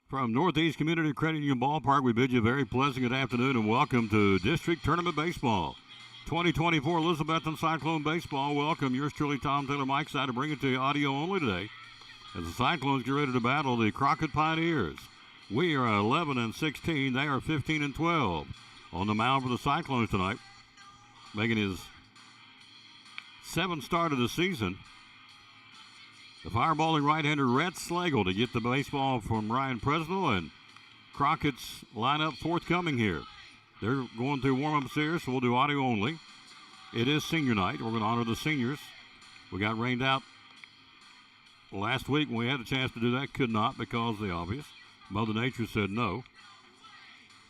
From Northeast Community Credit Union Ballpark, we bid you a very pleasant good afternoon and welcome to District Tournament Baseball. 2024 Elizabethton Cyclone Baseball. Welcome. Yours truly, Tom Taylor, Mike Side, to bring it to you audio only today as the Cyclones get ready to battle the Crockett Pioneers. We are 11-16. They are 15-12. On the mound for the Cyclones tonight, making his seventh start of the season, the fireballing right-hander Rhett Slagle to get the baseball from Ryan Presnell, and Crockett's lineup forthcoming here. They're going through warm-ups here, so we'll do audio only. It is senior night. We're going to honor the seniors. We got rained out last week when we had a chance to do that. Could not because of the obvious. Mother Nature said no.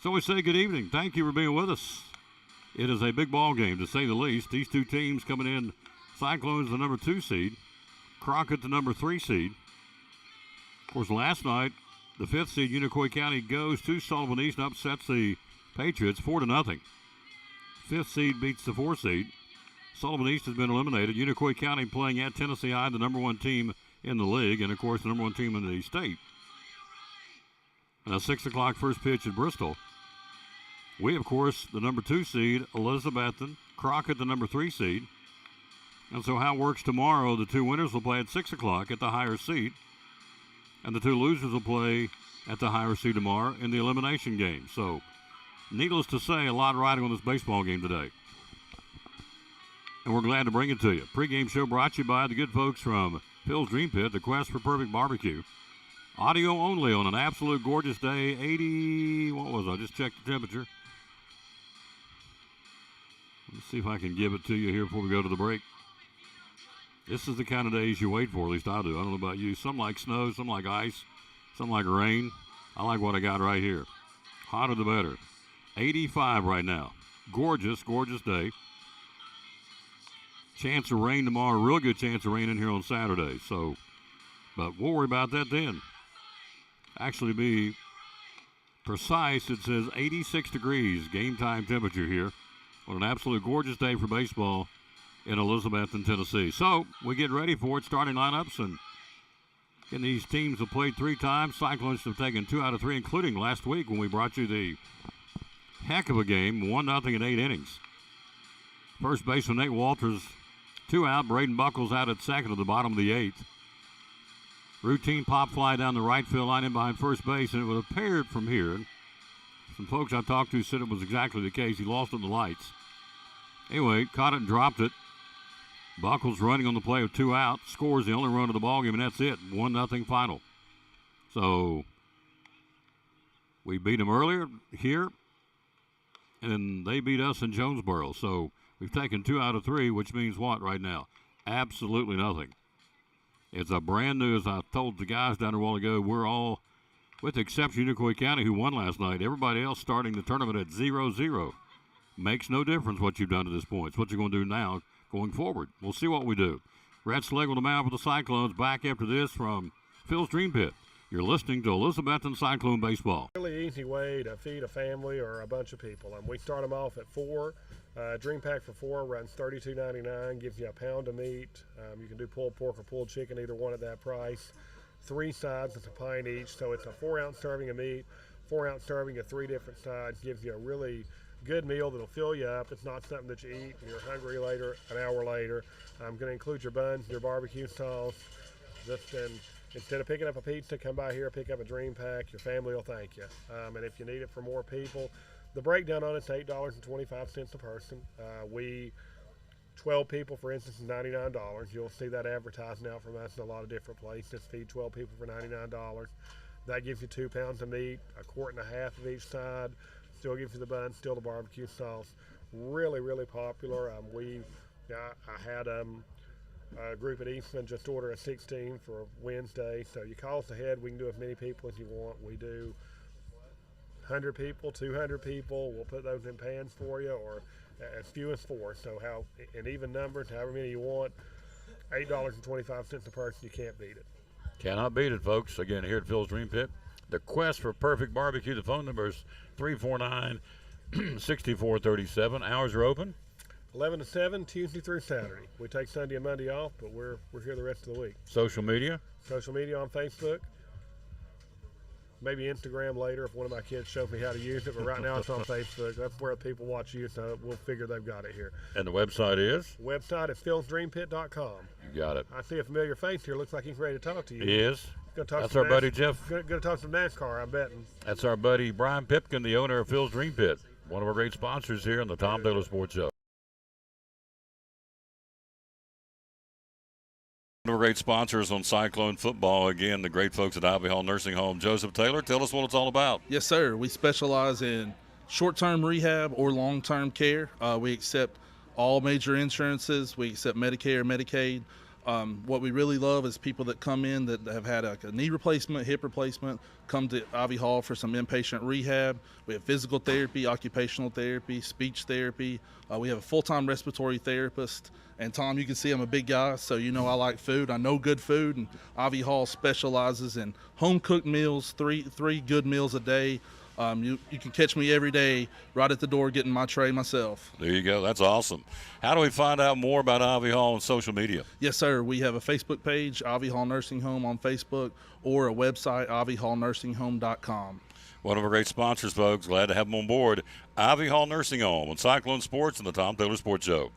So we say good evening. Thank you for being with us. It is a big ball game, to say the least. These two teams coming in, Cyclones the number 2 seed, Crockett the number 3 seed. Of course, last night, the 5th seed, Unicoi County, goes to Sullivan East and upsets the Patriots 4-0. 5th seed beats the 4 seed. Sullivan East has been eliminated. Unicoi County playing at Tennessee High, the number 1 team in the league, and of course the number 1 team in the state. And a 6 o'clock first pitch at Bristol. We, of course, the number 2 seed, Elizabethton, Crockett, the number 3 seed. And so how it works tomorrow, the 2 winners will play at 6 o'clock at the higher seed, and the 2 losers will play at the higher seed tomorrow in the elimination game. So, needless to say, a lot riding on this baseball game today. And we're glad to bring it to you. Pre-game show brought to you by the good folks from Phil's Dream Pit, the quest for perfect barbecue. Audio only on an absolute gorgeous day, 80, what was I? Just checked the temperature. Let's see if I can give it to you here before we go to the break. This is the kind of days you wait for, at least I do. I don't know about you. Some like snow, some like ice, some like rain. I like what I got right here. Hotter the better. 85 right now. Gorgeous, gorgeous day. Chance of rain tomorrow. Real good chance of rain in here on Saturday. So, but we'll worry about that then. Actually, to be precise, it says 86 degrees game time temperature here on an absolute gorgeous day for baseball in Elizabethton, Tennessee. So we get ready for it, starting lineups, and these teams have played 3 times. Cyclones have taken 2 out of 3, including last week when we brought you the heck of a game, 1-0 in 8 innings. First baseman Nate Walters, 2 out. Braden Buckles out at second at the bottom of the 8th. Routine pop fly down the right field line in behind first base, and it would appear from here, some folks I talked to said it was exactly the case. He lost it in the lights. Anyway, caught it and dropped it. Buckles running on the play with 2 out, scores the only run of the ballgame, and that's it. 1-0 final. So we beat them earlier here, and then they beat us in Jonesboro. So we've taken 2 out of 3, which means what right now? Absolutely nothing. It's a brand new, as I told the guys down there a while ago, we're all, with the exception of Unicoi County, who won last night, everybody else starting the tournament at 0-0. Makes no difference what you've done to this point. It's what you're going to do now going forward. We'll see what we do. Rhett Slagle on the mound for the Cyclones. Back after this from Phil's Dream Pit. You're listening to Elizabethton Cyclone Baseball. Really easy way to feed a family or a bunch of people. We start them off at 4. Dream pack for 4 runs $32.99, gives you a pound of meat. You can do pulled pork or pulled chicken, either one at that price. 3 sides, it's a pint each, so it's a 4-ounce serving of meat, 4-ounce serving of 3 different sides. Gives you a really good meal that'll fill you up. It's not something that you eat and you're hungry later, an hour later. I'm going to include your buns, your barbecue sauce. Instead of picking up a pizza, come by here, pick up a Dream Pack. Your family will thank you. And if you need it for more people, the breakdown on it's $8.25 a person. 12 people, for instance, is $99. You'll see that advertising out from us in a lot of different places. Feed 12 people for $99. That gives you 2 pounds of meat, a quart and a half of each side. Still gives you the bun, still the barbecue sauce. Really, really popular. I had a group at Eastman just order a 16 for Wednesday. So you call us ahead. We can do as many people as you want. We do 100 people, 200 people. We'll put those in pans for you, or as few as 4. So in even numbers, however many you want, $8.25 a person. You can't beat it. Cannot beat it, folks. Again, here at Phil's Dream Pit. The quest for perfect barbecue. The phone number is 349-6437. Hours are open. 11 to 7, Tuesday through Saturday. We take Sunday and Monday off, but we're here the rest of the week. Social media? Social media on Facebook. maybe Instagram later if one of my kids show me how to use it. But right now it's on Facebook. That's where people watch youth. We'll figure they've got it here. And the website is? Website is philsdreampit.com. You got it. I see a familiar face here. Looks like he's ready to talk to you. He is. That's our buddy Jeff. Going to talk some NASCAR, I'm betting. That's our buddy Brian Pipkin, the owner of Phil's Dream Pit, one of our great sponsors here on the Tom Taylor Sports Show. One of our great sponsors on Cyclone football, again, the great folks at Ivy Hall Nursing Home. Joseph Taylor, tell us what it's all about. Yes, sir. We specialize in short-term rehab or long-term care. We accept all major insurances. We accept Medicare, Medicaid. What we really love is people that come in that have had a knee replacement, hip replacement, come to Ivy Hall for some inpatient rehab. We have physical therapy, occupational therapy, speech therapy. We have a full-time respiratory therapist. And Tom, you can see I'm a big guy, so you know I like food. I know good food, and Ivy Hall specializes in home-cooked meals, three good meals a day. You can catch me every day right at the door getting my tray myself. There you go. That's awesome. How do we find out more about Ivy Hall on social media? Yes, sir. We have a Facebook page, Ivy Hall Nursing Home on Facebook, or a website, ivyhallnursing.com. One of our great sponsors, folks. Glad to have them on board. Ivy Hall Nursing Home on Cyclone Sports and the Tom Taylor Sports Show.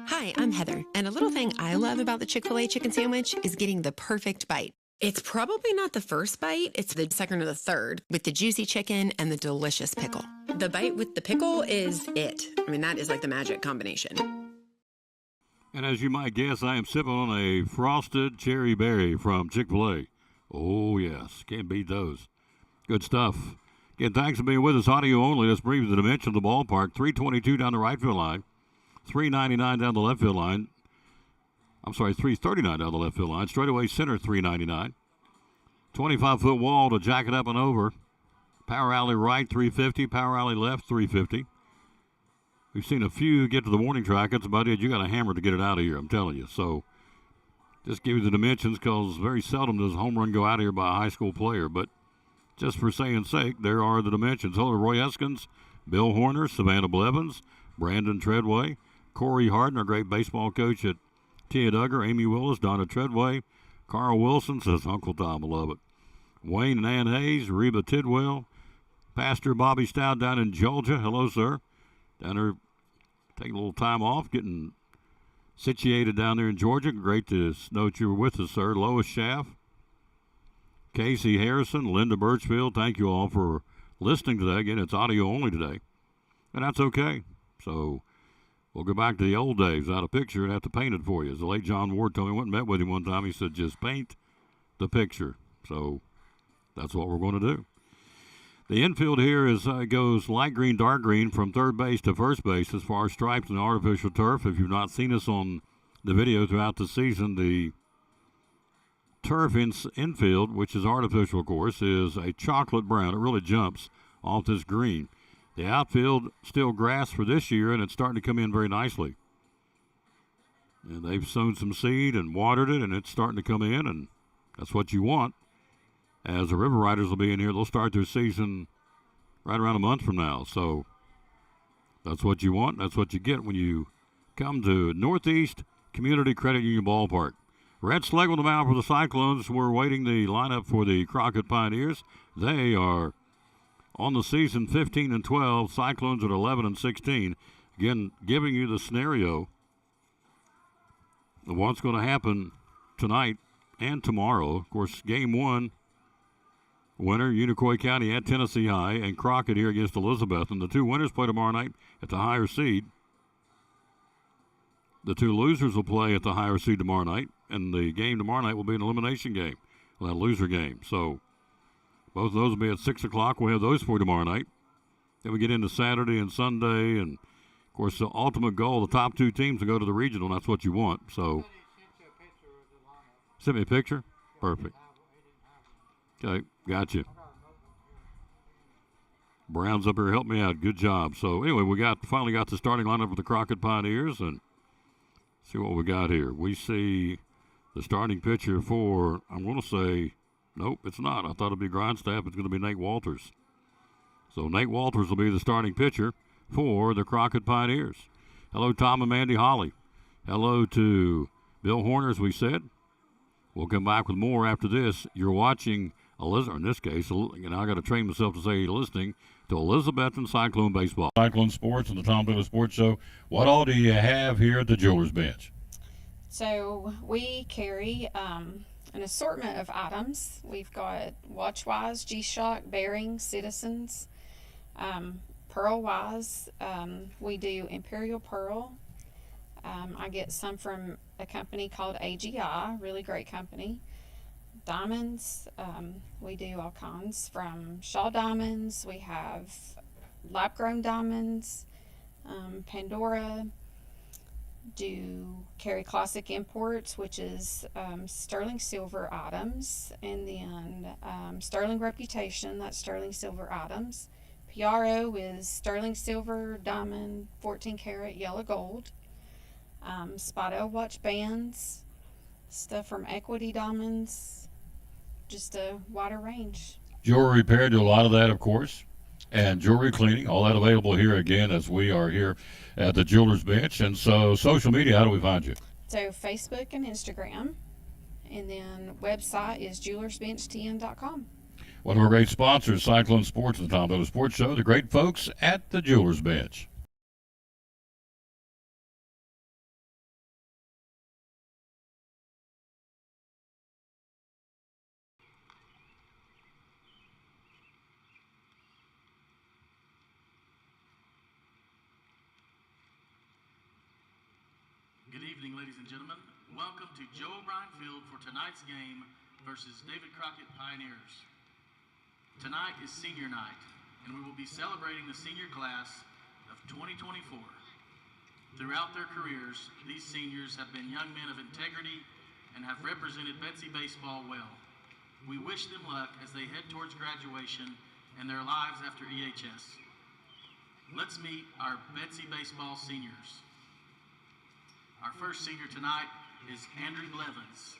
Hi, I'm Heather, and a little thing I love about the Chick-fil-A chicken sandwich is getting the perfect bite. It's probably not the first bite, it's the second or the third, with the juicy chicken and the delicious pickle. The bite with the pickle is it. I mean, that is like the magic combination. And as you might guess, I am sipping on a frosted cherry berry from Chick-fil-A. Oh, yes, can't beat those. Good stuff. Again, thanks for being with us. Audio only. Let's bring you the dimension of the ballpark. 322 down the right field line. 399 down the left field line. I'm sorry, 339 down the left field line. Straightaway center, 399. 25-foot wall to jack it up and over. Power alley right, 350. Power alley left, 350. We've seen a few get to the warning track. That's about it. You got a hammer to get it out of here, I'm telling you. So just give you the dimensions because very seldom does a home run go out of here by a high school player. But just for saying sake, there are the dimensions. Hello, Roy Eskins, Bill Horner, Savannah Blevins, Brandon Treadway, Corey Harden, our great baseball coach at Tia Duggar, Amy Willis, Donna Treadway, Carl Wilson says Uncle Tom will love it. Wayne and Ann Hayes, Reba Tidwell, Pastor Bobby Stout down in Georgia. Hello, sir. Down there taking a little time off, getting situated down there in Georgia. Great to know that you were with us, sir. Lois Schaff, Casey Harrison, Linda Birchfield, thank you all for listening today. Again, it's audio only today, and that's okay. So we'll go back to the old days. Without a picture and have to paint it for you. As the late John Ward told me, I went and met with him one time. He said, just paint the picture. So that's what we're going to do. The infield here goes light green, dark green from third base to first base as far as stripes and artificial turf. If you've not seen us on the video throughout the season, the turf infield, which is artificial, of course, is a chocolate brown. It really jumps off this green. The outfield, still grass for this year, and it's starting to come in very nicely. And they've sown some seed and watered it, and it's starting to come in, and that's what you want. As the River Riders will be in here, they'll start their season right around a month from now. So that's what you want. That's what you get when you come to Northeast Community Credit Union Ballpark. Red Schlegel the mound for the Cyclones. We're waiting the lineup for the Crockett Pioneers. They are on the season 15-12, Cyclones at 11-16. Again, giving you the scenario of what's going to happen tonight and tomorrow. Of course, game one, winner, Unicoi County at Tennessee High, and Crockett here against Elizabethton. The two winners play tomorrow night at the higher seed. The two losers will play at the higher seed tomorrow night, and the game tomorrow night will be an elimination game, that loser game. So both of those will be at 6 o'clock. We'll have those for you tomorrow night. Then we get into Saturday and Sunday. And, of course, the ultimate goal, the top two teams to go to the regional, and that's what you want. So, send me a picture? Perfect. Okay, gotcha. Brown's up here, help me out. Good job. So, anyway, we finally got the starting lineup for the Crockett Pioneers. And see what we got here. We see the starting pitcher for, I'm going to say, nope, it's not. I thought it'd be Grindstaff. It's going to be Nate Walters. So Nate Walters will be the starting pitcher for the Crockett Pioneers. Hello, Tom and Mandy Holly. Hello to Bill Horner, as we said. We'll come back with more after this. You're watching, or in this case, I got to train myself to say listening to Elizabethton Cyclone Baseball. Cyclone Sports and the Tom Taylor Sports Show. What all do you have here at the Jewelers Bench? So we carry an assortment of items. We've got Watchwise, G-Shock, Bearings, Citizens, Pearl-wise. We do Imperial Pearl. I get some from a company called AGI, really great company. Diamonds, we do all kinds from Shaw diamonds. We have lab-grown diamonds, Pandora. Do carry classic imports, which is sterling silver items, and then sterling reputation, that's sterling silver items. PRO is sterling silver, diamond, 14 karat yellow gold. Spotto watch bands, stuff from Equity Diamonds, just a wider range. Jewelry repair, do a lot of that, of course, and jewelry cleaning, all that available here again as we are here at the Jewelers Bench. And so social media, how do we find you? So Facebook and Instagram, and then website is jewelersbenchtn.com. One of our great sponsors, Cyclone Sports and the Tom Taylor Sports Show, the great folks at the Jewelers Bench. Good evening, ladies and gentlemen. Welcome to Joe O'Brien Field for tonight's game versus David Crockett Pioneers. Tonight is senior night, and we will be celebrating the senior class of 2024. Throughout their careers, these seniors have been young men of integrity and have represented Betsy baseball well. We wish them luck as they head towards graduation and their lives after EHS. Let's meet our Betsy baseball seniors. Our first senior tonight is Andrew Blevins.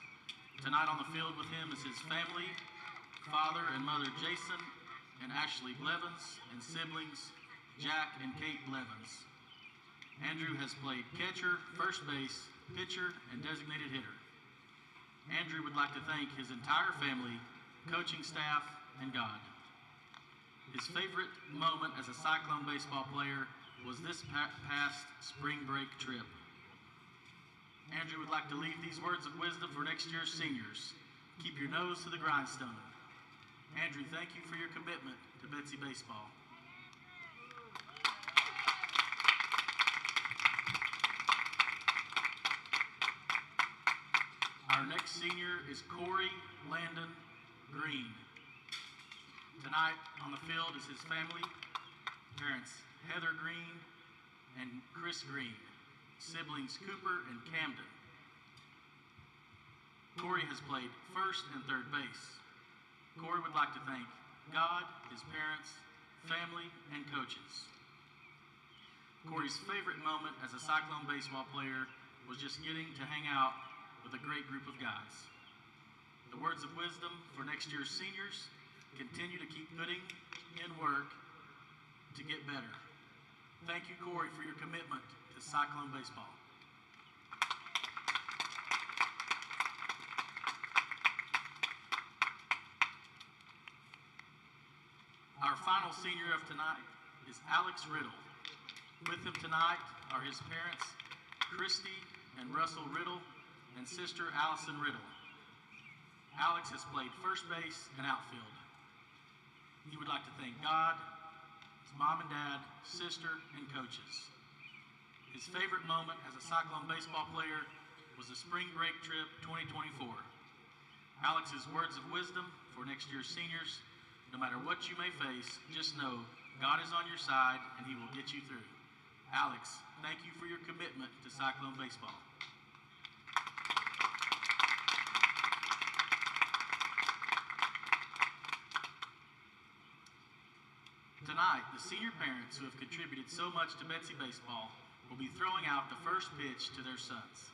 Tonight on the field with him is his family, father and mother Jason and Ashley Blevins, and siblings Jack and Kate Blevins. Andrew has played catcher, first base, pitcher, and designated hitter. Andrew would like to thank his entire family, coaching staff, and God. His favorite moment as a Cyclone baseball player was this past spring break trip. Andrew would like to leave these words of wisdom for next year's seniors. Keep your nose to the grindstone. Andrew, thank you for your commitment to Betsy baseball. Our next senior is Corey Landon Green. Tonight on the field is his family, parents Heather Green and Chris Green, siblings Cooper and Camden. Corey has played first and third base. Corey would like to thank God, his parents, family, and coaches. Corey's favorite moment as a Cyclone baseball player was just getting to hang out with a great group of guys. The words of wisdom for next year's seniors: continue to keep putting in work to get better. Thank you, Corey, for your commitment to Cyclone baseball. Our final senior of tonight is Alex Riddle. With him tonight are his parents, Christy and Russell Riddle, and sister Allison Riddle. Alex has played first base and outfield. He would like to thank God, his mom and dad, sister, and coaches. His favorite moment as a Cyclone baseball player was the spring break trip 2024. Alex's words of wisdom for next year's seniors: no matter what you may face, just know God is on your side and he will get you through. Alex, thank you for your commitment to Cyclone baseball. Tonight, the senior parents who have contributed so much to Betsy baseball will be throwing out the first pitch to their sons.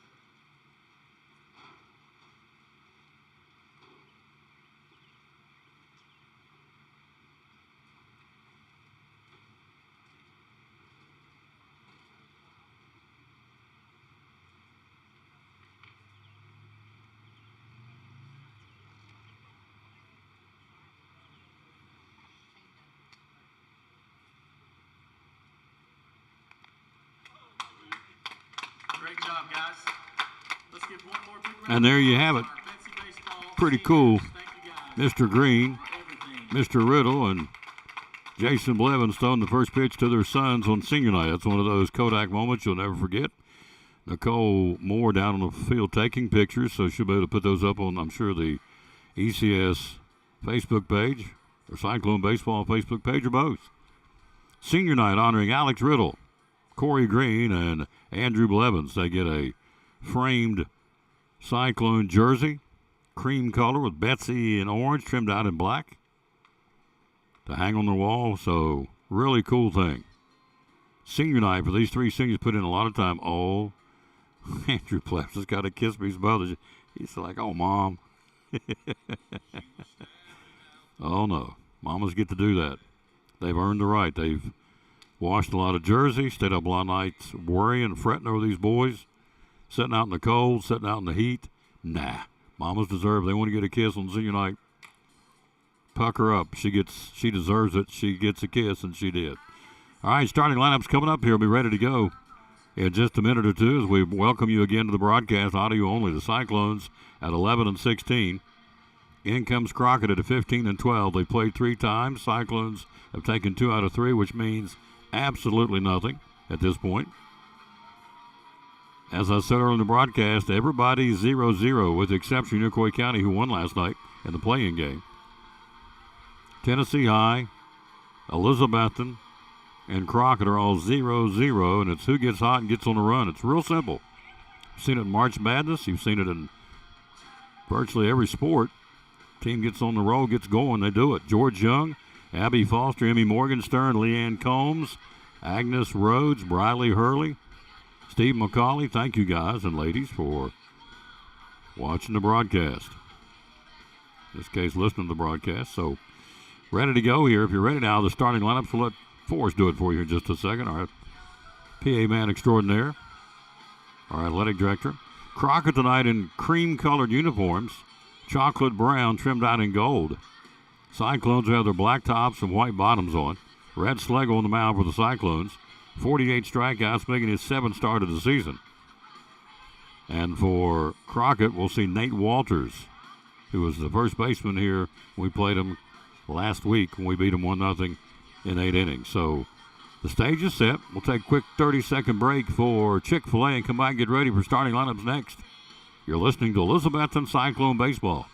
Great job, guys. Let's give one more big round And there you have it. of applause to our Betsy Baseball Pretty seniors. cool. Thank you, guys, Mr. Green, for everything. Mr. Riddle, and Jason Blevins throwing the first pitch to their sons on senior night. That's one of those Kodak moments you'll never forget. Nicole Moore down on the field taking pictures, so she'll be able to put those up on, I'm sure, the ECS Facebook page or Cyclone Baseball Facebook page or both. Senior night honoring Alex Riddle, Corey Green, and Andrew Blevins. They get a framed Cyclone jersey, cream color with Betsy in orange, trimmed out in black, to hang on their wall. So, really cool thing. Senior night for these three seniors put in a lot of time. Oh, Andrew Blevins has got to kiss me. His brother, he's like, oh, Mom. Oh, no. Mamas get to do that. They've earned the right. They've washed a lot of jerseys, stayed up a lot of nights worrying and fretting over these boys, sitting out in the cold, sitting out in the heat. Nah. Mamas deserve it. They want to get a kiss on senior night. Pucker up. She deserves it. She gets a kiss, and she did. All right, starting lineup's coming up here. We'll be ready to go in just a minute or two as we welcome you again to the broadcast, audio only. The Cyclones at 11 and 16. In comes Crockett at 15 and 12. They played 3 times. Cyclones have taken 2 out of 3, which means absolutely nothing at this point. As I said earlier in the broadcast, everybody's 0-0 with the exception of Unicoi County, who won last night in the play-in game. Tennessee High, Elizabethton, and Crockett are all 0-0, and it's who gets hot and gets on the run. It's real simple. You've seen it in March Madness. You've seen it in virtually every sport. Team gets on the roll, gets going, they do it. George Young, Abby Foster, Emmy Morgenstern, Leanne Combs, Agnes Rhodes, Briley Hurley, Steve McCauley. Thank you guys and ladies for watching the broadcast. In this case, listening to the broadcast. So, ready to go here. If you're ready now, the starting lineups, we'll let Forrest do it for you in just a second. All right. PA man extraordinaire, our athletic director. Crockett tonight in cream-colored uniforms, chocolate brown trimmed out in gold. Cyclones have their black tops and white bottoms on. Red Schlegel on the mound for the Cyclones. 48 strikeouts, making his 7th start of the season. And for Crockett, we'll see Nate Walters, who was the first baseman here. We played him last week when we beat him 1-0 in 8 innings. So the stage is set. We'll take a quick 30-second break for Chick-fil-A and come back and get ready for starting lineups next. You're listening to Elizabethton Cyclone Baseball.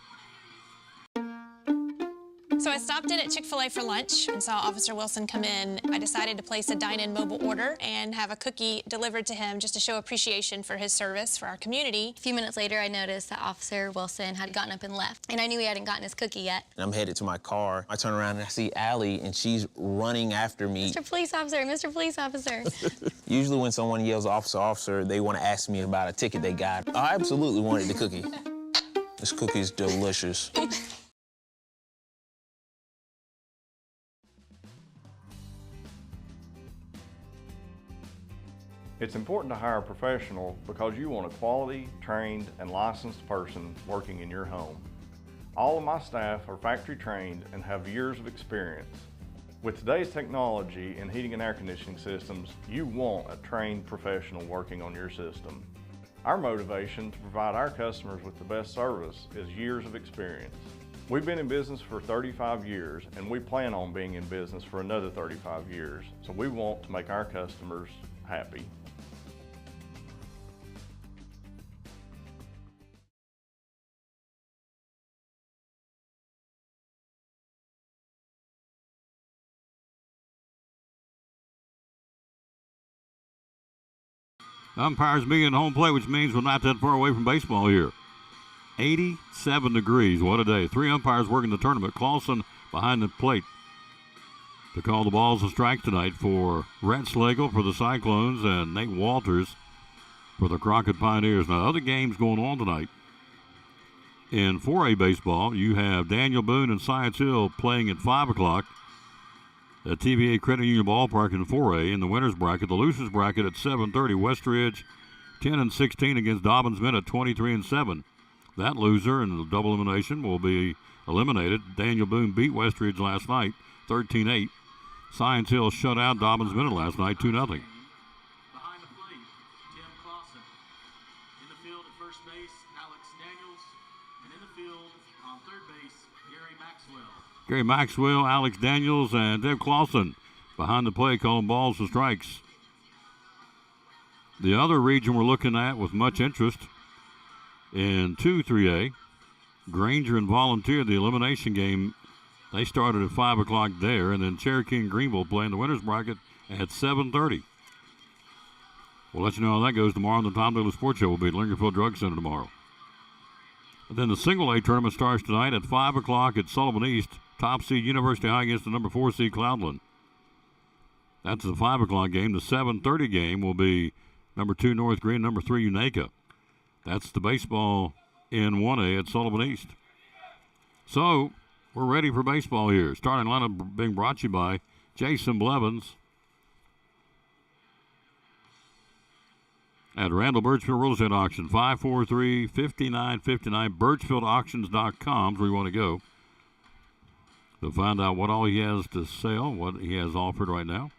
So I stopped in at Chick-fil-A for lunch and saw Officer Wilson come in. I decided to place a dine-in mobile order and have a cookie delivered to him just to show appreciation for his service for our community. A few minutes later, I noticed that Officer Wilson had gotten up and left, and I knew he hadn't gotten his cookie yet. I'm headed to my car. I turn around and I see Allie, and she's running after me. Mr. Police Officer, Mr. Police Officer. Usually when someone yells officer, officer, they want to ask me about a ticket they got. I absolutely wanted the cookie. This cookie is delicious. It's important to hire a professional because you want a quality, trained, and licensed person working in your home. All of my staff are factory trained and have years of experience. With today's technology in heating and air conditioning systems, you want a trained professional working on your system. Our motivation to provide our customers with the best service is years of experience. We've been in business for 35 years and we plan on being in business for another 35 years, so we want to make our customers happy. Umpires being at home plate, which means we're not that far away from baseball here. 87 degrees. What a day. 3 umpires working the tournament. Clausen behind the plate to call the balls and strikes tonight for Red Schlegel for the Cyclones and Nate Walters for the Crockett Pioneers. Now, other games going on tonight. In 4A baseball, you have Daniel Boone and Science Hill playing at 5 o'clock at TVA Credit Union Ballpark in 4A. In the winners bracket, the losers bracket at 7:30. Westridge 10 and 16 against Dobbins Mint at 23 and 7. That loser in the double elimination will be eliminated. Daniel Boone beat Westridge last night 13-8. Science Hill shut out Dobbins Mint last night 2-0. Behind the plate, Tim Clausen. field, on third base, Gary Maxwell. Gary Maxwell, Alex Daniels, and Dave Clausen behind the plate calling balls and strikes. The other region we're looking at with much interest in 2-3A, Granger and Volunteer, the elimination game, they started at 5 o'clock there, and then Cherokee and Greenville playing the winner's bracket at 7:30. We'll let you know how that goes tomorrow on the Tom Daly Sports Show. We'll be at Lingerfield Drug Center tomorrow. And then the single A tournament starts tonight at 5 o'clock at Sullivan East. Top seed University High against the number 4 seed Cloudland. That's the 5 o'clock game. The 7:30 game will be number 2 North Green, number 3 Unaka. That's the baseball in 1A at Sullivan East. So we're ready for baseball here. Starting lineup being brought to you by Jason Blevins at Randall Birchfield Real Estate Auction, 543-5959. BirchfieldAuctions.com is where you want to go to find out what all he has to sell, what he has offered right now.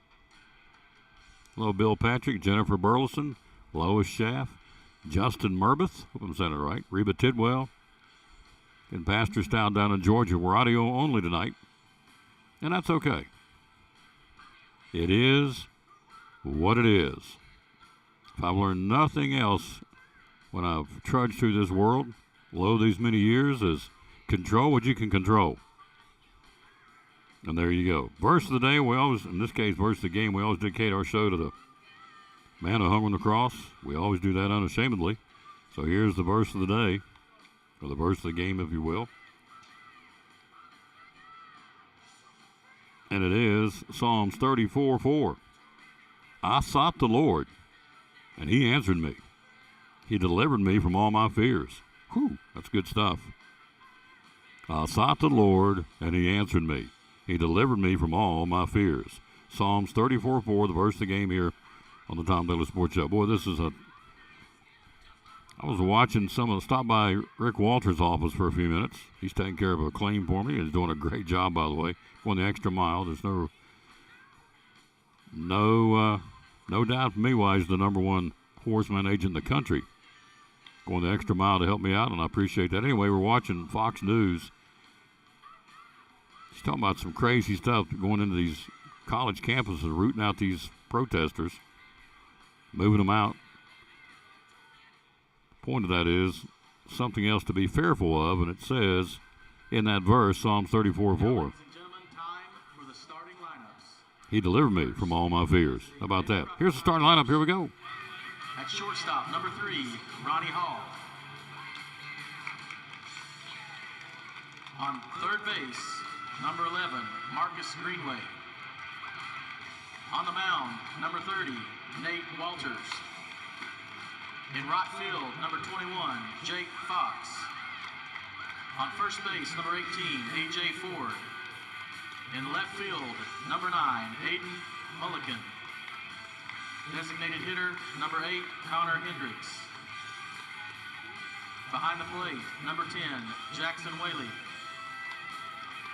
Hello, Bill Patrick, Jennifer Burleson, Lois Schaff, Justin Merbeth, hope I'm saying it right, Reba Tidwell, and Pastorstown down in Georgia. We're audio only tonight, and that's okay. It is what it is. If I've learned nothing else when I've trudged through this world, lo these many years, is control what you can control. And there you go. Verse of the day, we always, in this case, verse of the game, we always dedicate our show to the man who hung on the cross. We always do that unashamedly. So here's the verse of the day, or the verse of the game, if you will. And it is Psalms 34:4. I sought the Lord, and he answered me. He delivered me from all my fears. Whew, that's good stuff. I sought the Lord, and he answered me. He delivered me from all my fears. Psalms 34:4, the verse of the game here on the Tom Daly Sports Show. Boy, this is I was watching stop by Rick Walters' office for a few minutes. He's taking care of a claim for me. He's doing a great job, by the way, going the extra mile. There's no doubt for me why he's the number one horseman agent in the country. Going the extra mile to help me out, and I appreciate that. Anyway, we're watching Fox News. He's talking about some crazy stuff going into these college campuses, rooting out these protesters, moving them out. The point of that is something else to be fearful of, and it says in that verse, Psalm 34:4. He delivered me from all my fears. How about that? Here's the starting lineup. Here we go. At shortstop, number 3, Ronnie Hall. On third base, number 11, Marcus Greenway. On the mound, number 30, Nate Walters. In right field, number 21, Jake Fox. On first base, number 18, A.J. Ford. In left field, number 9, Aiden Mulligan. Designated hitter, number 8, Connor Hendricks. Behind the plate, number 10, Jackson Whaley.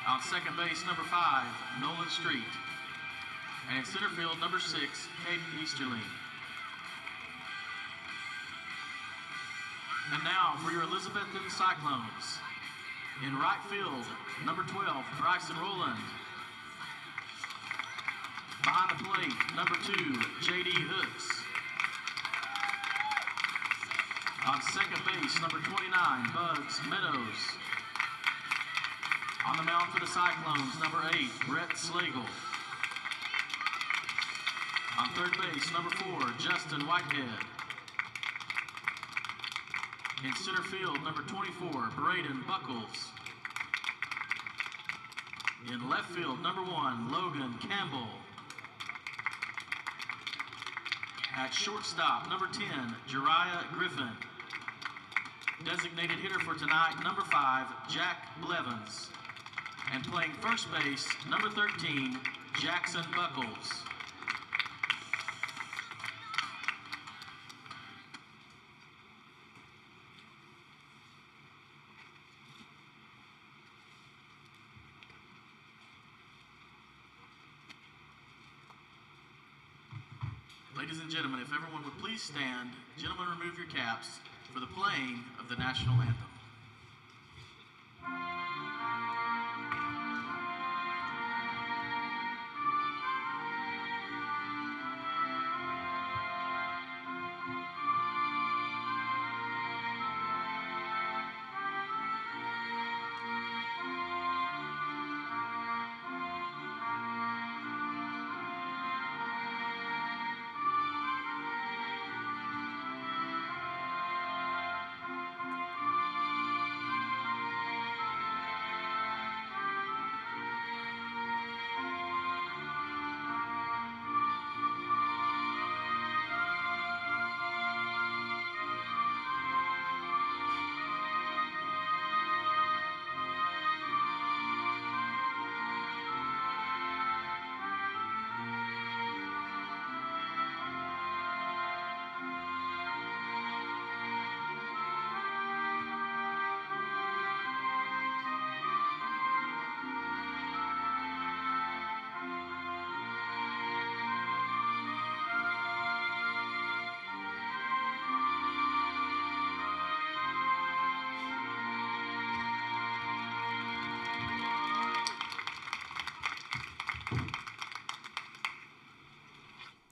On second base, number 5, Nolan Street. And in center field, number 6, Caden Easterling. And now for your Elizabethton Cyclones. In right field, number 12, Bryson Rowland. Behind the plate, number 2, J.D. Hooks. On second base, number 29, Bugs Meadows. On the mound for the Cyclones, number 8, Brett Slagle. On third base, number 4, Justin Whitehead. In center field, number 24, Braden Buckles. In left field, number 1, Logan Campbell. At shortstop, number 10, Jariah Griffin. Designated hitter for tonight, number 5, Jack Blevins. And playing first base, number 13, Jackson Buckles. Ladies and gentlemen, if everyone would please stand, gentlemen, remove your caps for the playing of the national anthem.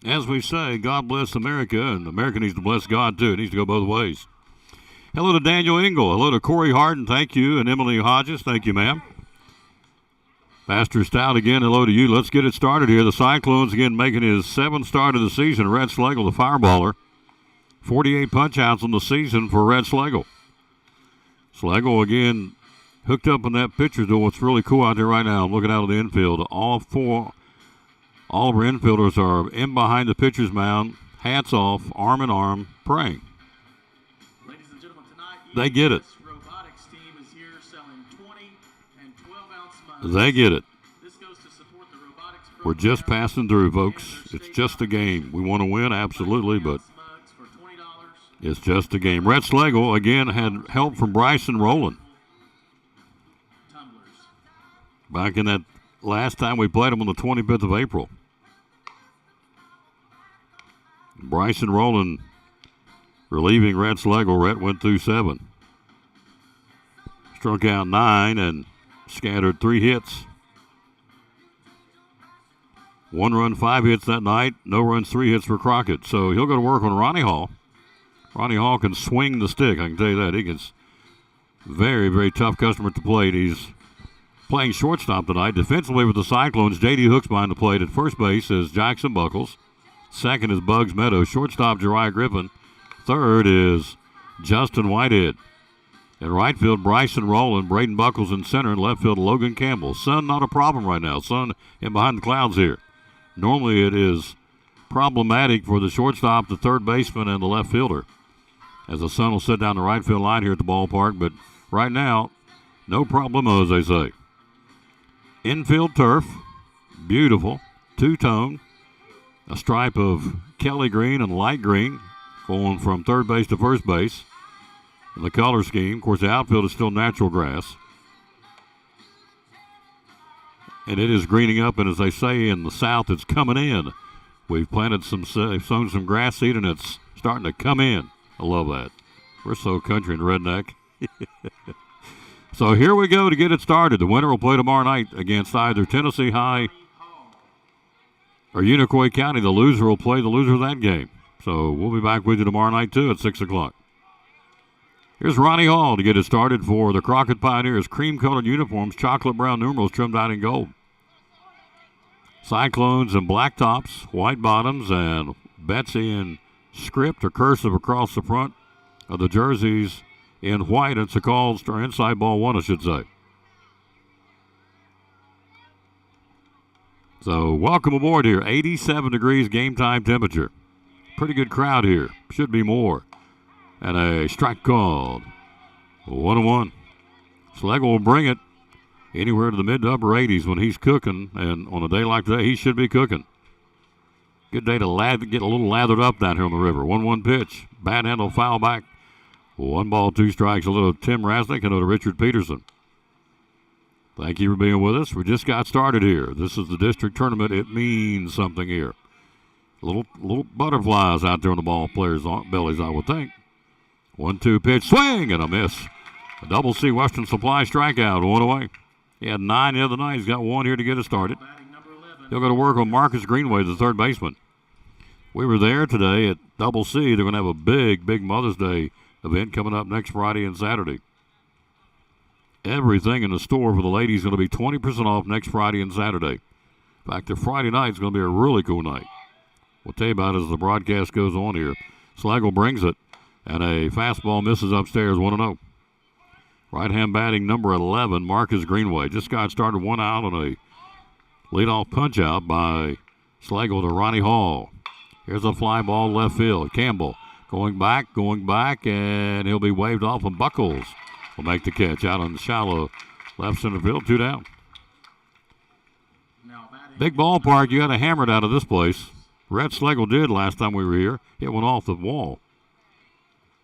As we say, God bless America, and America needs to bless God, too. It needs to go both ways. Hello to Daniel Engel. Hello to Corey Harden. Thank you. And Emily Hodges. Thank you, ma'am. Pastor Stout again. Hello to you. Let's get it started here. The Cyclones again making his 7th start of the season. Red Slagle, the fireballer. 48 punch-outs on the season for Red Slagle. Slagle again hooked up in that pitcher's duel. What's really cool out there right now, I'm looking out of the infield. All of our infielders are in behind the pitcher's mound, hats off, arm in arm, praying. Ladies and gentlemen, tonight, they get it. Robotics team is here selling 20 and 12-ounce mugs. They get it. This goes to support the robotics program. We're just passing through, folks. It's just a game. We want to win, absolutely, but it's just a game. Red Slagle, again, had help from Bryson Rowland. Back in that last time we played them on the 25th of April. Bryson Rowland relieving Red Slagle. Rhett went through 7. Struck out 9 and scattered 3 hits. 1 run, 5 hits that night. No runs, 3 hits for Crockett. So he'll go to work on Ronnie Hall. Ronnie Hall can swing the stick, I can tell you that. He gets very, very tough customer at the plate. He's playing shortstop tonight. Defensively with the Cyclones, J.D. Hooks behind the plate. At first base is Jackson Buckles. Second is Bugs Meadows. Shortstop, Jariah Griffin. Third is Justin Whitehead. In right field, Bryson Rowland, Braden Buckles in center. In left field, Logan Campbell. Sun not a problem right now. Sun in behind the clouds here. Normally it is problematic for the shortstop, the third baseman, and the left fielder, as the sun will sit down the right field line here at the ballpark. But right now, no problemo, as they say. Infield turf, beautiful, two-tone, a stripe of Kelly green and light green going from third base to first base. In the color scheme, of course, the outfield is still natural grass. And it is greening up, and as they say in the South, it's coming in. We've planted sown some grass seed, and it's starting to come in. I love that. We're so country and redneck. So here we go to get it started. The winner will play tomorrow night against either Tennessee High or Unicoi County. The loser will play the loser of that game. So we'll be back with you tomorrow night, too, at 6 o'clock. Here's Ronnie Hall to get it started for the Crockett Pioneers. Cream-colored uniforms, chocolate brown numerals trimmed out in gold. Cyclones and black tops, white bottoms, and Betsy in script or cursive across the front of the jerseys in white. It's a called or inside ball 1, I should say. So welcome aboard here. 87 degrees game time temperature. Pretty good crowd here. Should be more. And a strike called. 1-1. Slagle will bring it anywhere to the mid to upper 80s when he's cooking. And on a day like today, he should be cooking. Good day to get a little lathered up down here on the river. 1-1 pitch. Bad handle, foul back. 1 ball, 2 strikes. A little Tim Rasnick and a Richard Peterson. Thank you for being with us. We just got started here. This is the district tournament. It means something here. Little butterflies out there on the ball players' bellies, I would think. 1-2 pitch, swing, and a miss. A double C Western Supply strikeout, 1 away. He had 9 the other night. He's got 1 here to get us started. He'll go to work on Marcus Greenway, the third baseman. We were there today at Double C. They're going to have a big Mother's Day event coming up next Friday and Saturday. Everything in the store for the ladies is going to be 20% off next Friday and Saturday. In fact, the Friday night is going to be a really cool night. We'll tell you about it as the broadcast goes on here. Slagle brings it, and a fastball misses upstairs, 1-0. Right-hand batting number 11, Marcus Greenway. Just got started 1 out on a leadoff punch-out by Slagle to Ronnie Hall. Here's a fly ball left field. Campbell going back, and he'll be waved off, and Buckles will make the catch out on the shallow left center field, 2 down. Big ballpark, you got to hammer it out of this place. Red Slagle did last time we were here. Hit one off the wall.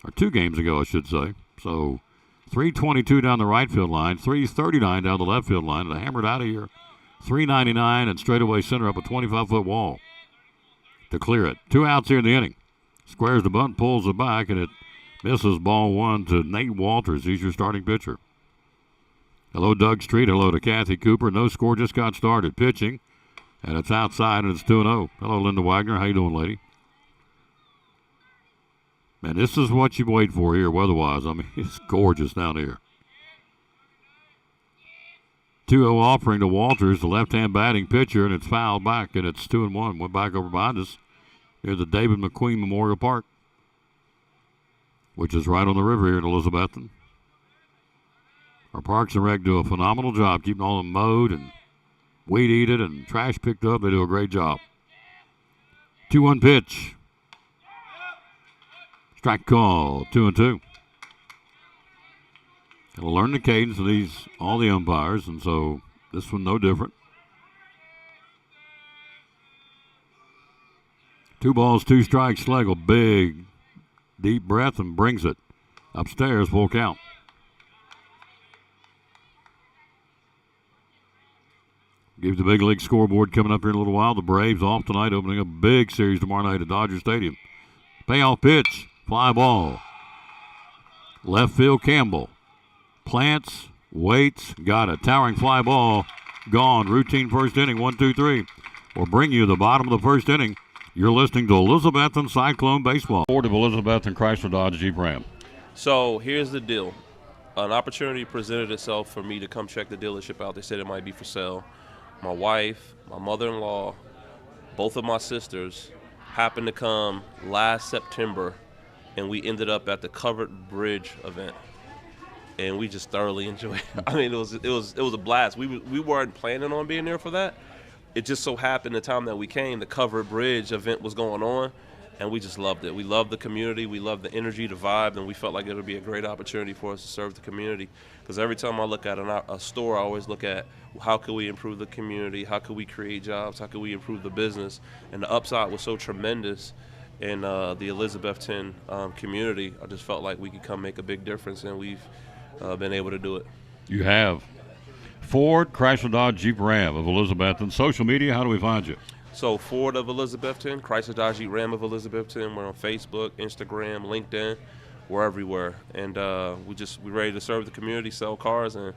Or 2 games ago, I should say. So 322 down the right field line, 339 down the left field line, and hammered out of here. 399 and straightaway center up a 25-foot wall to clear it. 2 outs here in the inning. Squares the bunt, pulls it back, and it misses ball 1 to Nate Walters. He's your starting pitcher. Hello, Doug Street. Hello to Kathy Cooper. No score, just got started. Pitching And it's outside, and it's 2-0. Hello, Linda Wagner. How you doing, lady? Man, this is what you wait for here weather-wise. I mean, it's gorgeous down here. 2-0 offering to Walters, the left-hand batting pitcher, and it's fouled back, and it's 2-1. Went back over behind us near the David McQueen Memorial Park, which is right on the river here in Elizabethton. Our Parks and Rec do a phenomenal job keeping all them mowed and weed-eated and trash picked up. They do a great job. 2-1 pitch. Strike call, 2-2. Got to learn the cadence of all the umpires, and so this one no different. 2 balls, 2 strikes. Schlegel, big, deep breath and brings it upstairs, full count. Give the big league scoreboard coming up here in a little while. The Braves off tonight, opening a big series tomorrow night at Dodger Stadium. Payoff pitch, fly ball. Left field, Campbell. Plants, waits, got it. Towering fly ball, gone. Routine first inning, 1-2-3. We'll bring you the bottom of the first inning. You're listening to Elizabethton Cyclone Baseball. Ford of Elizabethton Chrysler Dodge Jeep Ram. So here's the deal. An opportunity presented itself for me to come check the dealership out. They said it might be for sale. My wife, my mother-in-law, both of my sisters happened to come last September, and we ended up at the Covered Bridge event, and we just thoroughly enjoyed it. I mean, it was a blast. We weren't planning on being there for that. It just so happened the time that we came, the Covered Bridge event was going on, and we just loved it. We loved the community. We loved the energy, the vibe, and we felt like it would be a great opportunity for us to serve the community. Because every time I look at a store, I always look at how could we improve the community, how could we create jobs, how could we improve the business. And the upside was so tremendous in the Elizabethton community. I just felt like we could come make a big difference, and we've been able to do it. You have. Ford, Chrysler Dodge Jeep Ram of Elizabethton. Social media, how do we find you? So Ford of Elizabethton, Chrysler Dodge Jeep Ram of Elizabethton. We're on Facebook, Instagram, LinkedIn. We're everywhere. And we're ready to serve the community, sell cars, and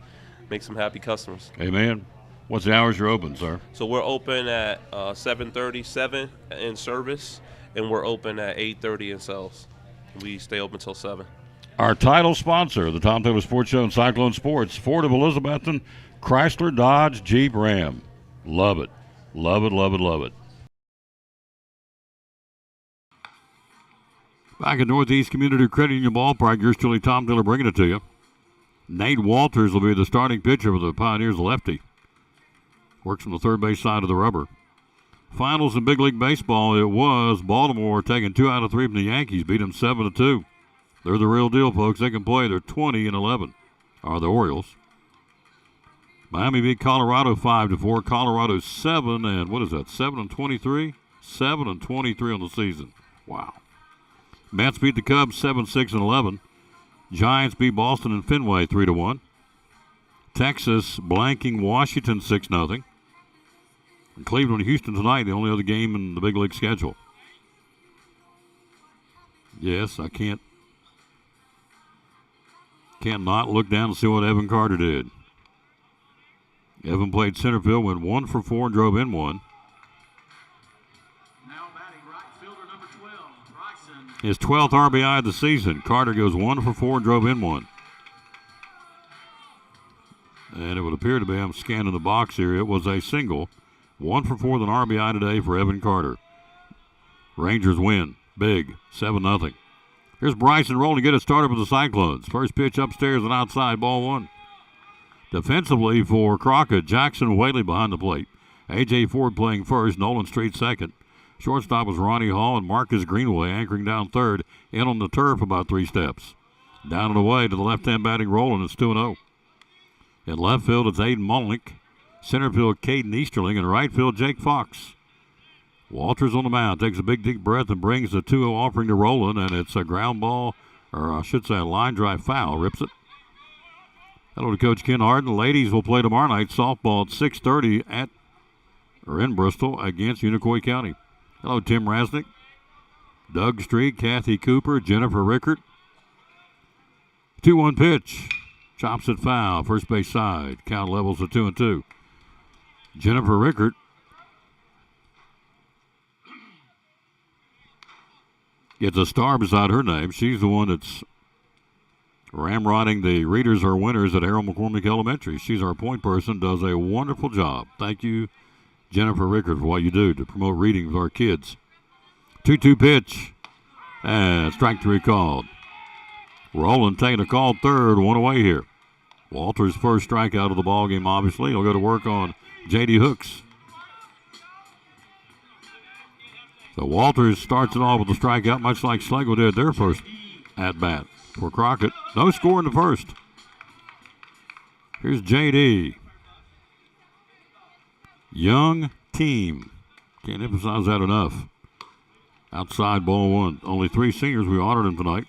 make some happy customers. Amen. What's the hours you're open, sir? So we're open at 7:37 in service, and we're open at 8:30 in sales. We stay open till 7. Our title sponsor, the Tom Taylor Sports Show and Cyclone Sports, Ford of Elizabethton, Chrysler Dodge Jeep Ram. Love it. Love it, love it, love it. Back at Northeast Community Credit Union Ballpark, yours truly, Tom Taylor, bringing it to you. Nate Walters will be the starting pitcher for the Pioneers, lefty. Works from the third base side of the rubber. Finals in Big League Baseball, it was Baltimore taking 2 out of 3 from the Yankees, beat them 7-2. They're the real deal, folks. They can play. They're 20-11, are the Orioles. Miami beat Colorado 5-4. Colorado 7 and 23? 7-23 on the season. Wow. Mets beat the Cubs 7-6-11. Giants beat Boston and Fenway 3-1. Texas blanking Washington 6-0. And Cleveland and Houston tonight, the only other game in the big league schedule. Yes, I can't not look down and see what Evan Carter did. Evan played center field, went 1 for 4 and drove in 1. Now batting right fielder number 12, Bryson. His 12th RBI of the season. Carter goes 1 for 4 and drove in 1. And it would appear to be, I'm scanning the box here, it was a single. 1 for 4 with an RBI today for Evan Carter. Rangers win. Big. 7-0. Here's Bryson rolling to get it started with the Cyclones. First pitch upstairs and outside, ball 1. Defensively for Crockett, Jackson Whaley behind the plate. A.J. Ford playing first, Nolan Street second. Shortstop was Ronnie Hall and Marcus Greenway anchoring down third, in on the turf about 3 steps. Down and away to the left-hand batting Roland, it's 2-0. In left field, it's Aiden Mullenink. Center field, Caden Easterling. And right field, Jake Fox. Walters on the mound, takes a big deep breath and brings the 2-0 offering to Roland, and it's a ground ball, or I should say a line drive foul, rips it. Hello to Coach Ken Harden. The ladies will play tomorrow night softball at 6:30 in Bristol against Unicoi County. Hello, Tim Rasnick, Doug Street, Kathy Cooper, Jennifer Rickert. 2-1 pitch. Chops it foul, first base side. Count levels at 2-2. Jennifer Rickert gets a star beside her name. She's the one that's ramrodding the readers are winners at Harold McCormick Elementary. She's our point person, does a wonderful job. Thank you, Jennifer Rickard, for what you do to promote reading with our kids. 2-2 pitch, and strike three called. Rowland taking a called third, one away here. Walter's first strikeout of the ball game, obviously. He'll go to work on J.D. Hooks. So Walters starts it off with a strikeout, much like Schlegel did their first at-bat for Crockett. No score in the first. Here's J.D. Young team. Can't emphasize that enough. Outside ball one. Only three seniors we honored him tonight.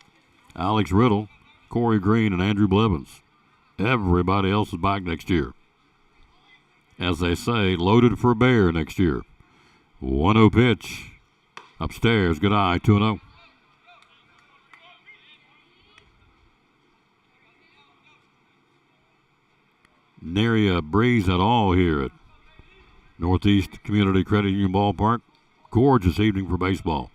Alex Riddle, Corey Green, and Andrew Blevins. Everybody else is back next year. As they say, loaded for bear next year. 1-0 pitch. Upstairs, good eye, 2-0. Nary a breeze at all here at Northeast Community Credit Union Ballpark. Gorgeous evening for baseball.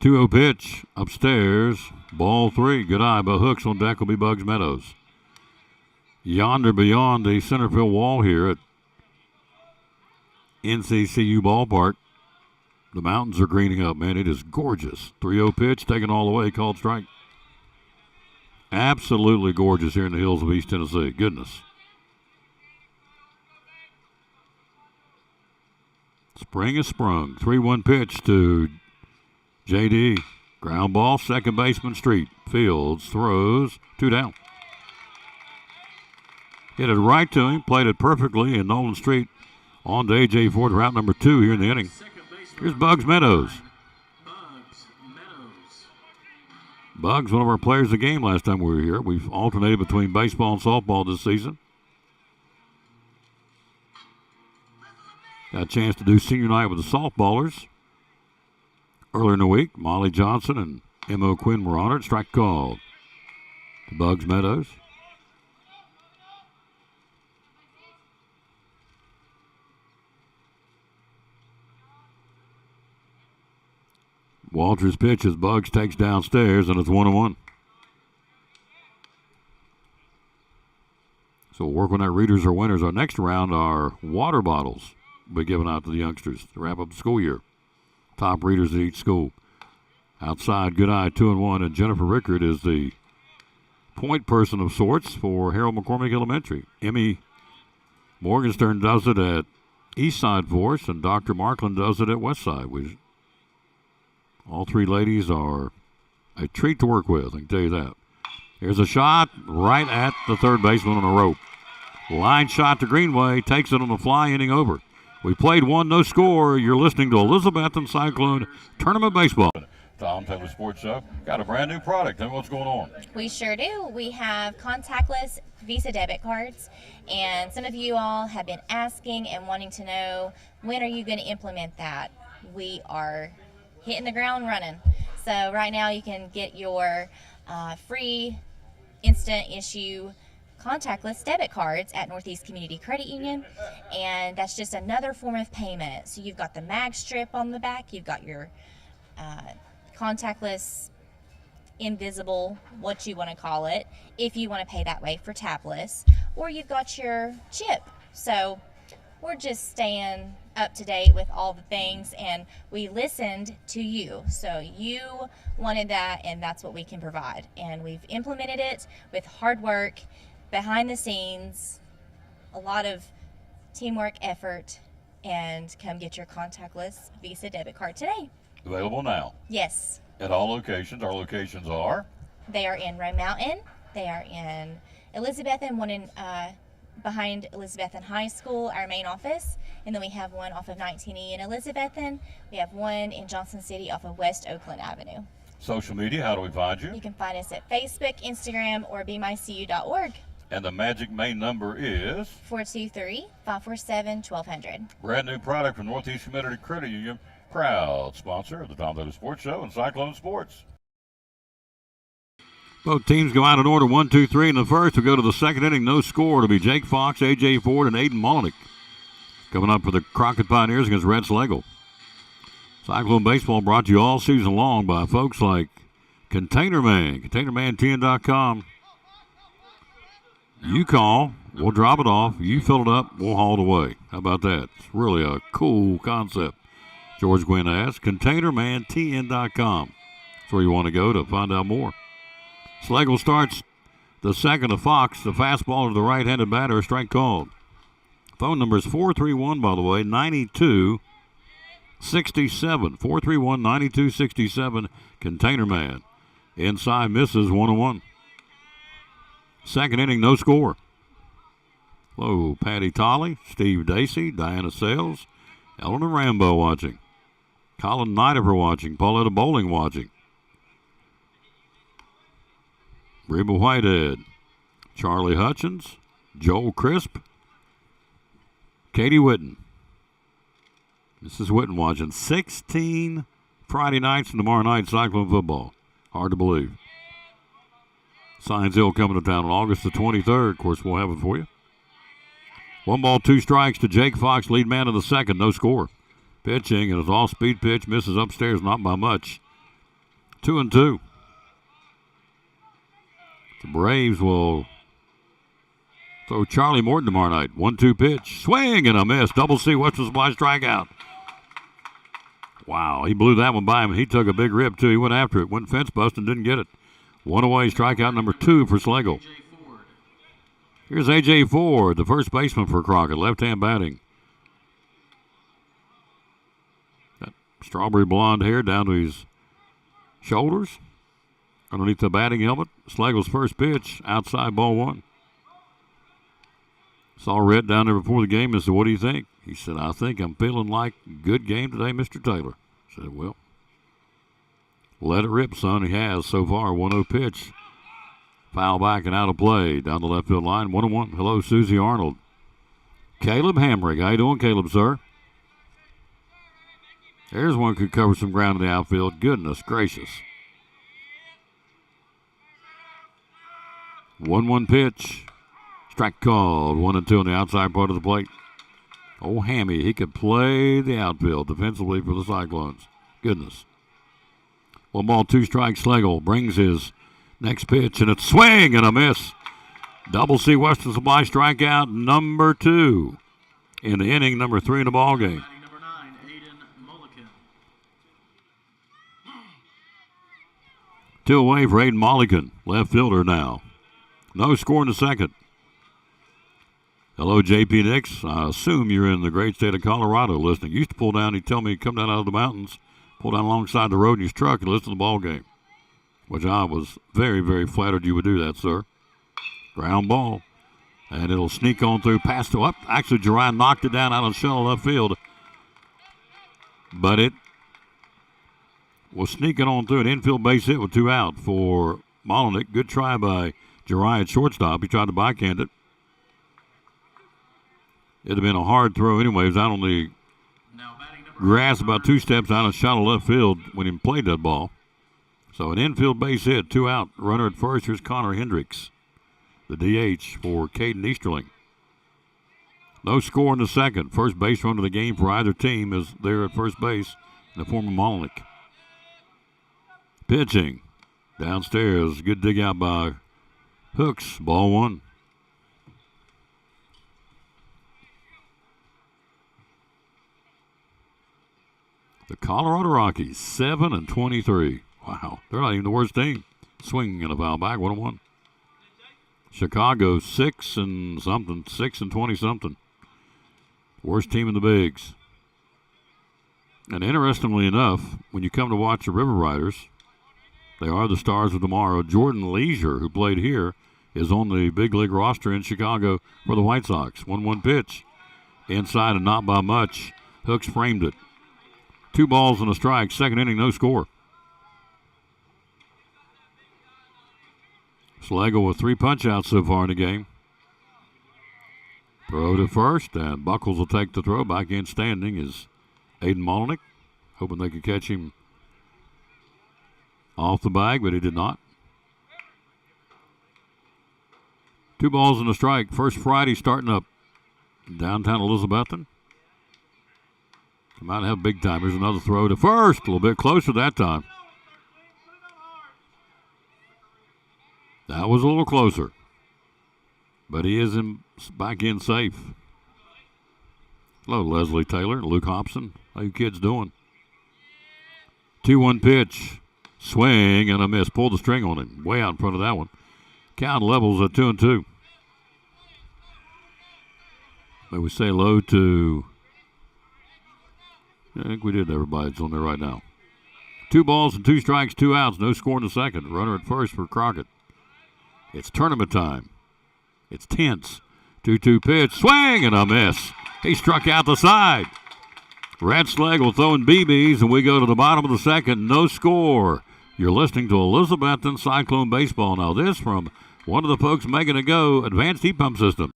2-0 pitch, upstairs, ball three. Good eye, but Hooks on deck will be Bugs Meadows. Yonder beyond the center field wall here at NCCU Ballpark, the mountains are greening up, man. It is gorgeous. 3-0 pitch, taken all the way, called strike. Absolutely gorgeous here in the hills of East Tennessee. Goodness. Spring is sprung. 3-1 pitch to J.D. Ground ball, second baseman Street. Fields throws, 2 down. Hit it right to him, played it perfectly, and Nolan Street on to A.J. Ford, route number 2 here in the inning. Here's Bugs Meadows. Bugs, one of our players of the game last time we were here. We've alternated between baseball and softball this season. Got a chance to do senior night with the softballers. Earlier in the week, Molly Johnson and M.O. Quinn were honored. Strike called to Bugs Meadows. Walters' pitch as Bugs takes downstairs, and it's 1-1. So we'll work on that readers or winners. Our next round are water bottles we'll be given out to the youngsters to wrap up the school year. Top readers at each school. Outside, good eye, 2-1, and Jennifer Rickard is the point person of sorts for Harold McCormick Elementary. Emmy Morgenstern does it at Eastside for us, and Dr. Markland does it at Westside. All three ladies are a treat to work with, I can tell you that. Here's a shot right at the third baseman on a rope. Line shot to Greenway, takes it on the fly, inning over. We played one, no score. You're listening to Elizabethton Cyclone Tournament Baseball. Tom Taylor Sports Show. Got a brand new product. Tell me what's going on. We sure do. We have contactless Visa debit cards, and some of you all have been asking and wanting to know, when are you going to implement that? We are hitting the ground running. So right now you can get your free instant issue contactless debit cards at Northeast Community Credit Union, and that's just another form of payment. So you've got the mag strip on the back, you've got your contactless, invisible, what you want to call it, if you want to pay that way for tabless, or you've got your chip. So we're just staying up to date with all the things, and we listened to you. So you wanted that, and that's what we can provide. And we've implemented it with hard work, behind the scenes, a lot of teamwork, effort, and come get your contactless Visa debit card today. Available now? Yes. At all locations. Our locations are? They are in Roan Mountain. They are in Elizabethton, one in behind Elizabethton High School, our main office. And then we have one off of 19E in Elizabethton. We have one in Johnson City off of West Oakland Avenue. Social media, how do we find you? You can find us at Facebook, Instagram, or bemycu.org. And the magic main number is? 423-547-1200. Brand new product from Northeast Community Credit Union. Proud sponsor of the Tom Taylor Sports Show and Cyclone Sports. Both teams go out in order, 1, 2, 3 in the first. We'll go to the second inning, no score. It'll be Jake Fox, A.J. Ford, and Aiden Molinick coming up for the Crockett Pioneers against Red Schlegel. Cyclone Baseball brought to you all season long by folks like Container Man, ContainerMan10.com. You call, we'll drop it off. You fill it up, we'll haul it away. How about that? It's really a cool concept. George Gwynn asks, ContainerMan10.com. That's where you want to go to find out more. Schlegel starts the second to Fox. The fastball to the right-handed batter, strike called. Phone number is 431, by the way, 9267. 431-9267, Container Man. Inside misses, 1-1. Second inning, no score. Hello, Patty Tolley, Steve Dacey, Diana Sales, Eleanor Rambo watching. Colin Nidifer watching. Pauletta Bowling watching. Reba Whitehead, Charlie Hutchins, Joel Crisp, Katie Witten. Mrs. Witten watching. 16 Friday nights and tomorrow night Cyclone football. Hard to believe. Science Hill coming to town on August the 23rd. Of course, we'll have it for you. 1 ball, 2 strikes to Jake Fox, lead man of the second, no score. Pitching, and his off-speed pitch misses upstairs, not by much. 2-2. The Braves will throw Charlie Morton tomorrow night. 1-2 pitch. Swing and a miss. Double C, Western Supply strikeout. Wow, he blew that one by him. He took a big rip, too. He went after it. Went fence busting, didn't get it. 1 away, strikeout number 2 for Schlegel. Here's A.J. Ford, the first baseman for Crockett. Left-hand batting. That strawberry blonde hair down to his shoulders. Underneath the batting helmet, Schlegel's first pitch, outside ball 1. Saw Red down there before the game and said, "What do you think?" He said, "I think I'm feeling like a good game today, Mr. Taylor." I said, "Well, let it rip, son." He has so far. 1-0 pitch. Foul back and out of play. Down the left field line. 1-1. Hello, Susie Arnold. Caleb Hamrick. How you doing, Caleb, sir? There's one could cover some ground in the outfield. Goodness gracious. 1-1 pitch. Strike called. 1-2 on the outside part of the plate. Oh, Hammy, he could play the outfield defensively for the Cyclones. Goodness. 1 ball, 2 strikes. Schlegel brings his next pitch, and it's swing and a miss. Double C Western Supply strikeout number 2 in the inning, number 3 in the ball game. Number 9, Aiden Mulliken. 2 away for Aiden Mulliken, left fielder now. No score in the second. Hello, J.P. Nix. I assume you're in the great state of Colorado listening. Used to pull down, he'd tell me he'd come down out of the mountains, pull down alongside the road in his truck and listen to the ball game, which I was very, very flattered you would do that, sir. Ground ball. And it'll sneak on through past the up. Actually, Jerian knocked it down out of shallow left field. But it was sneaking on through an infield base hit with 2 out for Molinick. Good try by Jerian at shortstop. He tried to backhand it. It'd have been a hard throw anyways, out on the grass about 2 steps out of shallow left field when he played that ball. So an infield base hit, 2 out. Runner at first. Here's Connor Hendricks, the DH for Caden Easterling. No score in the second. First base run of the game for either team is there at first base in the form of Molinick. Pitching downstairs. Good dig out by Hooks. Ball 1. The Colorado Rockies, 7-23. Wow, they're not even the worst team. Swinging and a foul back, 1-1. Chicago, 6-20-something. Worst team in the bigs. And interestingly enough, when you come to watch the River Riders, they are the stars of tomorrow. Jordan Leisure, who played here, is on the big league roster in Chicago for the White Sox. 1-1 pitch. Inside and not by much. Hooks framed it. 2 balls and a strike. Second inning, no score. Schlegel with 3 punch-outs so far in the game. Throw to first, and Buckles will take the throw. Back in standing is Aiden Molinick, hoping they could catch him off the bag, but he did not. 2 balls and a strike. First Friday starting up downtown Elizabethton. Come out and have big time. Here's another throw to first. A little bit closer that time. That was a little closer. But he is back in safe. Hello, Leslie Taylor and Luke Hobson. How you kids doing? 2-1 pitch. Swing and a miss. Pulled the string on him. Way out in front of that one. Count levels at 2-2. May we say hello to... I think we did. Everybody's on there right now. 2 balls and 2 strikes, 2 outs. No score in the second. Runner at first for Crockett. It's tournament time. It's tense. 2-2 pitch. Swing and a miss. He struck out the side. Red Schlegel throwing BBs, and we go to the bottom of the second. No score. You're listening to Elizabethton Cyclone Baseball. Now this from one of the folks making it go, Advanced Heat Pump System.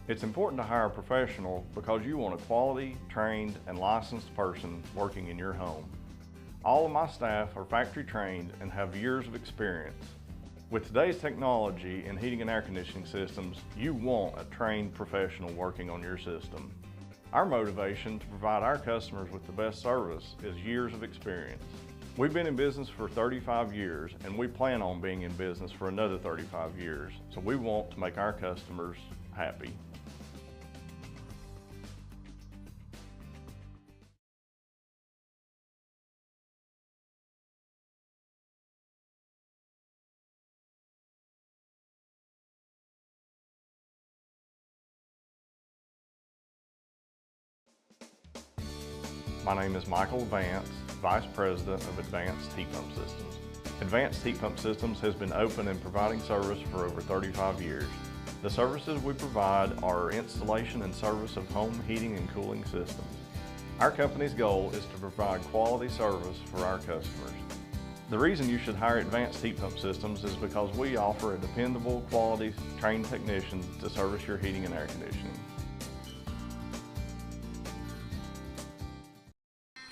It's important to hire a professional because you want a quality, trained, and licensed person working in your home. All of my staff are factory trained and have years of experience. With today's technology in heating and air conditioning systems, you want a trained professional working on your system. Our motivation to provide our customers with the best service is years of experience. We've been in business for 35 years and we plan on being in business for another 35 years, so we want to make our customers happy. My name is Michael Vance, Vice President of Advanced Heat Pump Systems. Advanced Heat Pump Systems has been open and providing service for over 35 years. The services we provide are installation and service of home heating and cooling systems. Our company's goal is to provide quality service for our customers. The reason you should hire Advanced Heat Pump Systems is because we offer a dependable, quality, trained technician to service your heating and air conditioning.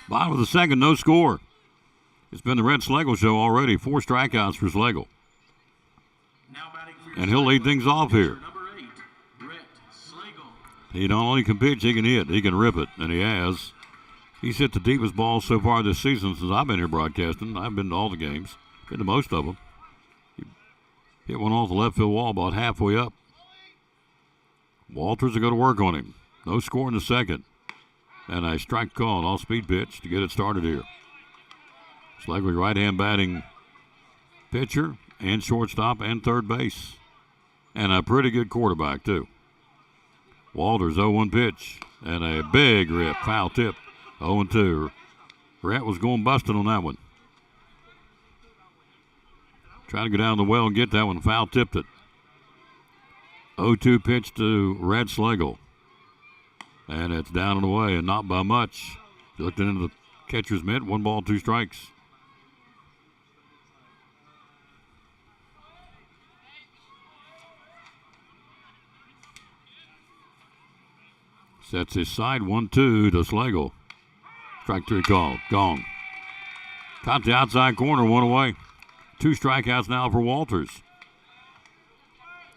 Bottom of the second, no score. It's been the Red Schlegel show already. 4 strikeouts for Schlegel. And he'll lead things off here. He not only can pitch, he can hit. He can rip it, and he has. He's hit the deepest ball so far this season since I've been here broadcasting. I've been to all the games, been to most of them. He hit one off the left field wall about halfway up. Walters will go to work on him. No score in the second. And a strike call, an off-speed pitch to get it started here. Schlegel, right-hand batting pitcher and shortstop and third base. And a pretty good quarterback, too. Walters, 0-1 pitch. And a big rip, foul tip, 0-2. Rhett was going busted on that one. Trying to go down the well and get that one, foul tipped it. 0-2 pitch to Red Schlegel. And it's down and away, and not by much. He looked into the catcher's mitt. 1 ball, 2 strikes. Sets his side, 1-2 to Schlegel. Strike 3 called. Gone. Caught the outside corner, 1 away. 2 strikeouts now for Walters.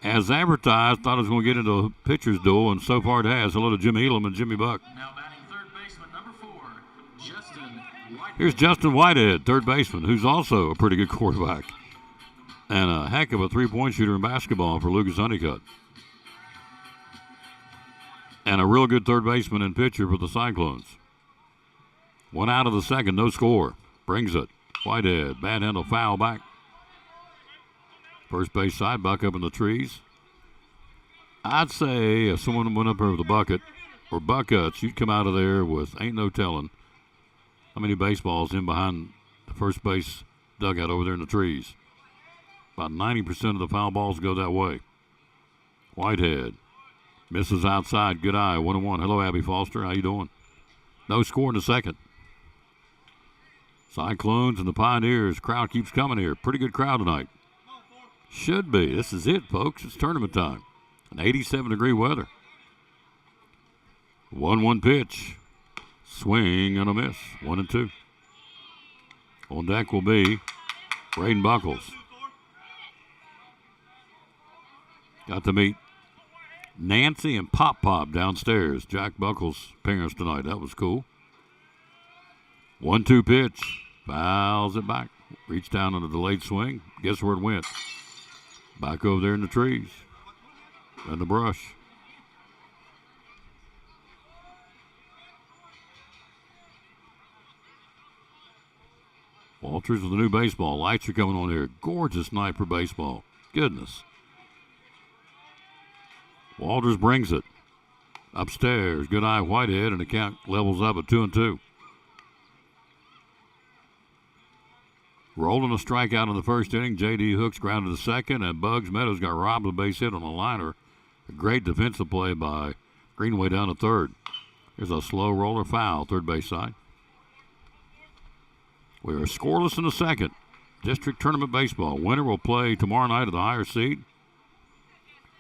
As advertised, thought it was going to get into a pitcher's duel, and so far it has. Hello to Jimmy Elam and Jimmy Buck. Now batting third baseman, number 4, Justin Whitehead. Here's Justin Whitehead, third baseman, who's also a pretty good quarterback. And a heck of a three-point shooter in basketball for Lucas Honeycutt. And a real good third baseman and pitcher for the Cyclones. 1 out of the second, no score. Brings it. Whitehead, bad handle, foul back. First base side, Buck up in the trees. I'd say if someone went up there with a bucket or buckets, you'd come out of there with ain't no telling how many baseballs in behind the first base dugout over there in the trees. About 90% of the foul balls go that way. Whitehead misses outside. Good eye, 1-1. Hello, Abby Foster. How you doing? No score in the second. Cyclones and the Pioneers. Crowd keeps coming here. Pretty good crowd tonight. Should be. This is it, folks. It's tournament time. An 87-degree weather. 1-1 pitch. Swing and a miss. 1-2. On deck will be Braden Buckles. Got to meet Nancy and Pop Pop downstairs. Jack Buckles' parents tonight. That was cool. 1-2 pitch. Fouls it back. Reached down on a delayed swing. Guess where it went? Back over there in the trees. And the brush. Walters with the new baseball. Lights are coming on here. Gorgeous night for baseball. Goodness. Walters brings it. Upstairs. Good eye Whitehead, and the count levels up at 2-2. Rolling a strikeout in the first inning. J.D. Hooks grounded to second, and Bugs Meadows got robbed of a base hit on a liner. A great defensive play by Greenway down to third. There's a slow roller foul, third base side. We are scoreless in the second. District Tournament Baseball. Winner will play tomorrow night at the higher seed.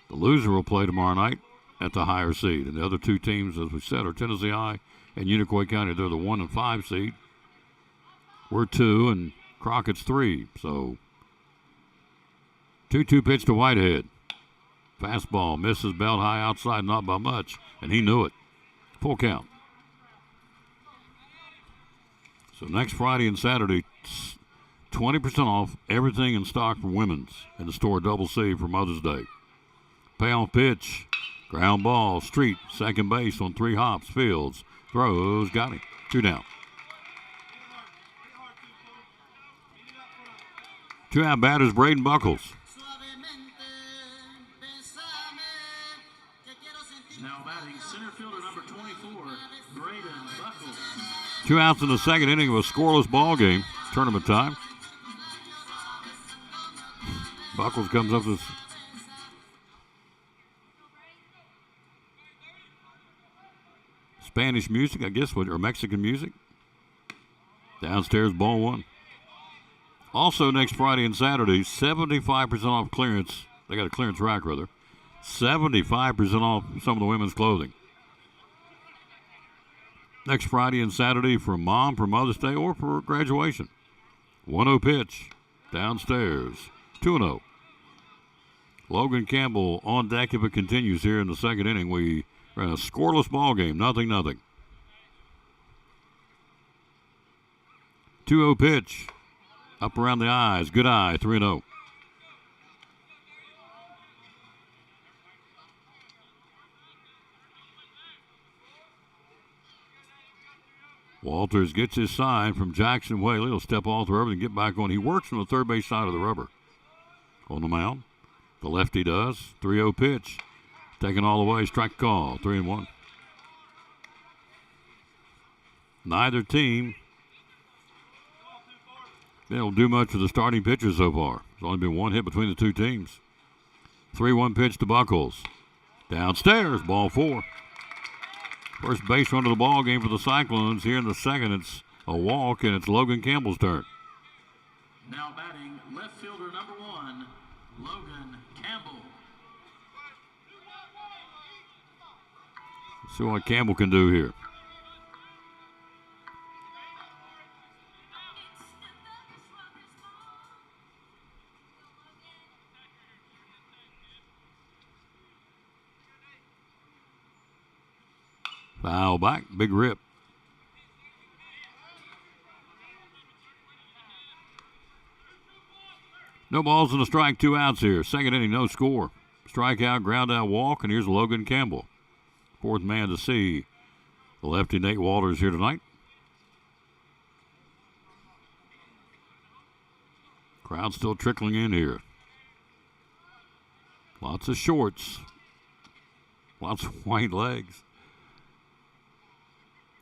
The loser will play tomorrow night at the higher seed. And the other two teams, as we said, are Tennessee High and Unicoi County. They're the 1 and 5 seed. We're 2 and Crockett's 3. So 2-2 pitch to Whitehead. Fastball misses belt high outside, not by much, and he knew it. Full count. So next Friday and Saturday, 20% off everything in stock for women's in the store Double C for Mother's Day. Payoff pitch, ground ball, Street, second base on 3 hops. Fields throws, got him. 2 down. 2 out batters, Braden Buckles. Now batting center fielder number 24, Braden Buckles. 2 outs in the second inning of a scoreless ball game. Tournament time. Buckles comes up with Spanish music, I guess, or Mexican music. Downstairs, ball 1. Also, next Friday and Saturday, 75% off clearance. They got a clearance rack, rather. 75% off some of the women's clothing. Next Friday and Saturday for Mom, for Mother's Day, or for graduation. 1-0 pitch. Downstairs. 2-0. Logan Campbell on deck if it continues here in the second inning. We ran a scoreless ball game. 0-0. 2-0 pitch. Up around the eyes. Good eye. 3-0. Walters gets his sign from Jackson Whaley. He'll step off the rubber and get back on. He works on the third base side of the rubber. On the mound. The lefty does. 3-0 pitch. Taken all the way. Strike call. 3-1. Neither team been able to do much for the starting pitchers so far. There's only been 1 hit between the two teams. 3-1 pitch to Buckles. Downstairs. Ball 4. First base run of the ball game for the Cyclones. Here in the second, it's a walk, and it's Logan Campbell's turn. Now batting left fielder number 1, Logan Campbell. Let's see what Campbell can do here. Foul back, big rip. No balls and a strike, 2 outs here. Second inning, no score. Strikeout, ground out, walk, and here's Logan Campbell. Fourth man to see the lefty Nate Walters here tonight. Crowd still trickling in here. Lots of shorts. Lots of white legs.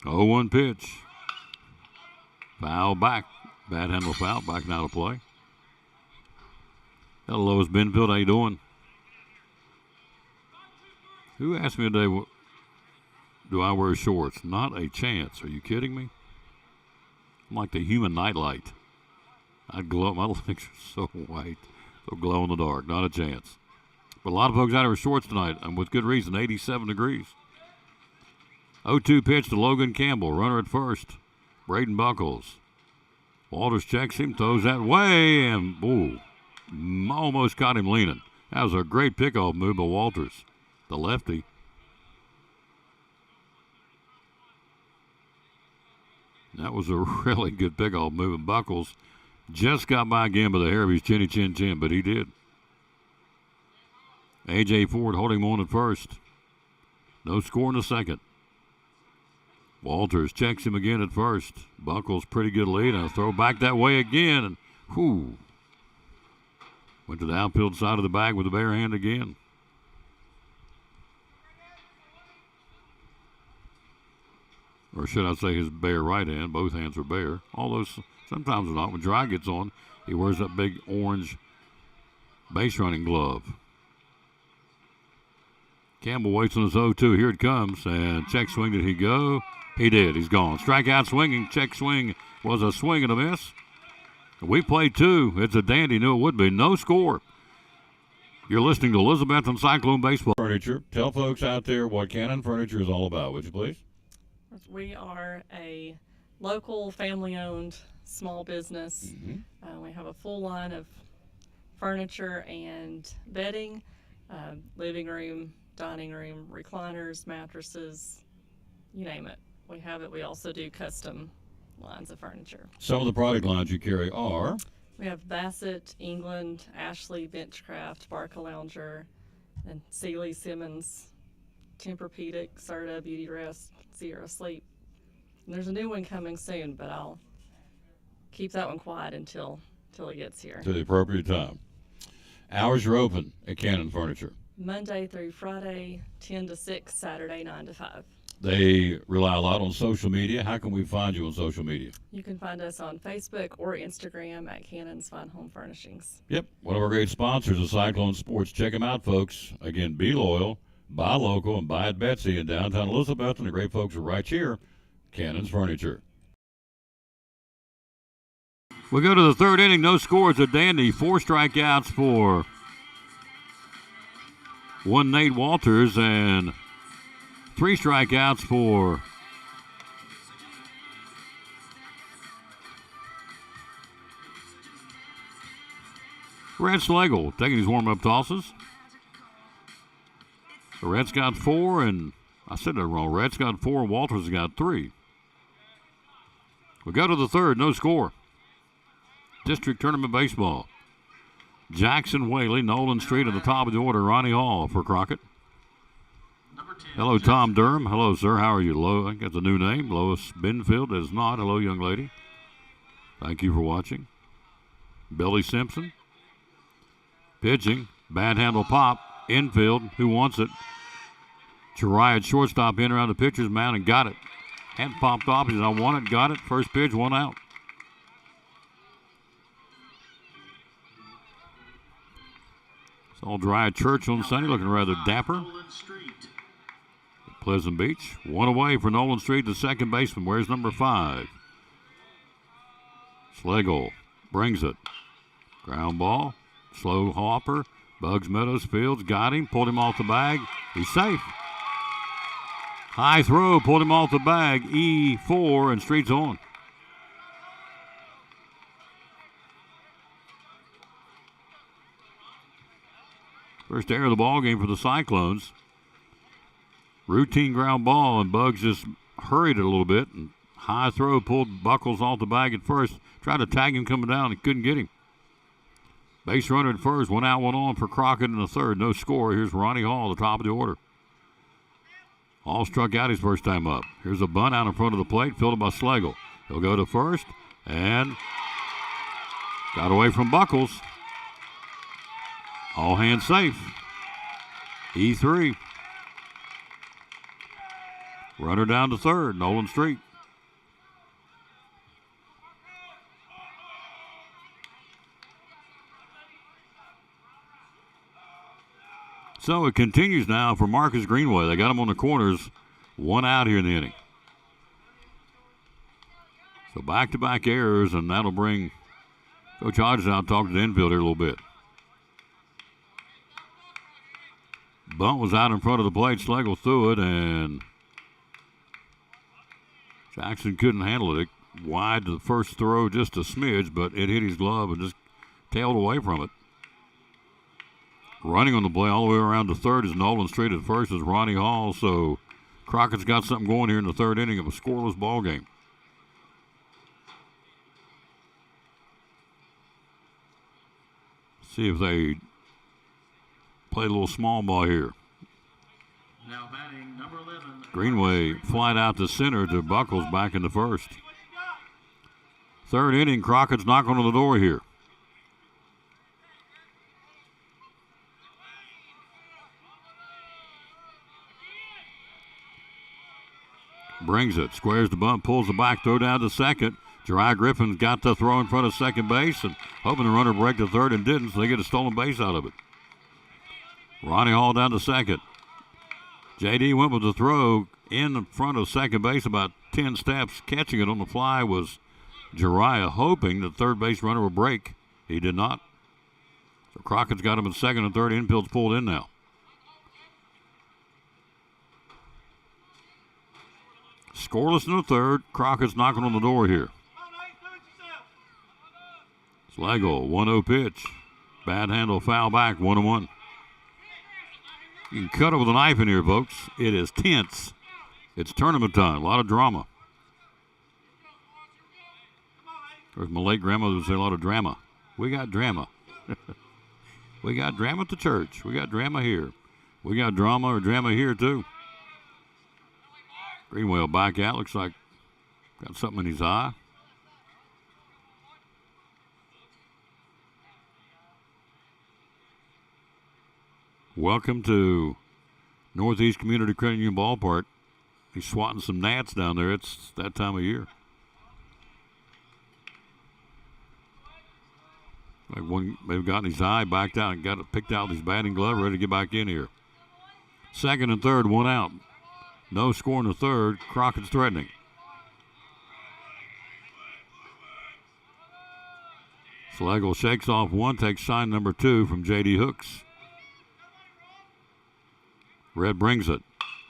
0-1 pitch. Foul back. Bad handle foul. Back now to play. Hello, Lois Benfield. How you doing? Who asked me today, do I wear shorts? Not a chance. Are you kidding me? I'm like the human nightlight. I glow. My legs are so white. They'll glow in the dark. Not a chance. But a lot of folks out here with shorts tonight, and with good reason. 87 degrees. 0-2 pitch to Logan Campbell. Runner at first. Braden Buckles. Walters checks him, throws that way, and almost got him leaning. That was a great pickoff move by Walters. the lefty. That was a really good pickoff move, and Buckles just got by again by the hair of his chinny chin, but he did. A.J. Ford holding him on at first. No score in the second. Walters checks him again at first. Buckles pretty good lead. And a throw back that way again. And whoo. Went to the outfield side of the bag with the bare hand again. Or should I say his bare right hand. Both hands are bare. Although sometimes they're not. When Dry gets on, he wears that big orange base running glove. Campbell waits on his 0-2. Here it comes. And check swing. Did he go? He did. He's gone. Strikeout swinging. Check swing was a swing and a miss. We played two. It's a dandy. Knew it would be. No score. You're listening to Elizabethton Cyclone Baseball. Furniture. Tell folks out there what Cannon Furniture is all about, would you please? We are a local family-owned small business. We have a full line of furniture and bedding, living room, dining room, recliners, mattresses, you name it. We have it. We also do custom lines of furniture. Some of the product lines you carry are? We have Bassett, England, Ashley, Benchcraft, Barca Lounger, and Sealy, Simmons, Tempur-Pedic, Serta, Beauty Rest, Sierra Sleep. And there's a new one coming soon, but I'll keep that one quiet until it gets here. To the appropriate time. Hours are open at Cannon Furniture. Monday through Friday, 10 to 6, Saturday, 9 to 5. They rely a lot on social media. How can we find you on social media? You can find us on Facebook or Instagram at Cannon's Fine Home Furnishings. Yep, one of our great sponsors is Cyclone Sports. Check them out, folks. Again, be loyal, buy local, and buy at Betsy in downtown Elizabeth. And the great folks are right here, Cannon's Furniture. We go to the third inning. No scores at Dandy. 4 strikeouts for one Nate Walters and 3 strikeouts for Red Schlegel, taking his warm-up tosses. The Reds got 4, and I said that wrong. Reds got 4, Walters got 3. We go to the third, no score. District Tournament Baseball. Jackson Whaley, Nolan Street at the top of the order. Ronnie Hall for Crockett. Hello, Tom Durham. Hello, sir. How are you? I think that's a new name. Lois Benfield is not. Hello, young lady. Thank you for watching. Billy Simpson. Pitching. Bad handle pop. Infield. Who wants it? Chariah at shortstop in around the pitcher's mound and got it. Hand popped off. He said, I want it. Got it. First pitch, 1 out. All dry at Churchill and Sunny, looking rather dapper. Pleasant Beach. 1 away for Nolan Street, the second baseman. Where's number 5? Schlegel brings it. Ground ball. Slow hopper. Bugs Meadows Fields got him. Pulled him off the bag. He's safe. High throw. Pulled him off the bag. E4 and Street's on. First error of the ball game for the Cyclones. Routine ground ball, and Bugs just hurried it a little bit. And high throw pulled Buckles off the bag at first. Tried to tag him coming down and couldn't get him. Base runner at first. 1 out, 1 on for Crockett in the third. No score. Here's Ronnie Hall at the top of the order. Hall struck out his first time up. Here's a bunt out in front of the plate, fielded by Schlegel. He'll go to first and got away from Buckles. All hands safe. E3. Runner down to third, Nolan Street. So it continues now for Marcus Greenway. They got him on the corners. 1 out here in the inning. So back-to-back errors, and that'll bring Coach Hodges out talking to the infield here a little bit. Bunt was out in front of the plate. Schlegel threw it, and Jackson couldn't handle it. Wide to the first throw, just a smidge, but it hit his glove and just tailed away from it. Running on the play all the way around to third is Nolan Street. At first is Ronnie Hall. So Crockett's got something going here in the third inning of a scoreless ball game. See if they play a little small ball here. Now batting number 11. Greenway flied out to center to Buckles back in the first. Third inning, Crockett's knocking on the door here. Brings it, squares the bunt, pulls the back throw down to second. Jeriah Griffin's got the throw in front of second base and hoping the runner break to third and didn't, so they get a stolen base out of it. Ronnie Hall down to second. J.D. went with the throw in front of second base about 10 steps. Catching it on the fly was Jeriah, hoping the third base runner would break. He did not. So Crockett's got him in second and third. Infield's pulled in now. Scoreless in the third. Crockett's knocking on the door here. Slagle, 1-0 pitch. Bad handle, foul back, 1-1. You can cut it with a knife in here, folks. It is tense. It's tournament time. A lot of drama. Or as my late grandmother would say, a lot of drama. We got drama. We got drama at the church. We got drama here. We got drama or drama here, too. Greenway will back out. Looks like got something in his eye. Welcome to Northeast Community Credit Union Ballpark. He's swatting some gnats down there. It's that time of year. Like one maybe got in his eye, backed out, and got it picked out with his batting glove, ready to get back in here. Second and third, one out. No score in the third. Crockett's threatening. Slagle shakes off one, takes sign number 2 from J.D. Hooks. Red brings it.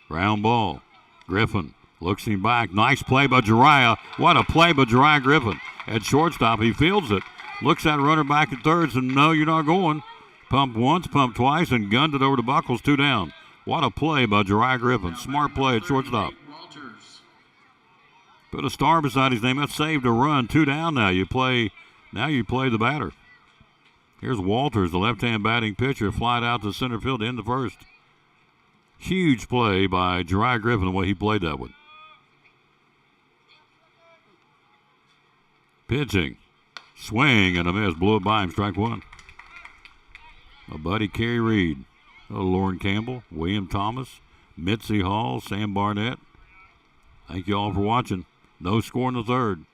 Ground ball. Griffin looks him back. Nice play by Jeriah. What a play by Jeriah Griffin. At shortstop, he fields it. Looks at runner back at third and no, you're not going. Pump once, pump twice, and gunned it over to Buckles, 2 down. What a play by Jeriah Griffin. Smart play at shortstop. Put a star beside his name. That saved a run. 2 down now. You play the batter. Here's Walters, the left-hand batting pitcher, flied out to center field to end the first. Huge play by Jeriah Griffin, the way he played that one. Pitching. Swing and a miss. Blew it by him. Strike 1. My buddy Kerry Reed. Lauren Campbell, William Thomas, Mitzi Hall, Sam Barnett. Thank you all for watching. No score in the third.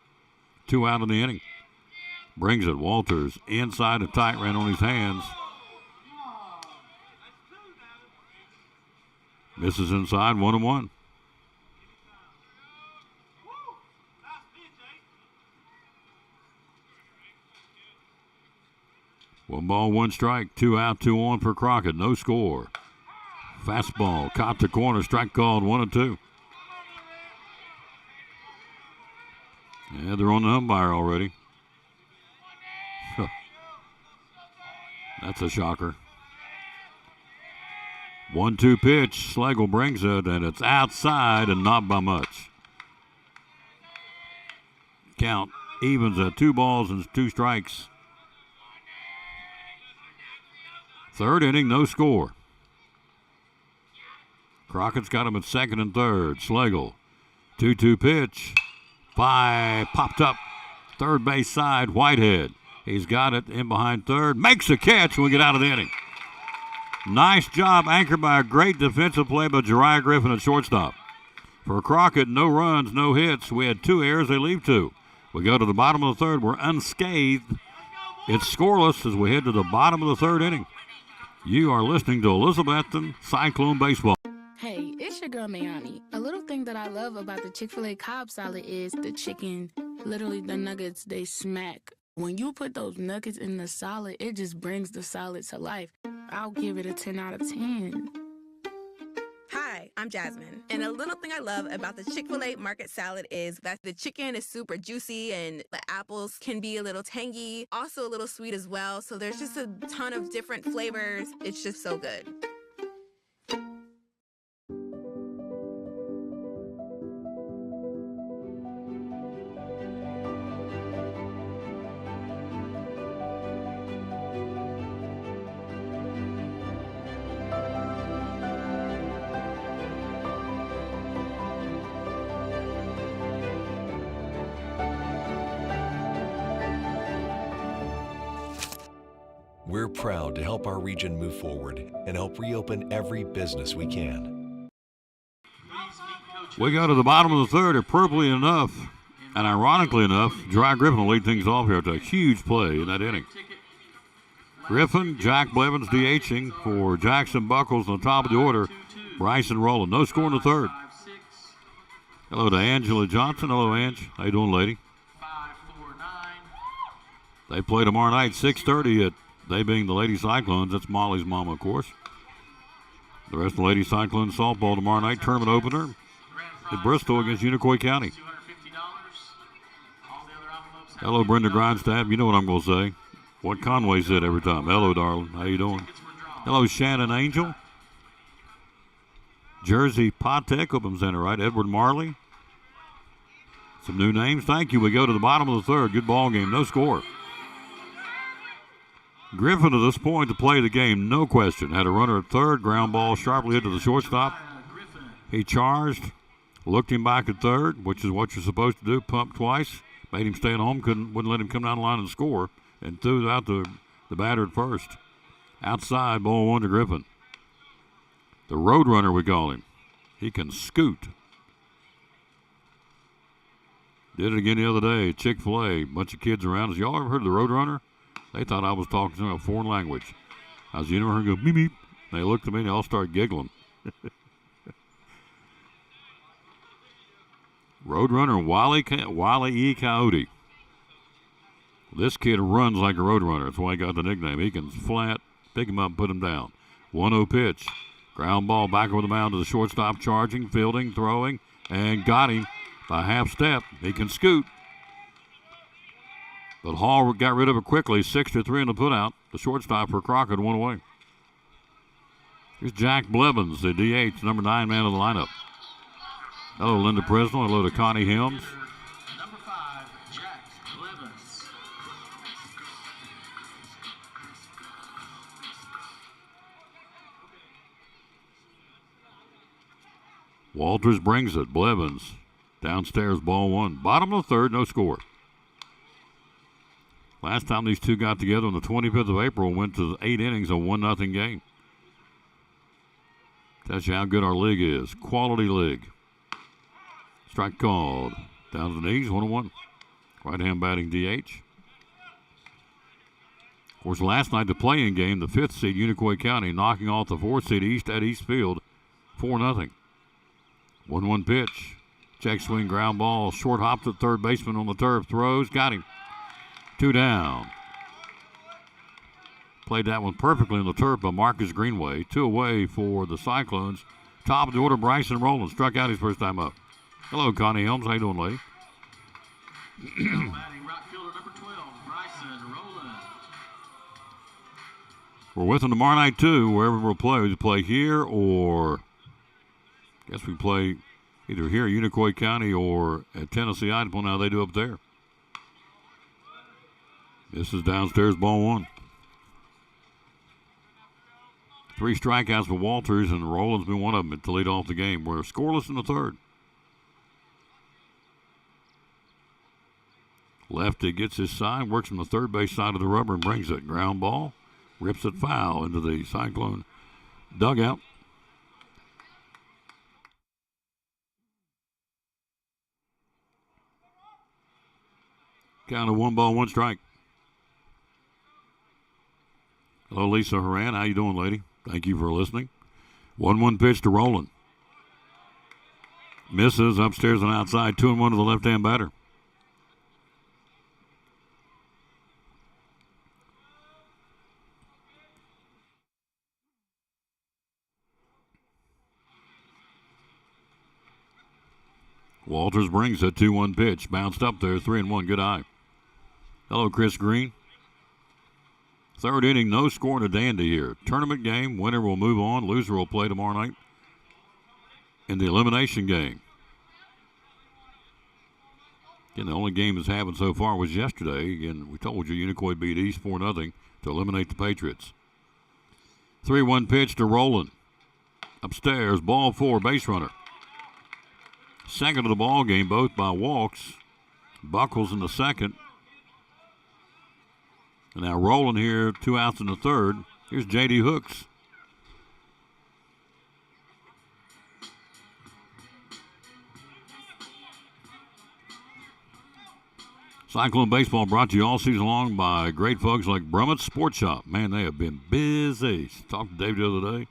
2 out in the inning. Brings it. Walters inside a tight ran on his hands. Misses inside, 1-1. One ball, one strike, 2 out, 2 on for Crockett. No score. Fastball, caught to corner, strike called, 1-2. Yeah, they're on the umpire already. That's a shocker. 1-2 pitch. Slagle brings it, and it's outside and not by much. Count evens at 2 balls and 2 strikes. Third inning, no score. Crockett's got him at second and third. Slagle, 2-2 pitch. Popped up. Third base side, Whitehead. He's got it in behind third. Makes a catch when we get out of the inning. Nice job, anchored by a great defensive play by Jeriah Griffin at shortstop. For Crockett, no runs, no hits. We had 2 errors, they leave 2. We go to the bottom of the third. We're unscathed. It's scoreless as we head to the bottom of the third inning. You are listening to Elizabethton Cyclone Baseball. Hey, it's your girl Mayani. A little thing that I love about the Chick-fil-A Cobb salad is the chicken. Literally, the nuggets, they smack. When you put those nuggets in the salad, it just brings the salad to life. I'll give it a 10 out of 10. Hi, I'm Jasmine. And a little thing I love about the Chick-fil-A market salad is that the chicken is super juicy and the apples can be a little tangy, also a little sweet as well. So there's just a ton of different flavors. It's just so good. We're proud to help our region move forward and help reopen every business we can. We go to the bottom of the third, appropriately enough, and ironically enough, Dry Griffin will lead things off here after a huge play in that inning. Griffin, Jack Blevins DHing for Jackson Buckles on the top of the order. Bryson Rowland. No score in the third. Hello to Angela Johnson. Hello, Ange. How you doing, lady? They play tomorrow night, 6:30 at, they being the Lady Cyclones. That's Molly's mom, of course. The rest of the Lady Cyclones softball tomorrow night, tournament opener at Bristol against Unicoi County. Hello, Brenda Grindstaff. You know what I'm going to say. What Conway said every time. Hello, darling. How you doing? Hello, Shannon Angel. Jersey Patek. Hope I'm saying it right. Edward Marley. Some new names. Thank you. We go to the bottom of the third. Good ball game. No score. Griffin, to this point, to play the game, no question. Had a runner at third. Ground ball sharply hit to the shortstop. He charged. Looked him back at third, which is what you're supposed to do. Pumped twice. Made him stay at home. Wouldn't let him come down the line and score. And threw out the batter at first. Outside, ball one to Griffin. The road runner, we call him. He can scoot. Did it again the other day. Chick-fil-A. Bunch of kids around us. Y'all ever heard of the road runner? They thought I was talking to them a foreign language. I was, you never heard him go, beep, beep. They looked at me and they all started giggling. Roadrunner Wile E. Coyote. This kid runs like a roadrunner. That's why he got the nickname. He can flat, pick him up, and put him down. 1-0 pitch. Ground ball back over the mound to the shortstop, charging, fielding, throwing, and got him by half step. He can scoot. But Hall got rid of it quickly. 6-3 in the putout. The shortstop for Crockett, one away. Here's Jack Blevins, the DH, number 9 man of the lineup. Hello, Linda Presnell. Hello to Connie Helms. Number 5, Jack Blevins. Walters brings it. Blevins downstairs, ball one. Bottom of the third, no score. Last time these two got together on the 25th of April, went to 8 innings, a 1-0 game. Tells you how good our league is. Quality league. Strike called. Down to the knees, 1-1. Right-hand batting DH. Of course, last night the play-in game, the 5th seed, Unicoi County, knocking off the 4th seed East at Eastfield, 4-0. 1-1 pitch. Check swing, ground ball. Short hops at third baseman on the turf. Throws, got him. 2 down. Played that one perfectly on the turf by Marcus Greenway. 2 away for the Cyclones. Top of the order, Bryson Rowland. Struck out his first time up. Hello, Connie Helms. How you doing, lady? Right fielder number 12, Bryson Rowland. We're with them tomorrow night, too, wherever we'll play. We play here or I guess we play either here at Unicoi County or at Tennessee Idle. Now they do up there. This is downstairs, ball one. 3 strikeouts for Walters, and Rowland's been one of them to lead off the game. We're scoreless in the third. Lefty gets his sign, works from the third base side of the rubber and brings it. Ground ball, rips it foul into the Cyclone dugout. Count of 1 ball, 1 strike. Hello, Lisa Horan. How you doing, lady? Thank you for listening. 1-1 pitch to Rowland. Misses upstairs and outside. 2-1 to the left-hand batter. Walters brings a 2-1 pitch. Bounced up there, 3-1. Good eye. Hello, Chris Green. Third inning, no score and a dandy here. Tournament game. Winner will move on. Loser will play tomorrow night in the elimination game. Again, the only game that's happened so far was yesterday. Again, we told you Unicoi beat East 4-0 to eliminate the Patriots. 3-1 pitch to Rowland. Upstairs, ball 4, base runner. Second of the ball game, both by walks. Buckles in the second. And now Rowland here, 2 outs in the third. Here's J.D. Hooks. Cyclone Baseball brought to you all season long by great folks like Brummett's Sports Shop. Man, they have been busy. Talked to Dave the other day.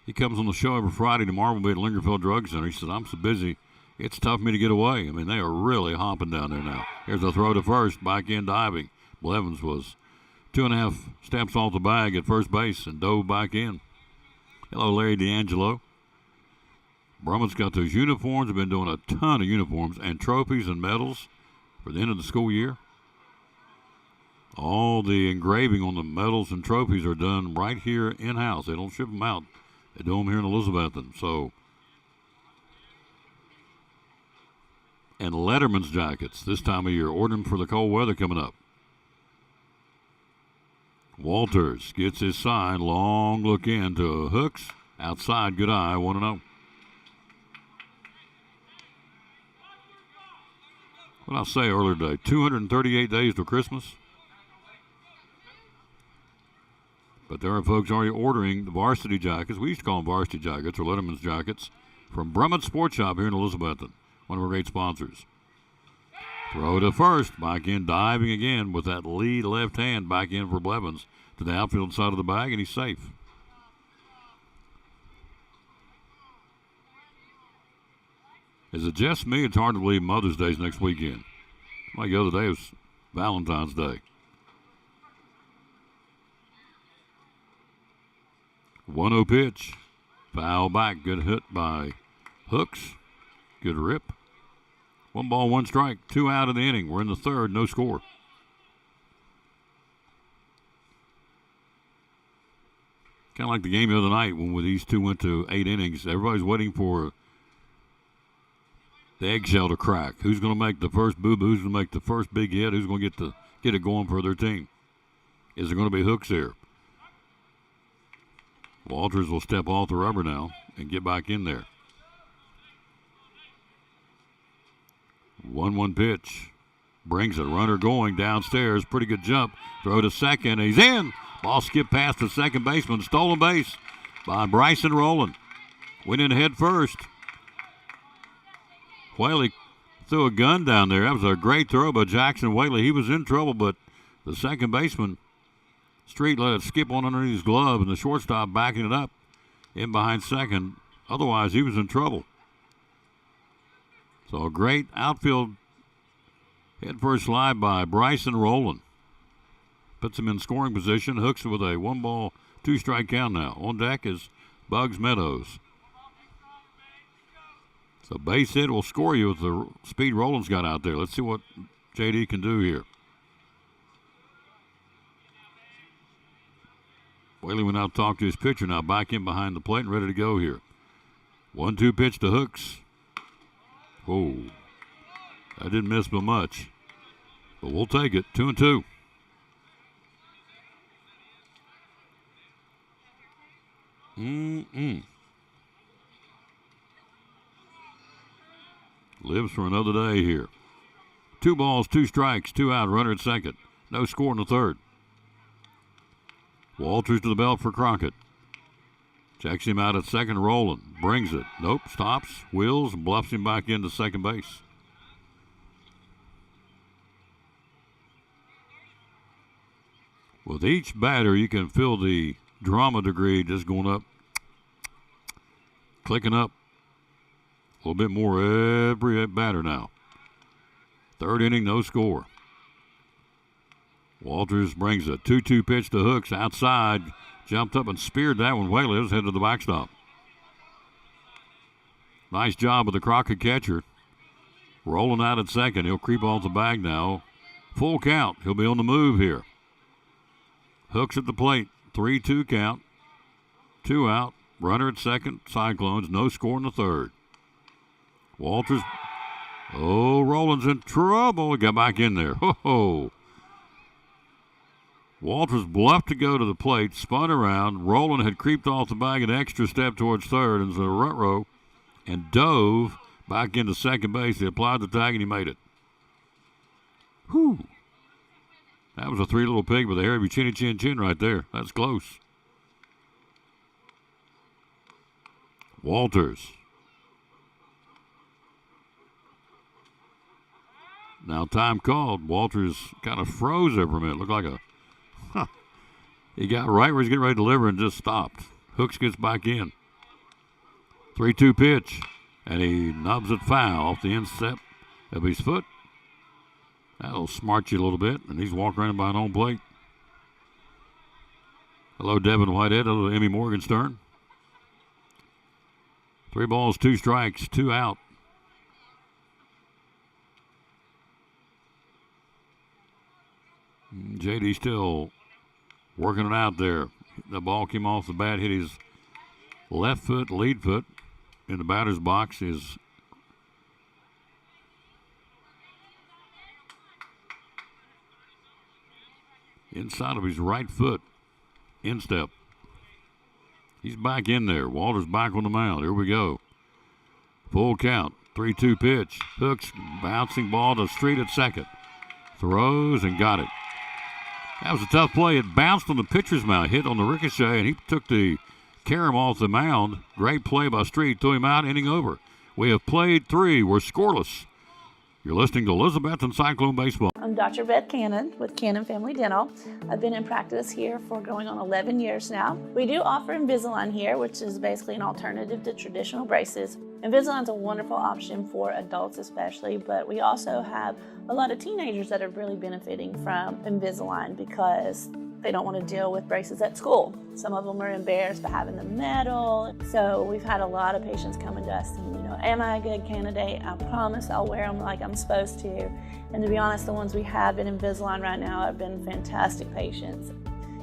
He comes on the show every Friday. Tomorrow we'll be at Lingerfield Drug Center. He says, I'm so busy, it's tough for me to get away. I mean, they are really hopping down there now. Here's a throw to first, back in diving. Blevins was 2.5 steps off the bag at first base and dove back in. Hello, Larry D'Angelo. Brummett's got those uniforms. They've been doing a ton of uniforms and trophies and medals for the end of the school year. All the engraving on the medals and trophies are done right here in-house. They don't ship them out. They do them here in Elizabethton. So, and Letterman's jackets this time of year. Order them for the cold weather coming up. Walters gets his sign. Long look in to Hooks. Outside, good eye, 1-0. What did I say earlier today? 238 days till Christmas. But there are folks already ordering the varsity jackets. We used to call them varsity jackets or Letterman's jackets from Brummett's Sports Shop here in Elizabethton, one of our great sponsors. Throw to first. Back in, diving again with that lead left hand. Back in for Blevins to the outfield side of the bag, and he's safe. Is it just me? It's hard to believe Mother's Day's next weekend. Like the other day, it was Valentine's Day. 1-0 pitch. Foul back. Good hit by Hooks. Good rip. 1 ball, 1 strike. 2 out in the inning. We're in the third. No score. Kind of like the game the other night when these two went to 8 innings. Everybody's waiting for the eggshell to crack. Who's going to make the first boo-boo? Who's going to make the first big hit? Who's going to get it going for their team? Is there going to be Hooks here? Walters will step off the rubber now and get back in there. 1-1 pitch. Brings a runner going downstairs. Pretty good jump. Throw to second. He's in. Ball skipped past the second baseman. Stolen base by Bryson Rowland. Went in head first. Whaley threw a gun down there. That was a great throw by Jackson Whaley. He was in trouble, but the second baseman, Street, let it skip on underneath his glove, and the shortstop backing it up in behind second. Otherwise, he was in trouble. So a great outfield head first slide by Bryson Rowland. Puts him in scoring position. Hooks with a 1 ball, 2 strike count now. On deck is Bugs Meadows. So base hit will score you with the speed Rowland's got out there. Let's see what JD can do here. Whaley went out to talk to his pitcher. Now back in behind the plate and ready to go here. 1-2 pitch to Hooks. Whoa. That didn't miss by much. But we'll take it. 2-2. Lives for another day here. 2 balls, 2 strikes, 2 out, runner at second. No score in the third. Walters to the belt for Crockett. Checks him out at second, Rowland. Brings it. Nope, stops, wheels, and bluffs him back into second base. With each batter, you can feel the drama degree just going up, clicking up a little bit more every batter now. Third inning, no score. Walters brings a 2-2 pitch to Hooks outside. Jumped up and speared that one. Whaley was headed to the backstop. Nice job of the Crockett catcher. Rolling out at second. He'll creep off the bag now. Full count. He'll be on the move here. Hooks at the plate. 3-2 count. 2 out. Runner at second. Cyclones. No score in the third. Walters. Oh, Roland's in trouble. He got back in there. Ho-ho. Walters bluffed to go to the plate. Spun around. Roland had creeped off the bag an extra step towards third and the rut row and dove back into second base. He applied the tag and he made it. Whew. That was a three little pig with a hairy chinny chin chin right there. That's close. Walters. Now time called. Walters kind of froze there for a minute. Looked like a... He got right where he's getting ready to deliver and just stopped. Hooks gets back in. 3-2 pitch. And he nubs it foul off the instep of his foot. That'll smart you a little bit. And he's walking around behind home plate. Hello, Devin Whitehead. Hello, Emmy Morgenstern. 3 balls, 2 strikes, 2 out. JD still working it out there. The ball came off the bat, hit his left foot, lead foot in the batter's box. Is inside of his right foot, instep. He's back in there. Walters back on the mound. Here we go. Full count. 3-2 pitch. Hooks, bouncing ball to Street at second. Throws and got it. That was a tough play. It bounced on the pitcher's mound, hit on the ricochet, and he took the carom off the mound. Great play by Street. Threw him out, inning over. We have played 3. We're scoreless. You're listening to Elizabethton Cyclone Baseball. I'm Dr. Beth Cannon with Cannon Family Dental. I've been in practice here for going on 11 years now. We do offer Invisalign here, which is basically an alternative to traditional braces. Invisalign's a wonderful option for adults especially, but we also have a lot of teenagers that are really benefiting from Invisalign because they don't want to deal with braces at school. Some of them are embarrassed by having the metal. So we've had a lot of patients coming to us and, am I a good candidate? I promise I'll wear them like I'm supposed to. And to be honest, the ones we have in Invisalign right now have been fantastic patients.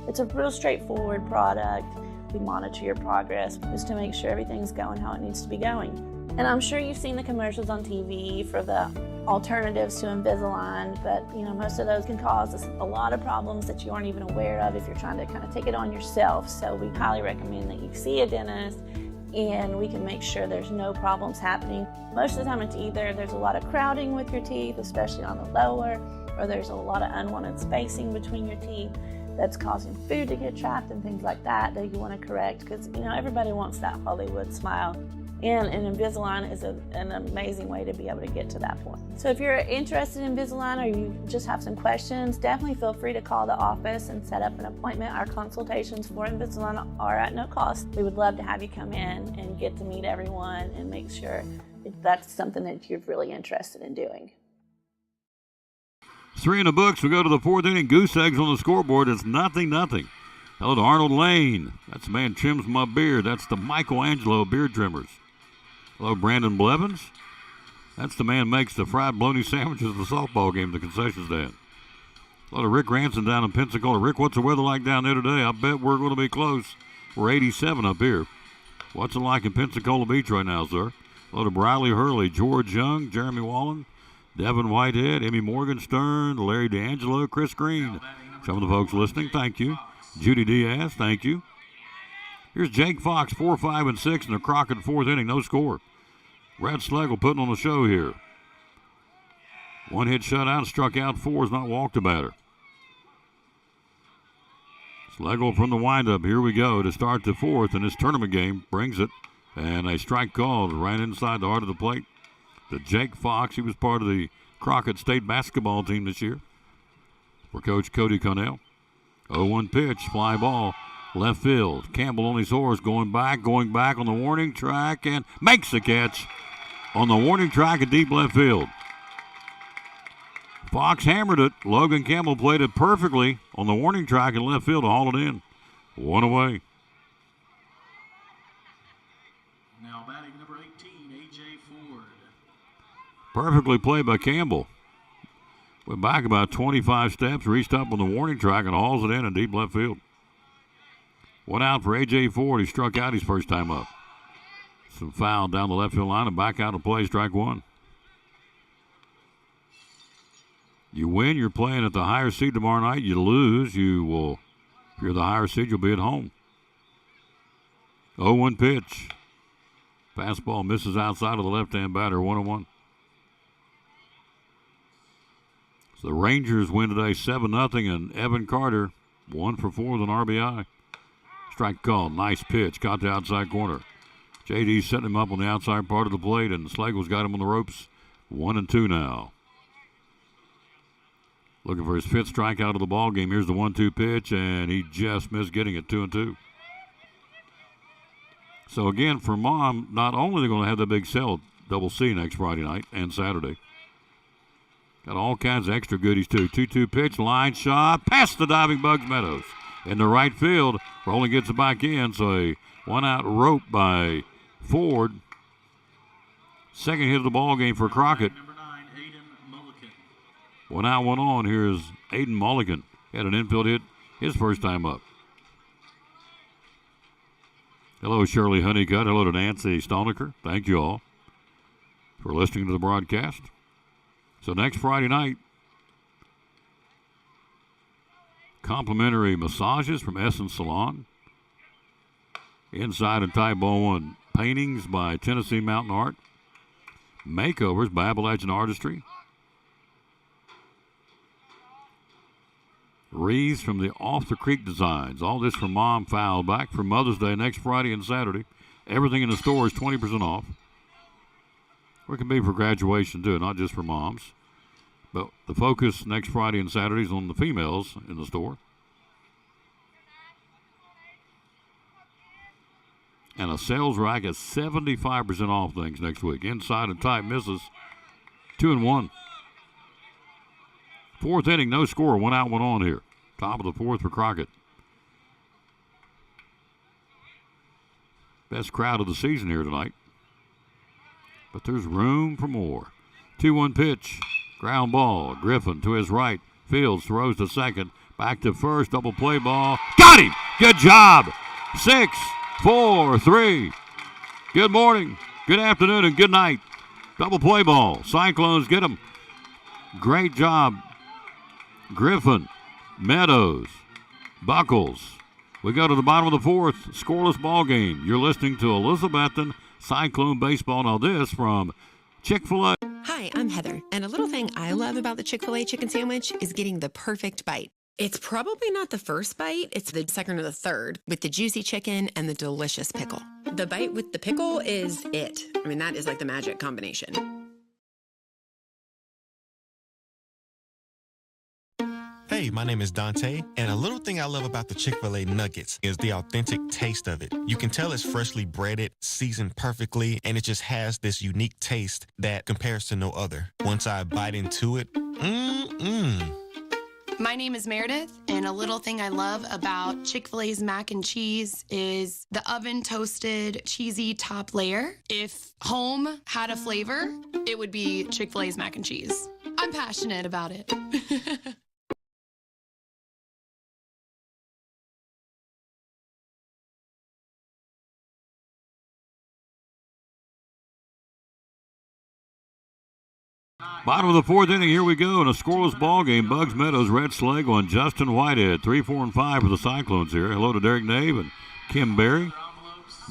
It's a real straightforward product. We monitor your progress just to make sure everything's going how it needs to be going. And I'm sure you've seen the commercials on TV for the alternatives to Invisalign, but most of those can cause us a lot of problems that you aren't even aware of if you're trying to kind of take it on yourself. So we highly recommend that you see a dentist and we can make sure there's no problems happening. Most of the time it's either there's a lot of crowding with your teeth, especially on the lower, or there's a lot of unwanted spacing between your teeth that's causing food to get trapped and things like that you want to correct because everybody wants that Hollywood smile. And Invisalign is an amazing way to be able to get to that point. So if you're interested in Invisalign or you just have some questions, definitely feel free to call the office and set up an appointment. Our consultations for Invisalign are at no cost. We would love to have you come in and get to meet everyone and make sure that's something that you're really interested in doing. 3 in the books. We go to the 4th inning. Goose eggs on the scoreboard. It's 0-0. Hello to Arnold Lane. That's the man trims my beard. That's the Michelangelo beard trimmers. Hello, Brandon Blevins. That's the man makes the fried bologna sandwiches at the softball game at the concession stand. Hello to Rick Ranson down in Pensacola. Rick, what's the weather like down there today? I bet we're going to be close. We're 87 up here. What's it like in Pensacola Beach right now, sir? Hello to Briley Hurley, George Young, Jeremy Wallen, Devin Whitehead, Emmy Morgenstern, Larry D'Angelo, Chris Green. Some of the folks listening, thank you. Judy Diaz, thank you. Here's Jake Fox, 4, 5, and 6 in the Crockett 4th inning, no score. Brad Schlegel putting on the show here. 1 hit shutout, struck out 4, has not walked a batter. Schlegel from the windup, here we go to start the 4th in this tournament game, brings it, and a strike called right inside the heart of the plate to Jake Fox. He was part of the Crockett State basketball team this year for Coach Cody Connell. 0-1 pitch, fly ball. Left field. Campbell on his horse, going back on the warning track, and makes the catch on the warning track at deep left field. Fox hammered it. Logan Campbell played it perfectly on the warning track in left field to haul it in. 1 away. Now batting number 18, A.J. Perfectly played by Campbell. Went back about 25 steps, reached up on the warning track and hauls it in deep left field. One out for A.J. Ford. He struck out his first time up. Some foul down the left field line and back out of play, strike one. You win, you're playing at the higher seed tomorrow night. You lose, if you're the higher seed, you'll be at home. 0-1 pitch. Fastball misses outside of the left-hand batter, 1-1. So the Rangers win today 7-0, and Evan Carter 1 for 4 with an RBI. Strike call, nice pitch, caught the outside corner. JD's setting him up on the outside part of the plate, and Slagel's got him on the ropes. 1-2 now. Looking for his 5th strikeout of the ball game. Here's the 1-2 pitch, and he just missed getting it, 2-2. So again, for Mom, not only are they going to have the big sale double C next Friday night and Saturday, got all kinds of extra goodies too. 2-2 pitch, line shot, past the diving Bugs Meadows. In the right field, Rowland gets it back in, so a one-out rope by Ford. Second hit of the ball game for Crockett. 1 out, 1 on. Here's Aiden Mulligan. Had an infield hit his first time up. Hello, Shirley Honeycutt. Hello to Nancy Stolniker. Thank you all for listening to the broadcast. So next Friday night, complimentary massages from Essence Salon. Inside and tight ball one. Paintings by Tennessee Mountain Art. Makeovers by Appalachian Artistry. Wreaths from the Off the Creek Designs. All this from Mom Foul. Back for Mother's Day next Friday and Saturday. Everything in the store is 20% off. Or it can be for graduation too, not just for moms. But the focus next Friday and Saturday is on the females in the store. And a sales rack at 75% off things next week. Inside and tight misses. 2-1. 4th inning, no score. 1 out, 1 on here. Top of the 4th for Crockett. Best crowd of the season here tonight. But there's room for more. 2-1 pitch. Ground ball. Griffin to his right. Fields throws to second. Back to first. Double play ball. Got him! Good job! 6, 4, 3. Good morning, good afternoon, and good night. Double play ball. Cyclones get him. Great job. Griffin, Meadows, Buckles. We go to the bottom of the 4th. Scoreless ball game. You're listening to Elizabethton Cyclone Baseball. Now this from Chick-fil-A. Hi, I'm Heather, and a little thing I love about the Chick-fil-A chicken sandwich is getting the perfect bite. It's probably not the first bite, it's the second or the third, with the juicy chicken and the delicious pickle. The bite with the pickle is it. I mean, that is like the magic combination. Hey, my name is Dante, and a little thing I love about the Chick-fil-A nuggets is the authentic taste of it. You can tell it's freshly breaded, seasoned perfectly, and it just has this unique taste that compares to no other. Once I bite into it, My name is Meredith, and a little thing I love about Chick-fil-A's mac and cheese is the oven-toasted, cheesy top layer. If home had a flavor, it would be Chick-fil-A's mac and cheese. I'm passionate about it. Bottom of the 4th inning, here we go in a scoreless ball game. Bugs Meadows, Red Slagle, and Justin Whitehead. 3, 4, and 5 for the Cyclones here. Hello to Derek Nave and Kim Berry,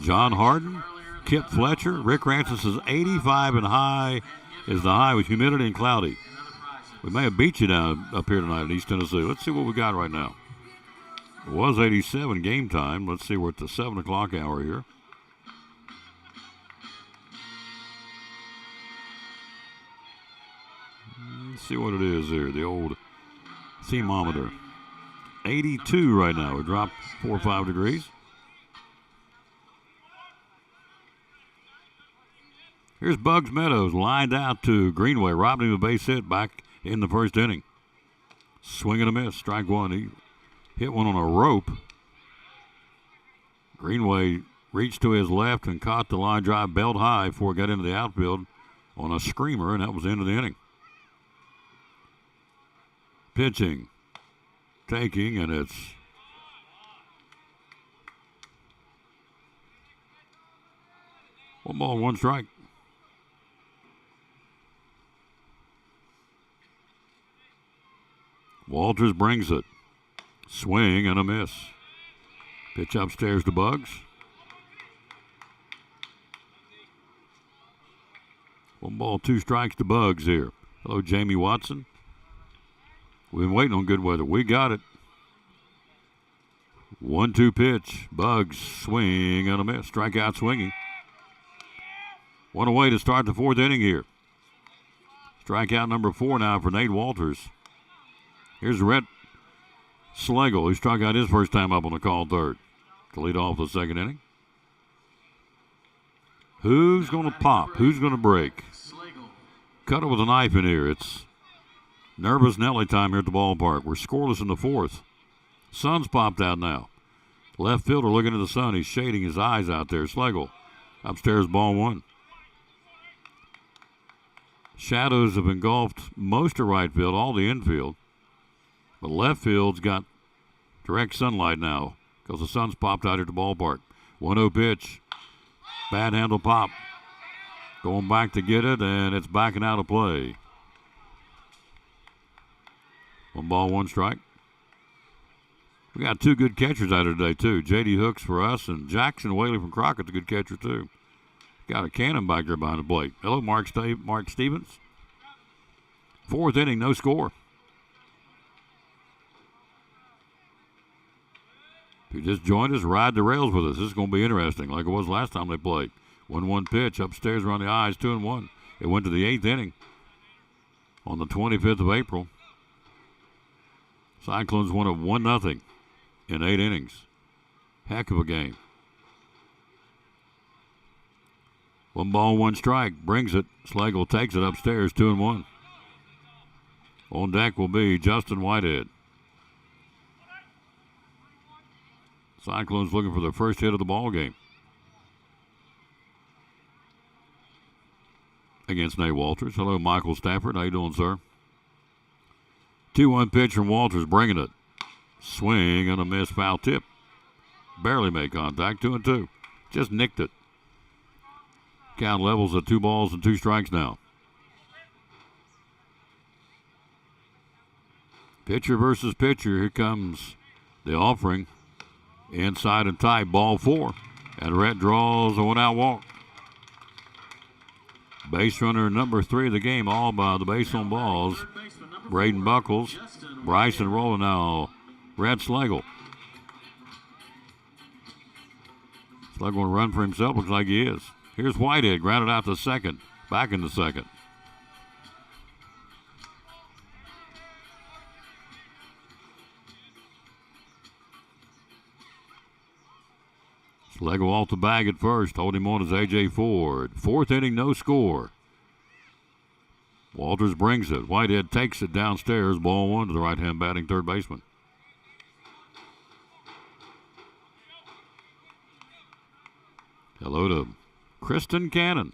John Harden, Kip Fletcher. Rick Rancis is 85 and high is the high with humidity and cloudy. We may have beat you down up here tonight in East Tennessee. Let's see what we got right now. It was 87 game time. Let's see, we're at the 7 o'clock hour here. See what it is there, the old thermometer. 82 right now. We dropped 4 or 5 degrees. Here's Bugs Meadows lined out to Greenway, robbed him a base hit back in the 1st inning. Swing and a miss, strike one. He hit one on a rope. Greenway reached to his left and caught the line drive belt high before it got into the outfield. on a screamer, and that was the end of the inning. Pitching, taking, and it's one ball, one strike. Walters brings it. Swing and a miss. Pitch upstairs to Bugs. One ball, two strikes to Bugs here. Hello, Jamie Watson. We've been waiting on good weather. We got it. 1-2 pitch. Bugs, swing and a miss. Strikeout swinging. One away to start the fourth inning here. Strikeout number 4 now for Nate Walters. Here's Rhett Schlegel, who struck out his first time up on the call third to lead off the second inning. Who's going to pop? Who's going to break? Cut it with a knife in here. It's nervous Nelly time here at the ballpark. We're scoreless in the fourth. Sun's popped out now. Left fielder looking at the sun. He's shading his eyes out there. Schlegel upstairs, ball one. Shadows have engulfed most of right field, all the infield. But left field's got direct sunlight now because the sun's popped out at the ballpark. 1-0 pitch. Bad handle pop. Going back to get it, and it's backing out of play. 1 ball, 1 strike. We got 2 good catchers out of today, too. J.D. Hooks for us, and Jackson Whaley from Crockett's a good catcher, too. Got a cannon back there behind the plate. Hello, Mark Stevens. Fourth inning, no score. If you just joined us, ride the rails with us. This is going to be interesting, like it was last time they played. 1-1 pitch, upstairs around the eyes, 2-1. It went to the 8th inning on the 25th of April. Cyclones won it 1-0 in 8 innings. Heck of a game. 1 ball, 1 strike. Brings it. Schlegel takes it upstairs, 2-1. On deck will be Justin Whitehead. Cyclones looking for their first hit of the ball game against Nate Walters. Hello, Michael Stafford. How you doing, sir? 2-1 pitch from Walters, bringing it. Swing and a miss, foul tip. Barely made contact. 2-2. Just nicked it. Count levels at 2 balls and 2 strikes now. Pitcher versus pitcher. Here comes the offering. Inside and tight, ball 4. And Rhett draws a 1-out walk. Base runner number 3 of the game, all by the base on balls. Braden Buckles, Bryson rolling now. Rhett Schlegel. Schlegel going to run for himself, looks like he is. Here's Whitehead, grounded out to second. Back into second. Schlegel off the bag at first. Holding him on is A.J. Ford. Fourth inning, no score. Walters brings it. Whitehead takes it downstairs. Ball 1 to the right-hand batting third baseman. Hello to Kristen Cannon.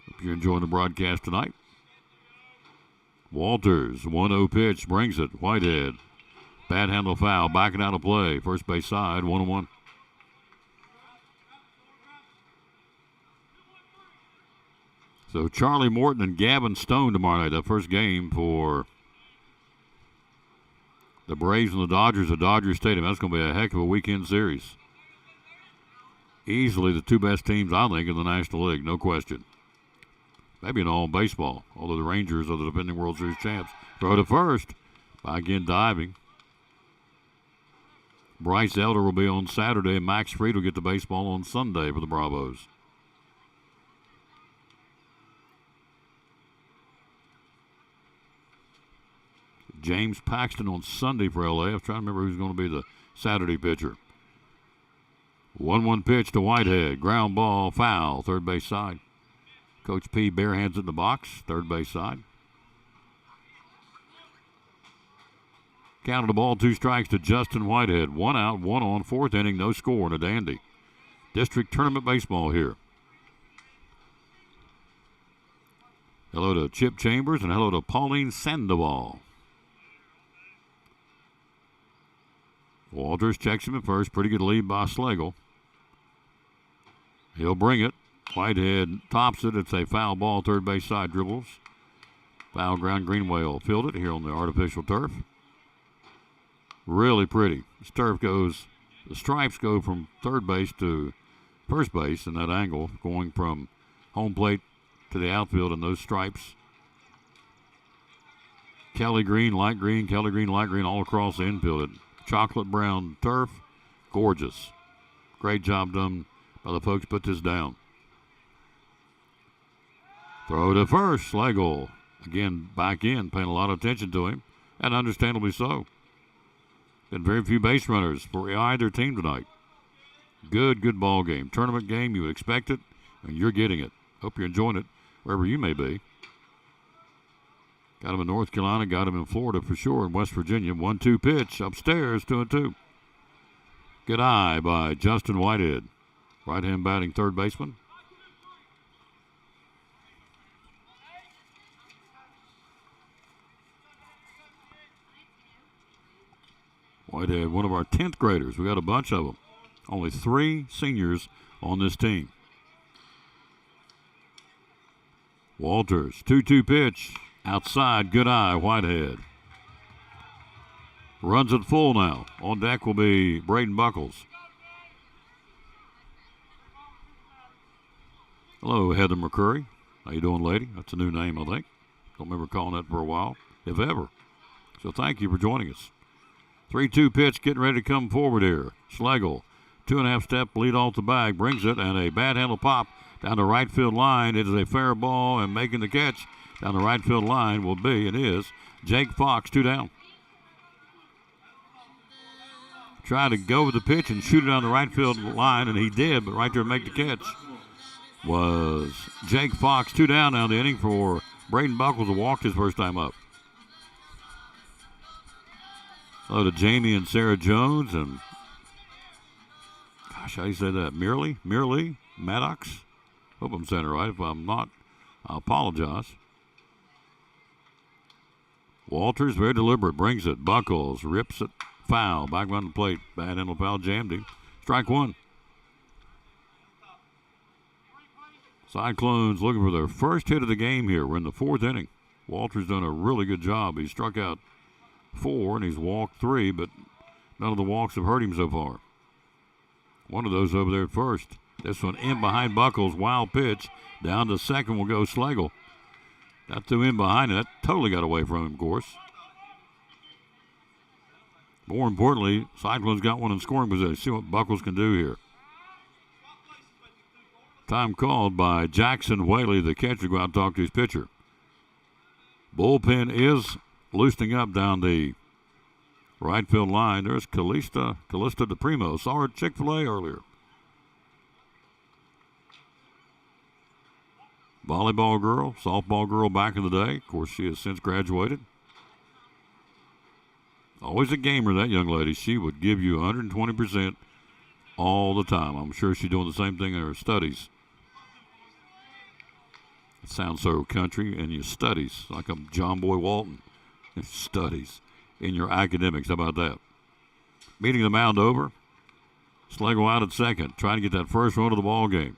Hope you're enjoying the broadcast tonight. Walters, 1-0 pitch, brings it. Whitehead. Bad handle foul, backing out of play. First base side, 1-1. So Charlie Morton and Gavin Stone tomorrow night. The first game for the Braves and the Dodgers at Dodger Stadium. That's going to be a heck of a weekend series. Easily the 2 best teams, I think, in the National League, no question. Maybe in all baseball, although the Rangers are the defending World Series champs. Throw to first. By again diving. Bryce Elder will be on Saturday, and Max Fried will get the baseball on Sunday for the Bravos. James Paxton on Sunday for LA. I'm trying to remember who's going to be the Saturday pitcher. 1-1 pitch to Whitehead. Ground ball, foul, third base side. Coach P barehands it in the box, third base side. Counted the ball, 2 strikes to Justin Whitehead. 1 out, 1 on, fourth inning, no score, and a dandy. District Tournament Baseball here. Hello to Chip Chambers and hello to Pauline Sandoval. Walters checks him at first. Pretty good lead by Slagle. He'll bring it. Whitehead tops it. It's a foul ball, third base side, dribbles. Foul ground. Greenway will field it here on the artificial turf. Really pretty. This turf goes, the stripes go from third base to first base in that angle, going from home plate to the outfield in those stripes. Kelly green, light green, Kelly green, light green, all across the infield. Chocolate brown turf, gorgeous. Great job done by the folks put this down. Throw to first, Slagle. Again, back in, paying a lot of attention to him, and understandably so. Been very few base runners for either team tonight. Good ball game. Tournament game, you would expect it, and you're getting it. Hope you're enjoying it wherever you may be. Got him in North Carolina, got him in Florida for sure, in West Virginia. 1-2 pitch, upstairs, 2-2. Good eye by Justin Whitehead. Right-hand batting third baseman. Whitehead, one of our 10th graders. We got a bunch of them. Only 3 seniors on this team. Walters, 2-2 pitch. Outside, good eye, Whitehead. Runs it full now. On deck will be Braden Buckles. Hello, Heather McCurry. How you doing, lady? That's a new name, I think. Don't remember calling that for a while, if ever. So thank you for joining us. 3-2 pitch, getting ready to come forward here. Slagle, 2.5 step lead off the bag, brings it, and a bad handle pop down the right field line. It is a fair ball, and making the catch down the right field line will be, and is, Jake Fox, 2 down. Tried to go with the pitch and shoot it down the right field line, and he did, but right there to make the catch was Jake Fox. 2 down now in the inning for Braden Buckles, who walked his first time up. Hello to Jamie and Sarah Jones, and gosh, how do you say that? Mirley Maddox? Hope I'm saying it right. If I'm not, I apologize. Walters, very deliberate, brings it. Buckles rips it, foul, back on the plate. Bad handle foul, jammed him. Strike 1. Cyclones looking for their first hit of the game here. We're in the 4th inning. Walters done a really good job. He struck out 4 and he's walked 3, but none of the walks have hurt him so far. One of those over there at first. This one in behind Buckles, wild pitch. Down to second will go Slagle. That threw in behind it. That totally got away from him, of course. More importantly, Cyclones got one in scoring position. See what Buckles can do here. Time called by Jackson Whaley, the catcher, go out and talk to his pitcher. Bullpen is loosening up down the right field line. There's Callista DePrimo. Saw her at Chick-fil-A earlier. Volleyball girl, softball girl back in the day. Of course, she has since graduated. Always a gamer, that young lady. She would give you 120% all the time. I'm sure she's doing the same thing in her studies. It sounds so country. In your studies, like I'm John Boy Walton. Studies in your academics. How about that? Meeting the mound over. Slagle out at second, trying to get that first run of the ball game.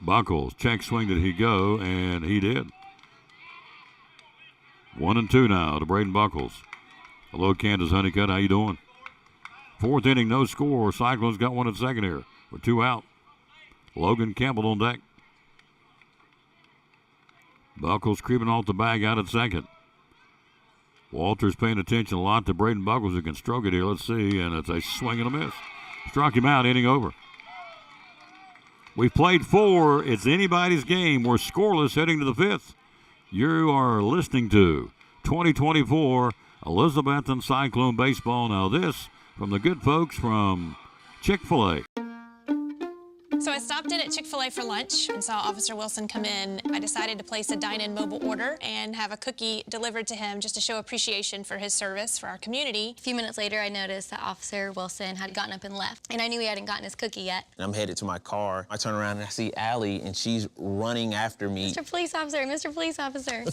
Buckles, check swing, did he go? And he did. 1-2 now to Braden Buckles. Hello, Candace Honeycutt. How you doing? 4th inning, no score. Cyclones got one at second here with 2 out. Logan Campbell on deck. Buckles creeping off the bag out at second. Walters paying attention a lot to Braden Buckles, who can stroke it here. Let's see, and it's a swing and a miss. Struck him out, inning over. We've played 4. It's anybody's game. We're scoreless heading to the 5th. You are listening to 2024 Elizabethton Cyclone Baseball. Now this from the good folks from Chick-fil-A. So I stopped in at Chick-fil-A for lunch and saw Officer Wilson come in. I decided to place a dine-in mobile order and have a cookie delivered to him just to show appreciation for his service for our community. A few minutes later, I noticed that Officer Wilson had gotten up and left, and I knew he hadn't gotten his cookie yet. I'm headed to my car. I turn around and I see Allie, and she's running after me. Mr. Police Officer, Mr. Police Officer.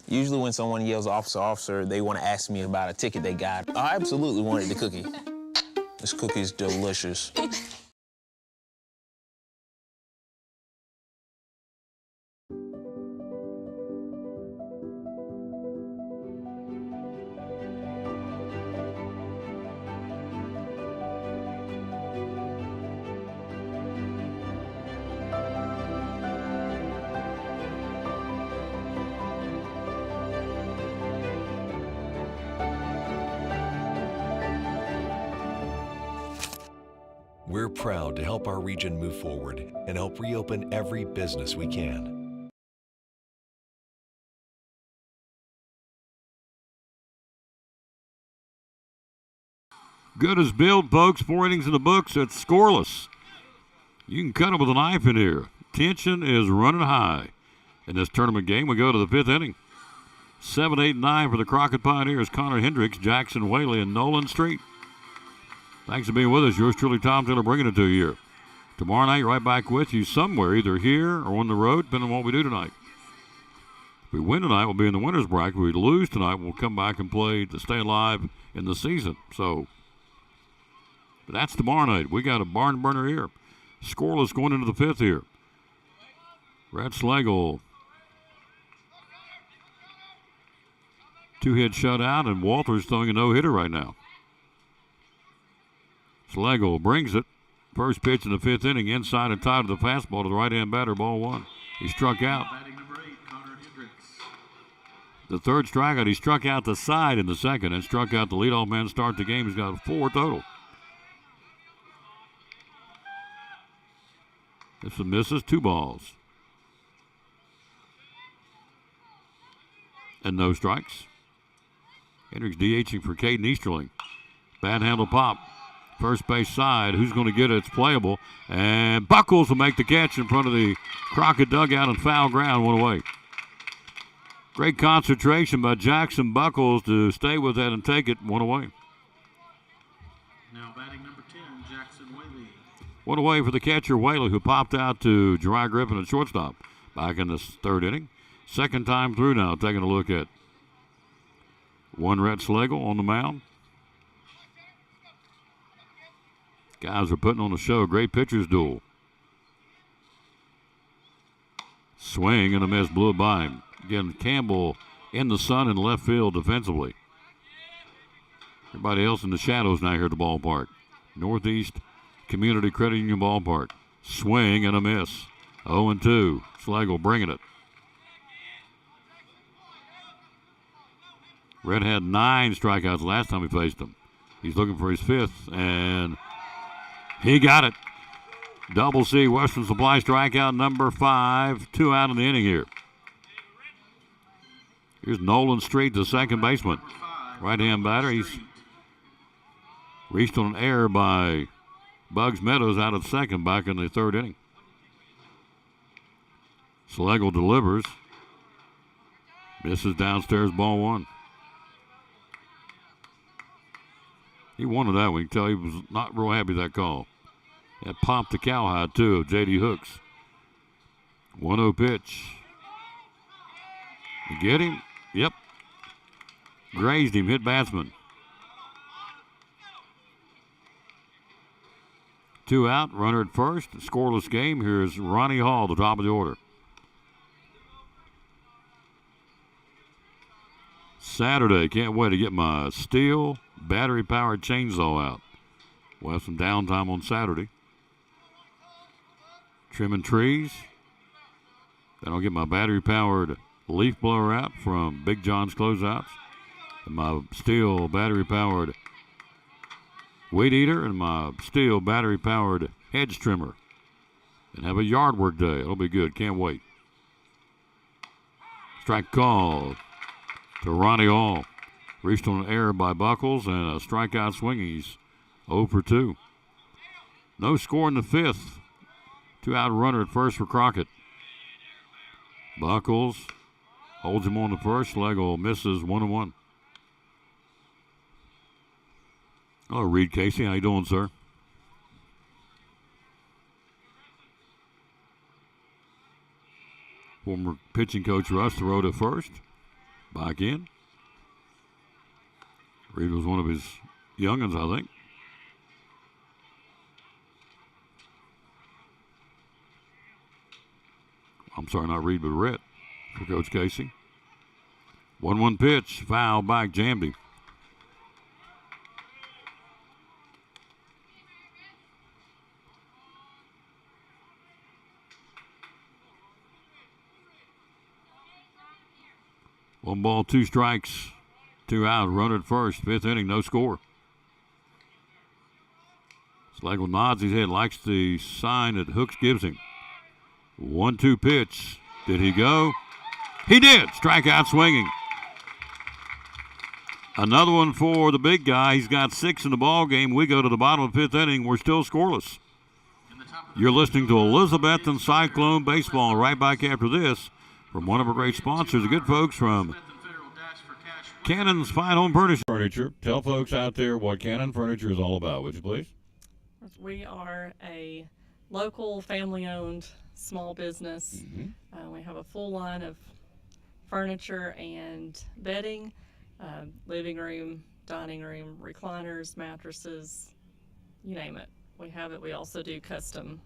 Usually when someone yells officer, officer, they want to ask me about a ticket they got. I absolutely wanted the cookie. This cookie is delicious. We're proud to help our region move forward and help reopen every business we can. Good as billed, folks. 4 innings in the books. It's scoreless. You can cut it with a knife in here. Tension is running high in this tournament game. We go to the 5th inning. 7, 8, 9 for the Crockett Pioneers. Connor Hendricks, Jackson Whaley, and Nolan Street. Thanks for being with us. Yours truly, Tom Taylor, bringing it to you here. Tomorrow night, right back with you somewhere, either here or on the road, depending on what we do tonight. If we win tonight, we'll be in the winner's bracket. If we lose tonight, we'll come back and play to stay alive in the season. So, but that's tomorrow night. We got a barn burner here. Scoreless going into the 5th here. Brad Schlegel, 2-hit shutout, and Walters throwing a no-hitter right now. Schlegel brings it. First pitch in the 5th inning, inside and tied to the fastball to the right-hand batter, ball 1. He struck out. The third strikeout, he struck out the side in the second and struck out the leadoff man to start the game. He's got 4 total. This one misses, 2 balls. And no strikes. Hendricks DHing for Caden Easterling. Bad handle pop. First base side. Who's going to get it? It's playable. And Buckles will make the catch in front of the Crockett dugout and foul ground, 1 away. Great concentration by Jackson Buckles to stay with that and take it, 1 away. Now batting number 10, Jackson Whaley. 1 away for the catcher, Whaley, who popped out to Jeriah Griffin at shortstop back in the 3rd inning. Second time through now, taking a look at one Rhett Schlegel on the mound. Guys are putting on a show. Great pitchers duel. Swing and a miss, blew it by him. Again, Campbell in the sun in left field defensively. Everybody else in the shadows now here at the ballpark. Northeast Community Credit Union Ballpark. Swing and a miss. 0-2. Schlegel bringing it. Red had 9 strikeouts last time we faced him. He's looking for his 5th, and he got it. Double C Western Supply strikeout number 5. 2 out in the inning here. Here's Nolan Street, the second baseman. Right-hand batter. He's reached on an error by Bugs Meadows out at second back in the 3rd inning. Schlegel delivers. Misses downstairs, ball 1. He wanted that one. You can tell he was not real happy with that call. That popped the cowhide, too, of J.D. Hooks. 1-0 pitch. You get him? Yep. Grazed him, hit batsman. 2 out, runner at first. Scoreless game. Here's Ronnie Hall, the top of the order. Saturday, can't wait to get my steel battery-powered chainsaw out. We'll have some downtime on Saturday. Trimming trees. Then I'll get my battery-powered leaf blower out from Big John's Closeouts. And my steel battery-powered weed eater and my steel battery-powered hedge trimmer. And have a yard work day. It'll be good. Can't wait. Strike call to Ronnie Hall. Reached on an error by Buckles and a strikeout swing. He's 0 for 2. No score in the 5th. 2-out runner at first for Crockett. Buckles holds him on the first. Schlegel misses 1-1. Hello, Reed Casey. How you doing, sir? Former pitching coach Russ throw to first. Back in. Reed was one of his youngins, I think. I'm sorry, not Reed, but Rhett for Coach Casey. 1-1 pitch, foul back, Jamby. One ball, 2 strikes, 2 out, runner at first, 5th inning, no score. Schlegel nods his head, likes the sign that Hooks gives him. 1-2 pitch. Did he go? He did. Strikeout swinging. Another one for the big guy. He's got 6 in the ball game. We go to the bottom of the 5th inning. We're still scoreless. You're listening to Elizabethton Cyclone Baseball. Right back after this from one of our great sponsors, the good folks from Cannon's Fine Home Furniture. Tell folks out there what Cannon Furniture is all about, would you please? We are a local family-owned small business. We have a full line of furniture and bedding, living room, dining room, recliners, mattresses, you name it. We have it. We also do custom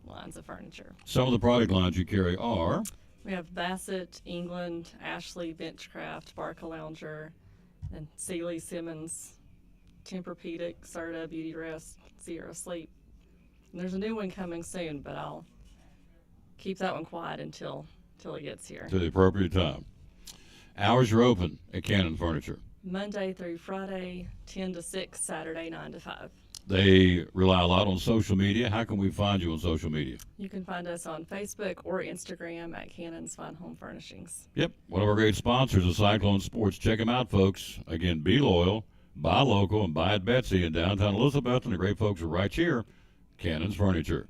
lines of furniture. Some of the product lines you carry are? We have Bassett, England, Ashley, Benchcraft, Barca Lounger, and Sealy, Simmons, Tempur-Pedic, Serta, Beauty Rest, Sierra Sleep. And there's a new one coming soon, but I'll keep that one quiet until it gets here. To the appropriate time. Hours are open at Cannon Furniture. Monday through Friday, 10 to 6, Saturday, 9 to 5. They rely a lot on social media. How can we find you on social media? You can find us on Facebook or Instagram at Cannon's Fine Home Furnishings. Yep, one of our great sponsors is Cyclone Sports. Check them out, folks. Again, be loyal, buy local, and buy at Betsy in downtown Elizabeth. And the great folks are right here, Cannon's Furniture.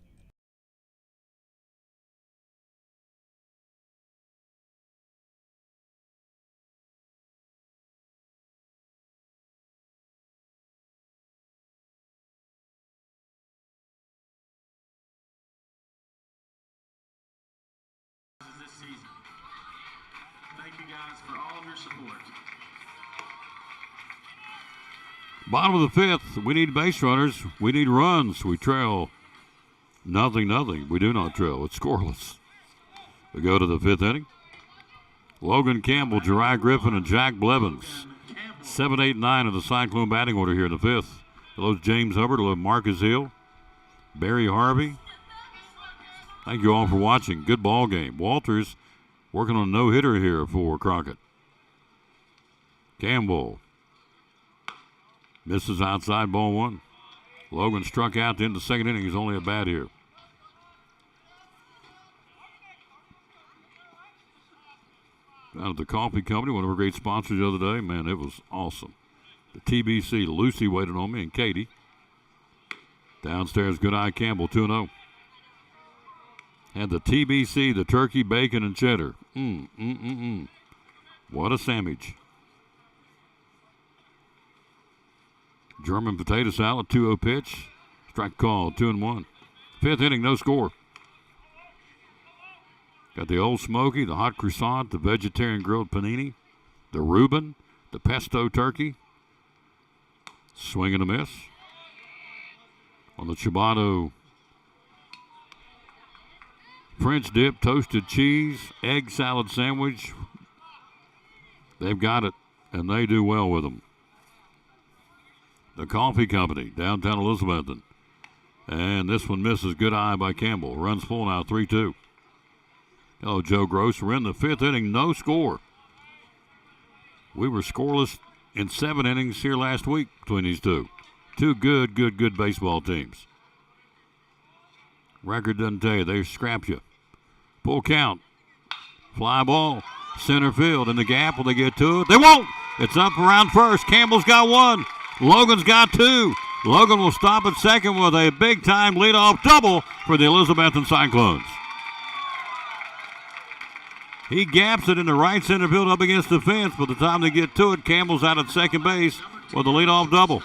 This season. Thank you guys for all of your support. Bottom of the 5th, we need base runners. We need runs. We trail 0-0. We do not trail. It's scoreless. We go to the 5th inning. Logan Campbell, Jeriah Griffin, and Jack Blevins. 7, 8, 9 of the Cyclone batting order here in the 5th. Hello, James Hubbard. Hello, Marcus Hill. Barry Harvey. Thank you all for watching. Good ball game. Walters working on a no-hitter here for Crockett. Campbell misses outside, ball 1. Logan struck out in the 2nd inning. He's only a bat here. Down at the coffee company, one of our great sponsors the other day. Man, it was awesome. The TBC, Lucy waited on me, and Katie. Downstairs, Good Eye Campbell, 2-0. And the TBC, the turkey, bacon, and cheddar. What a sandwich. German potato salad, 2-0 pitch. Strike call, 2-1. 5th inning, no score. Got the Old Smoky, the hot croissant, the vegetarian grilled panini, the Reuben, the pesto turkey. Swing and a miss. On the ciabatta French dip, toasted cheese, egg salad sandwich. They've got it, and they do well with them. The coffee company, downtown Elizabethton. And this one misses. Good eye by Campbell. Runs full now, 3-2. Hello, Joe Gross. We're in the 5th inning, no score. We were scoreless in 7 innings here last week between these two. Two good baseball teams. Record doesn't tell you. They scrap you. Full count. Fly ball. Center field. In the gap. Will they get to it? They won't. It's up around first. Campbell's got 1. Logan's got 2. Logan will stop at second with a big-time leadoff double for the Elizabethton Cyclones. He gaps it in the right center field up against the fence. By the time they get to it, Campbell's out at second base with a leadoff double.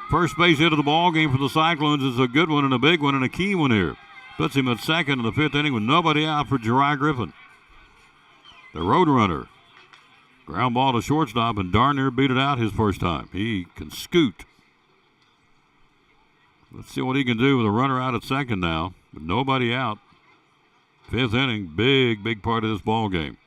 First base hit of the ball game for the Cyclones is a good one and a big one and a key one here. Puts him at second in the fifth inning with nobody out for Jeriah Griffin. The Roadrunner. Ground ball to shortstop and darn near beat it out his first time. He can scoot. Let's see what he can do with a runner out at second now, with nobody out. Fifth inning, big part of this ball game.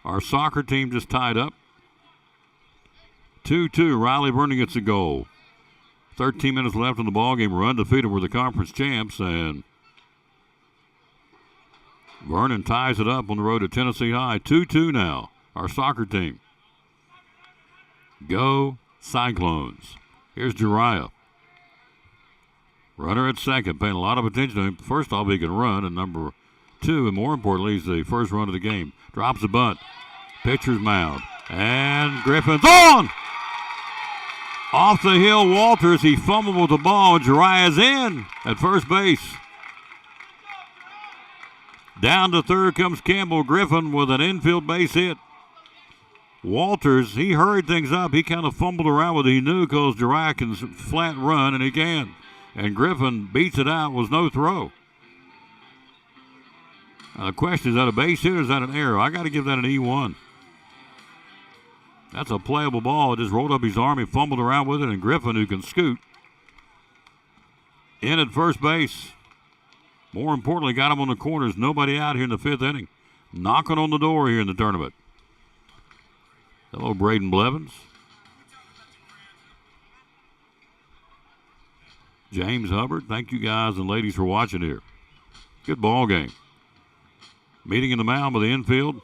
Our soccer team just tied up. 2-2. Riley Vernon gets a goal. 13 minutes left in the ball game. We're undefeated. We're the conference champs, and Vernon ties it up on the road to Tennessee High. 2-2 now. Our soccer team. Go Cyclones. Here's Jeriah. Runner at second, paying a lot of attention to him. First off, he can run, and number two, and more importantly, he's the first run of the game. Drops a bunt. Pitcher's mound. And Griffin's on! Off the hill, Walters. He fumbled with the ball. Jeriah's in at first base. Down to third comes Campbell. Griffin with an infield base hit. Walters, he hurried things up. He kind of fumbled around with it. He knew because Jeriah can flat run, and he can. And Griffin beats it out. Was no throw. The question, is that a base hit or is that an error? I got to give that an E1. That's a playable ball. It just rolled up his arm. He fumbled around with it, and Griffin, who can scoot, in at first base. More importantly, got him on the corners. Nobody out here in the fifth inning. Knocking on the door here in the tournament. Hello, Braden Blevins. James Hubbard. Thank you guys and ladies for watching here. Good ball game. Meeting in the mound by the infield.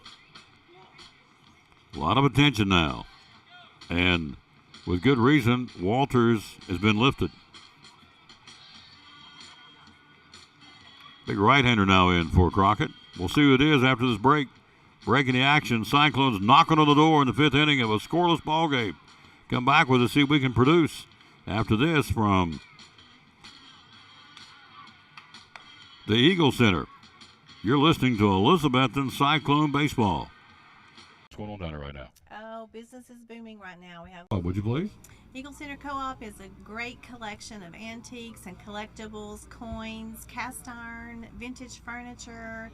A lot of attention now. And with good reason, Walters has been lifted. Big right-hander now in for Crockett. We'll see who it is after this break. Breaking the action, Cyclones knocking on the door in the fifth inning of a scoreless ball game. Come back with us, see what we can produce after this from the Eagle Center. You're listening to Elizabethton Cyclone Baseball. What's going on down there right now? Oh, business is booming right now. We have. Would you please? Eagle Center Co-op is a great collection of antiques and collectibles, coins, cast iron, vintage furniture,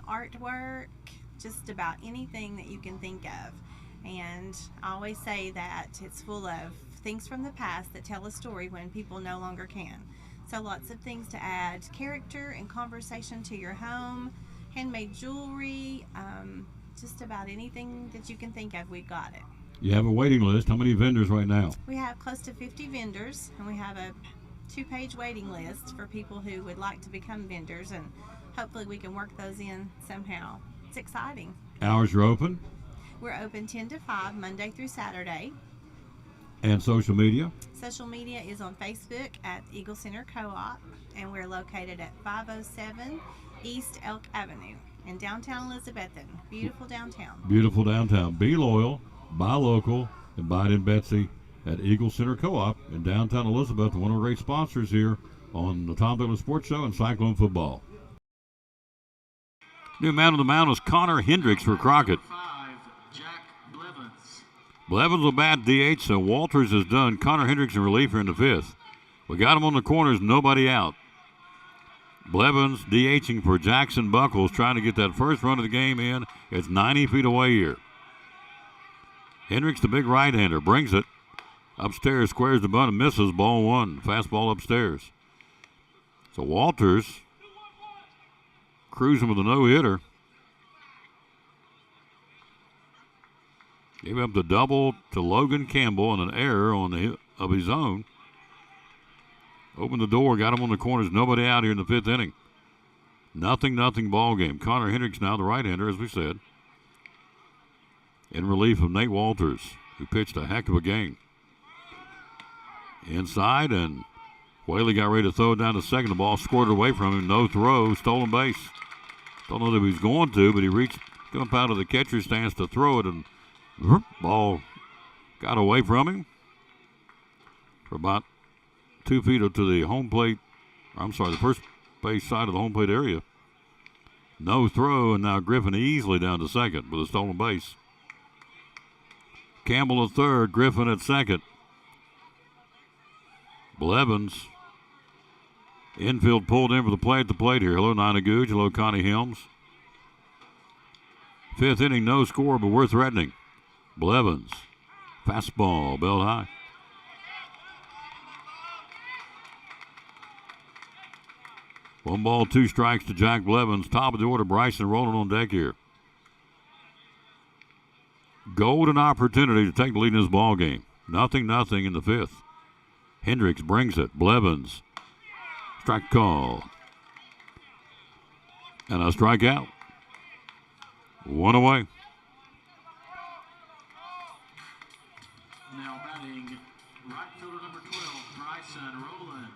artwork, just about anything that you can think of. And I always say that it's full of things from the past that tell a story when people no longer can. So lots of things to add character and conversation to your home, handmade jewelry, just about anything that you can think of, we've got it. You have a waiting list. How many vendors right now? We have close to 50 vendors, and we have a 2-page waiting list for people who would like to become vendors, and hopefully we can work those in somehow. It's exciting. Hours are open? We're open 10 to 5, Monday through Saturday. And social media? Social media is on Facebook at Eagle Center Co-op, and we're located at 507 East Elk Avenue in downtown Elizabethton. Beautiful downtown. Beautiful downtown. Be loyal, buy local, and buy it in Betsy at Eagle Center Co-op in downtown Elizabeth. One of our great sponsors here on the Tom Taylor Sports Show and Cyclone Football. New man on the mound is Connor Hendricks for Crockett. Blevins will bat DH, so Walters is done. Connor Hendricks in relief here in the fifth. We got him on the corners, nobody out. Blevins DHing for Jackson Buckles, trying to get that first run of the game in. It's 90 feet away here. Hendricks, the big right-hander, brings it. Upstairs, squares the bunt and misses. Ball one. Fastball upstairs. So Walters cruising with a no-hitter. Gave up the double to Logan Campbell and an error on the of his own. Opened the door, got him on the corners. Nobody out here in the fifth inning. Nothing ball game. Connor Hendricks now the right-hander, as we said, in relief of Nate Walters, who pitched a heck of a game. Inside, and Whaley got ready to throw it down to second. The ball squirted away from him. No throw, stolen base. Don't know that he was going to, but he reached up out of the catcher's stance to throw it, and ball got away from him for about 2 feet to the home plate. I'm sorry, the first base side of the home plate area. No throw, and now Griffin easily down to second with a stolen base. Campbell at third, Griffin at second. Blevins. Infield pulled in for the play at the plate here. Hello, Nina Googe. Hello, Connie Helms. Fifth inning, no score, but we're threatening. Blevins. Fastball, belt high. One ball, two strikes to Jack Blevins. Top of the order, Bryson rolling on deck here. Golden opportunity to take the lead in this ball game. 0-0 in the fifth. Hendricks brings it. Blevins. Strike call. And a strikeout. One away. Now batting right fielder number 12, Bryson Rowland.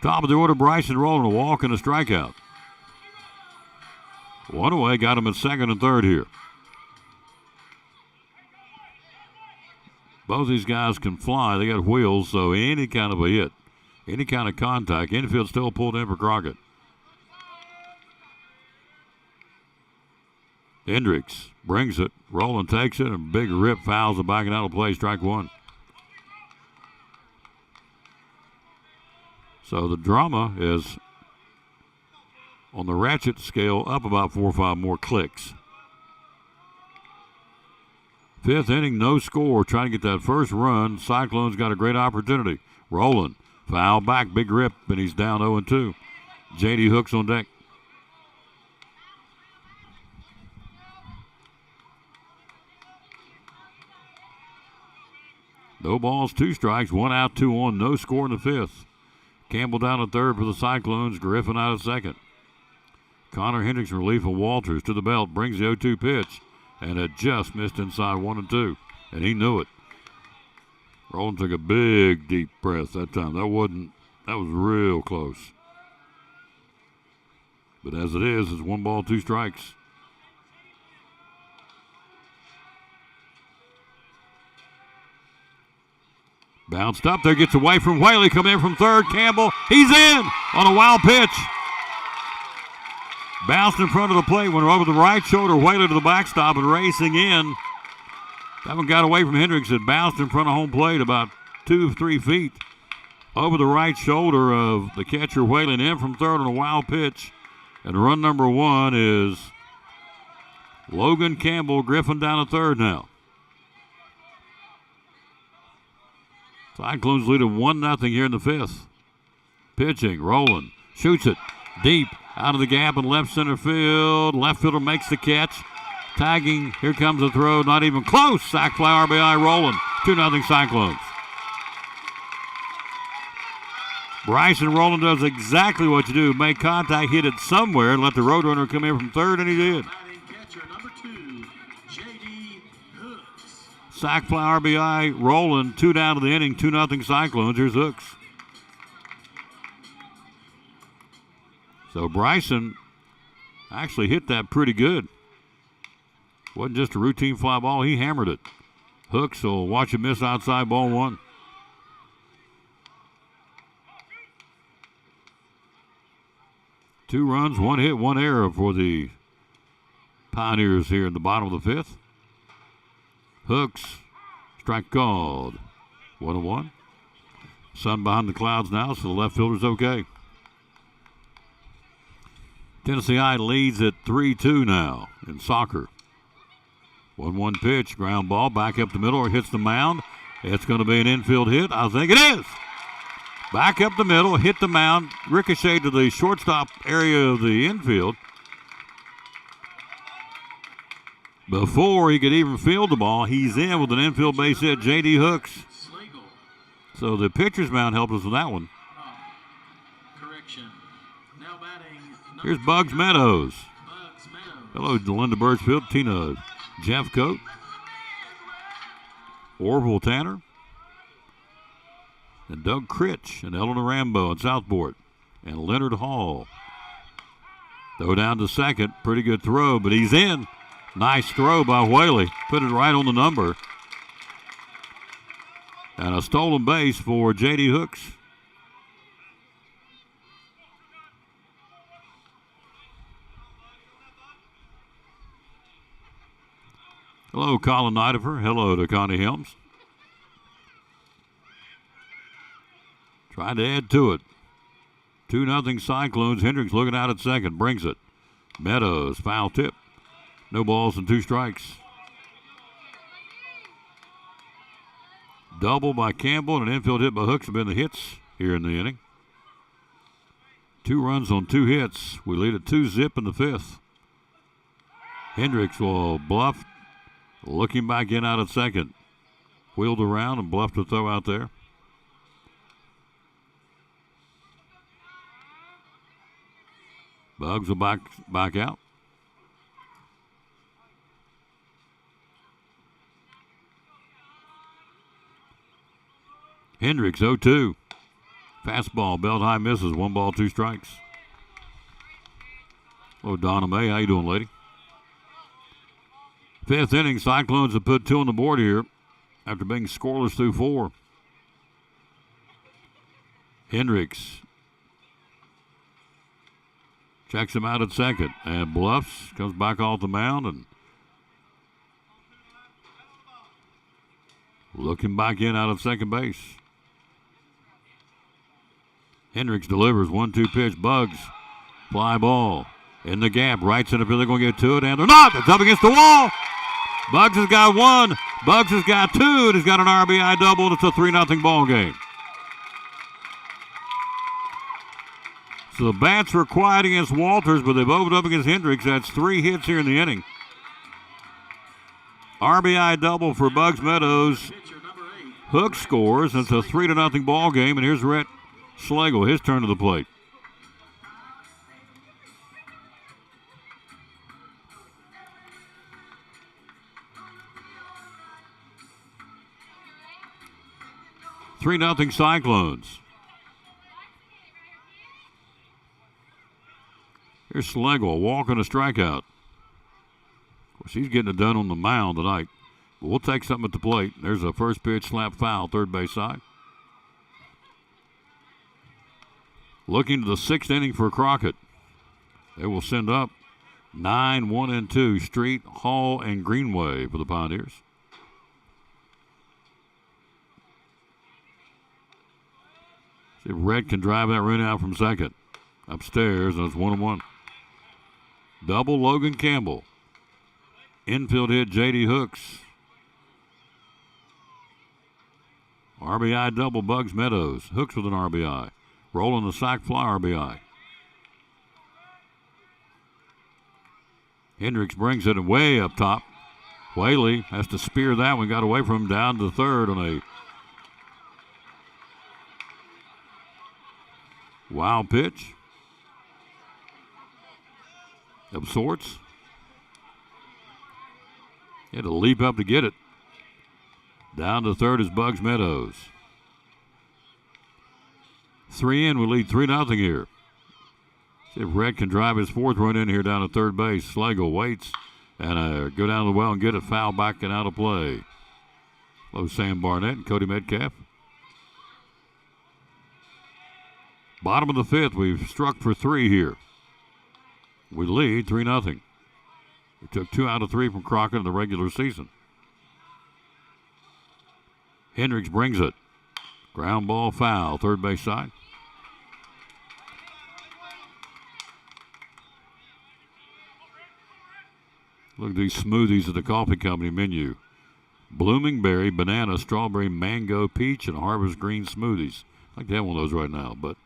Top of the order, Bryson Rowland. A walk and a strikeout. One away. Got him at second and third here. Both these guys can fly. They got wheels, so any kind of a hit, any kind of contact, infield still pulled in for Crockett. Hendricks brings it. Rowland takes it, and big rip fouls the back and out of play. Strike one. So the drama is on the ratchet scale up about 4 or 5 more clicks. Fifth inning, no score. Trying to get that first run. Cyclones got a great opportunity. Rowland, foul back, big rip, and he's down 0-2. J.D. Hooks on deck. No balls, 2 strikes, 1 out, 2 on, no score in the fifth. Campbell down at third for the Cyclones, Griffin out at second. Connor Hendricks in relief of Walters to the belt, brings the 0-2 pitch. And it just missed inside 1 and 2. And he knew it. Rowland took a big, deep breath that time. That was real close. But as it is, it's 1 ball, 2 strikes. Bounced up there, gets away from Whaley, coming in from third. Campbell, he's in on a wild pitch. Bounced in front of the plate, went over the right shoulder, Whaley to the backstop and racing in. That one got away from Hendricks. It bounced in front of home plate about 2-3 feet over the right shoulder of the catcher Whaley, in from third on a wild pitch. And run number 1 is Logan Campbell. Griffin down to third now. Cyclones lead at 1-0 here in the fifth. Pitching, Rowland shoots it deep. Out of the gap in left center field. Left fielder makes the catch. Tagging. Here comes the throw. Not even close. Sac fly RBI Rowland. 2-0 Cyclones. Bryson Rowland does exactly what you do. Make contact, hit it somewhere, and let the roadrunner come in from third, and he did. Catcher number 2, J.D. Hooks. Sac fly RBI Rowland. 2 down to the inning. 2-0 Cyclones. Here's Hooks. So Bryson actually hit that pretty good. Wasn't just a routine fly ball. He hammered it. Hooks will watch him miss outside, ball 1. Two runs, 1 hit, 1 error for the Pioneers here in the bottom of the fifth. Hooks, strike called. 1-1. Sun behind the clouds now, so the left fielder's okay. Tennessee High leads at 3-2 now in soccer. 1-1 pitch, ground ball, back up the middle, or hits the mound. It's going to be an infield hit. I think it is. Back up the middle, hit the mound, ricochet to the shortstop area of the infield. Before he could even field the ball, he's in with an infield base hit, J.D. Hooks. So the pitcher's mound helped us with that one. Correction. Now batting. Here's Bugs Meadows. Hello, Linda Birchfield, Tina Jeffcoat, Orville Tanner. and Doug Critch and Eleanor Rambo in Southport and Leonard Hall. Throw down to second. Pretty good throw, but he's in. Nice throw by Whaley. Put it right on the number. And a stolen base for J.D. Hooks. Hello, Colin Nidifer. Hello to Connie Helms. Trying to add to it. 2-0 Cyclones. Hendricks looking out at second. Brings it. Meadows, foul tip. No balls and 2 strikes. Double by Campbell and an infield hit by Hooks have been the hits here in the inning. 2 runs on 2 hits. We lead at 2-0 in the 5th. Hendricks will bluff. Looking back in out at second. Wheeled around and bluffed a throw out there. Bugs will back out. Hendricks 0-2. Fastball, belt high, misses. 1 ball, 2 strikes. Hello, Donna May. How you doing, lady? 5th inning, Cyclones have put 2 on the board here after being scoreless through 4. Hendricks checks him out at second and bluffs, comes back off the mound and looking back in out of second base. Hendricks delivers 1-2 pitch. Bugs, fly ball in the gap, right center field. They're going to get to it, and they're not. It's up against the wall. Bugs has got 1. Bugs has got 2, and he's got an RBI double, and it's a 3-0 ball game. So the bats were quiet against Walters, but they've opened up against Hendricks. That's 3 hits here in the inning. RBI double for Bugs Meadows. Hook scores, and it's a 3-0 ball game, and here's Rhett Schlegel, his turn to the plate. Three 3-0 Cyclones. Here's Schlegel, a walk and a strikeout. Of course, he's getting it done on the mound tonight. But we'll take something at the plate. There's a first pitch slap foul, third base side. Looking to the 6th inning for Crockett. They will send up 9, 1, and 2, Street, Hall, and Greenway for the Pioneers. See if Red can drive that run out from second. Upstairs, and it's 1-1. Double Logan Campbell. Infield hit J.D. Hooks. RBI double Bugs Meadows. Hooks with an RBI. Rolling the sac fly RBI. Hendricks brings it way up top. Whaley has to spear that one. Got away from him down to third on a wild pitch of sorts. He had to leap up to get it. Down to third is Bugs Meadows. 3 in, we lead 3-0 here. See if Red can drive his 4th run in here down to third base. Schlegel waits and go down the well and get it foul back and out of play. Hello, Sam Barnett and Cody Metcalf. Bottom of the 5th, we've struck for 3 here. We lead 3-0. We took 2 out of 3 from Crockett in the regular season. Hendricks brings it. Ground ball foul, third base side. Look at these smoothies at the coffee company menu. Blooming berry, banana, strawberry, mango, peach, and harvest green smoothies. I'd like to have one of those right now, but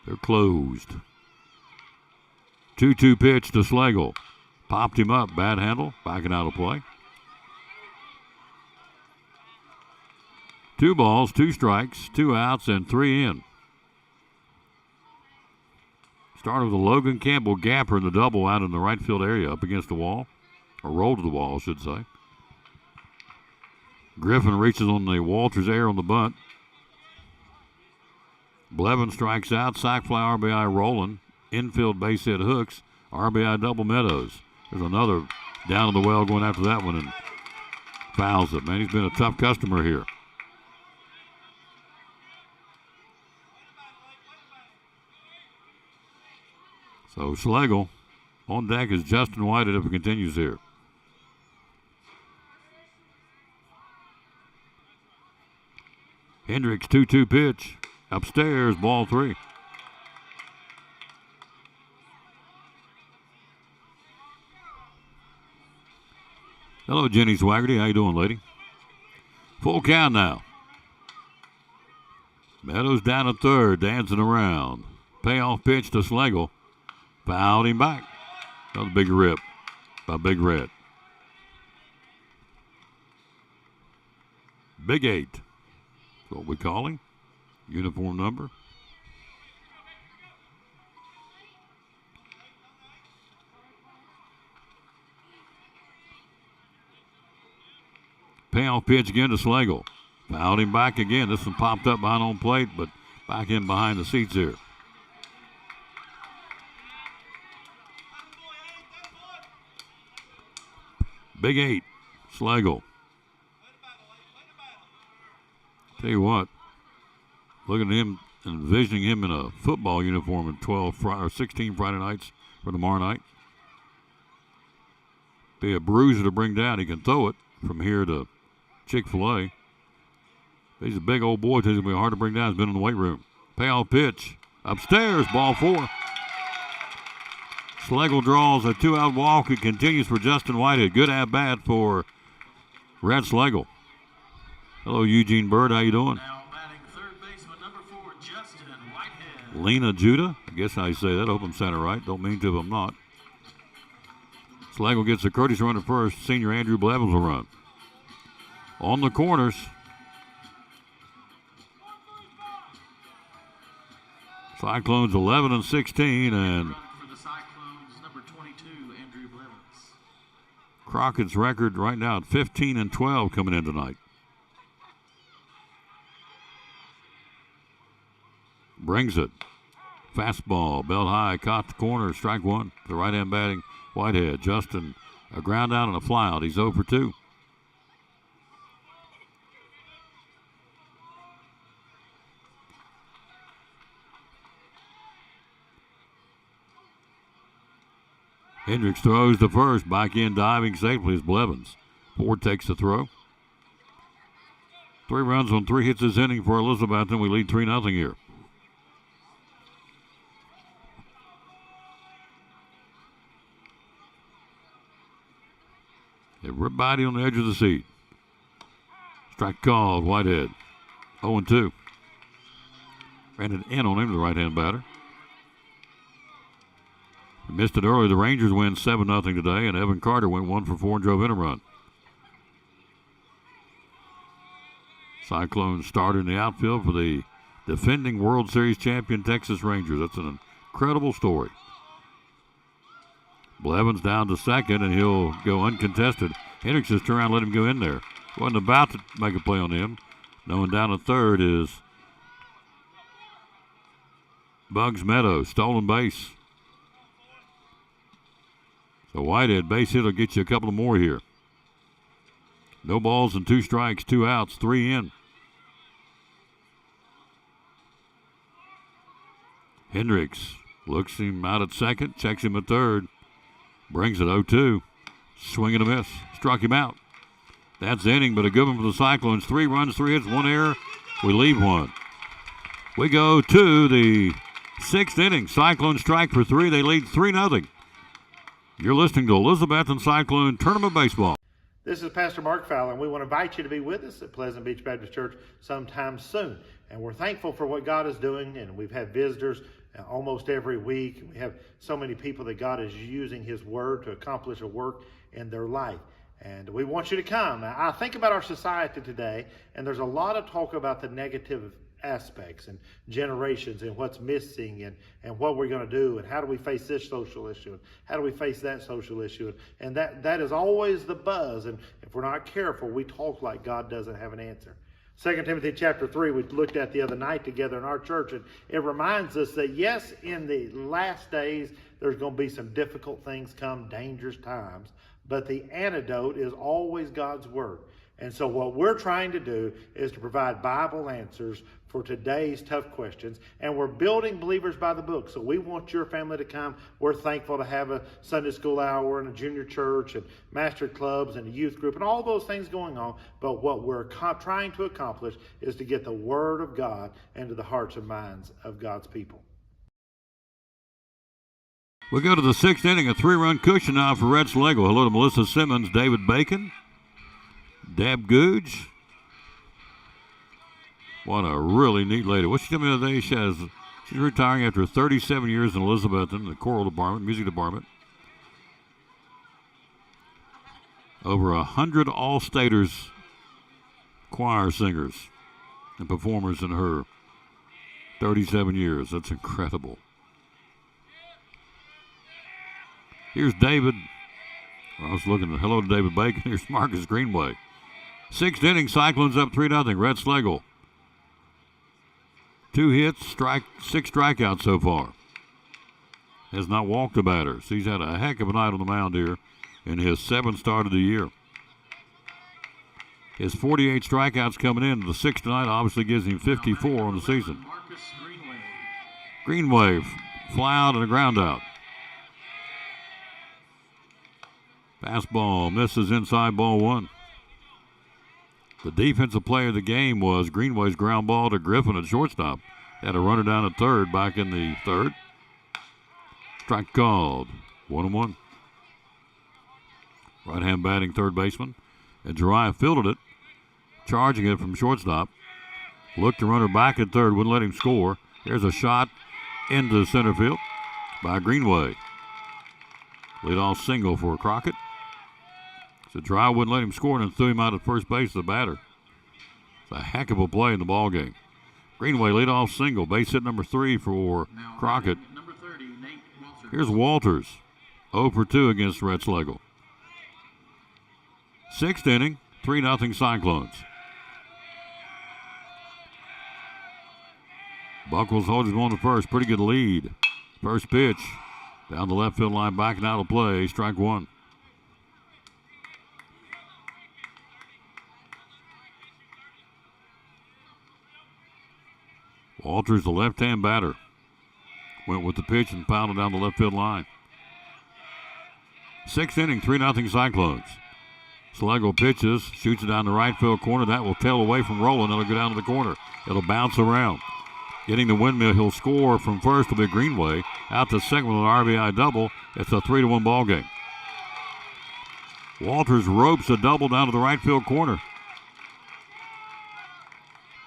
they're closed. 2-2 pitch to Schlegel. Popped him up, bad handle, backing out of play. 2 balls, 2 strikes, 2 outs, and 3 in. Started with a Logan Campbell gapper in the double out in the right field area up against the wall, or rolled to the wall, I should say. Griffin reaches on the Walters air on the bunt. Blevins strikes out. Sack fly RBI Rowland. Infield base hit Hooks. RBI double Meadows. There's another down to the well going after that one and fouls it. Man, he's been a tough customer here. So Schlegel on deck is Justin Whitehead if it continues here. Hendricks 2-2 pitch. Upstairs, ball 3. Hello, Jenny Swaggerty. How you doing, lady? Full count now. Meadows down at third, dancing around. Payoff pitch to Schlegel. Fouled him back. Another big rip by Big Red. Big 8. That's what we call him. Uniform number. Payoff pitch again to Schlegel. Fouled him back again. This one popped up behind home plate, but back in behind the seats here. Big 8, Schlegel. Tell you what, looking at him, envisioning him in a football uniform in 16 Friday nights for tomorrow night. Be a bruiser to bring down. He can throw it from here to Chick-fil-A. He's a big old boy. He's going to be hard to bring down. He's been in the weight room. Payoff pitch. Upstairs, ball 4. Schlegel draws a 2-out walk. It continues for Justin Whitehead. Good at-bat for Red Schlegel. Hello, Eugene Bird. How you doing? Now batting third baseman number 4, Justin Whitehead. Lena Judah. I guess how you say that. I hope I'm saying it right. Don't mean to if I'm not. Schlegel gets a courtesy run at first. Senior Andrew Blevins will run. On the corners. Cyclones 11 and 16, and Crockett's record right now at 15 and 12 coming in tonight. Brings it. Fastball, belt high, caught the corner, strike 1. The right-hand batting Whitehead. Justin, a ground out and a fly out. He's 0 for 2. Hendricks throws to first. Back in diving safely is Blevins. Ford takes the throw. 3 runs on 3 hits this inning for Elizabethton. We lead 3-0 here. Everybody on the edge of the seat. Strike called. Whitehead. 0-2. Ran it in on him, the right-hand batter. Missed it early. The Rangers win 7-0 today, and Evan Carter went 1 for 4 and drove in a run. Cyclones started in the outfield for the defending World Series champion Texas Rangers. That's an incredible story. Blevins down to second, and he'll go uncontested. Hendricks just turned around and let him go in there. Wasn't about to make a play on him. No one down to third is Bugs Meadows, stolen base. So Whitehead, base hit will get you a couple more here. No balls and 2 strikes, 2 outs, 3 in. Hendricks looks him out at second, checks him at third, brings it 0-2. Swing and a miss, struck him out. That's the inning, but a good one for the Cyclones. 3 runs, 3 hits, 1 error. We leave 1. We go to the 6th inning. Cyclones strike for 3. They lead 3-0. You're listening to Elizabethton Cyclone Tournament Baseball. This is Pastor Mark Fowler, and we want to invite you to be with us at Pleasant Beach Baptist Church sometime soon. And we're thankful for what God is doing, and we've had visitors almost every week. We have so many people that God is using His Word to accomplish a work in their life. And we want you to come. Now, I think about our society today, and there's a lot of talk about the negative aspects and generations and what's missing and what we're going to do and how do we face this social issue and how do we face that social issue. And that is always the buzz. And if we're not careful, we talk like God doesn't have an answer. 2 Timothy chapter 3 we looked at the other night together in our church, and it reminds us that yes, in the last days there's going to be some difficult things come, dangerous times, but the antidote is always God's Word. And so what we're trying to do is to provide Bible answers for today's tough questions. And we're building Believers by the Book. So we want your family to come. We're thankful to have a Sunday school hour and a junior church and master clubs and a youth group and all those things going on. But what we're trying to accomplish is to get the Word of God into the hearts and minds of God's people. We go to the sixth inning, a 3-run cushion now for Red Schlegel. Hello to Melissa Simmons, David Bacon, Deb Googe. What a really neat lady. What she told me the other day, she's retiring after 37 years in Elizabethton, the choral department, music department. Over 100 All-Staters choir singers and performers in her 37 years. That's incredible. Here's David. I was looking at hello to David Bacon. Here's Marcus Greenway. Sixth inning, Cyclones up 3-0. Red Schlegel. 2 hits, 6 strikeouts so far. Has not walked a batter. So he's had a heck of a night on the mound here in his 7th start of the year. His 48 strikeouts coming in. The 6th tonight obviously gives him 54 on the season. Greenway, fly out and a ground out. Fastball misses inside, ball 1. The defensive play of the game was Greenway's ground ball to Griffin at shortstop. Had a runner down at third back in the 3rd. Strike called. 1-1. Right-hand batting third baseman. And Jariah fielded it, charging it from shortstop. Looked the runner back at third, wouldn't let him score. There's a shot into center field by Greenway. Leadoff single for Crockett. So Jariah wouldn't let him score and threw him out at first base, the batter. It's a heck of a play in the ball game. Greenway leadoff single, base hit number 3 for Crockett. Number 30, Nate Walters. Here's Walters, 0 for 2 against Red Schlegel. 6th inning, 3-0 Cyclones. Buckles holds him on the first, pretty good lead. First pitch, down the left field line, backing out of play, strike 1. Walters, the left-hand batter, went with the pitch and pounded down the left field line. 6th inning, 3-0 Cyclones. Schlegel pitches, shoots it down the right field corner. That will tail away from Rowland. It'll go down to the corner. It'll bounce around. Getting the windmill, he'll score from first will be Greenway. Out to second with an RBI double. It's a 3-1 ball game. Walters ropes a double down to the right field corner.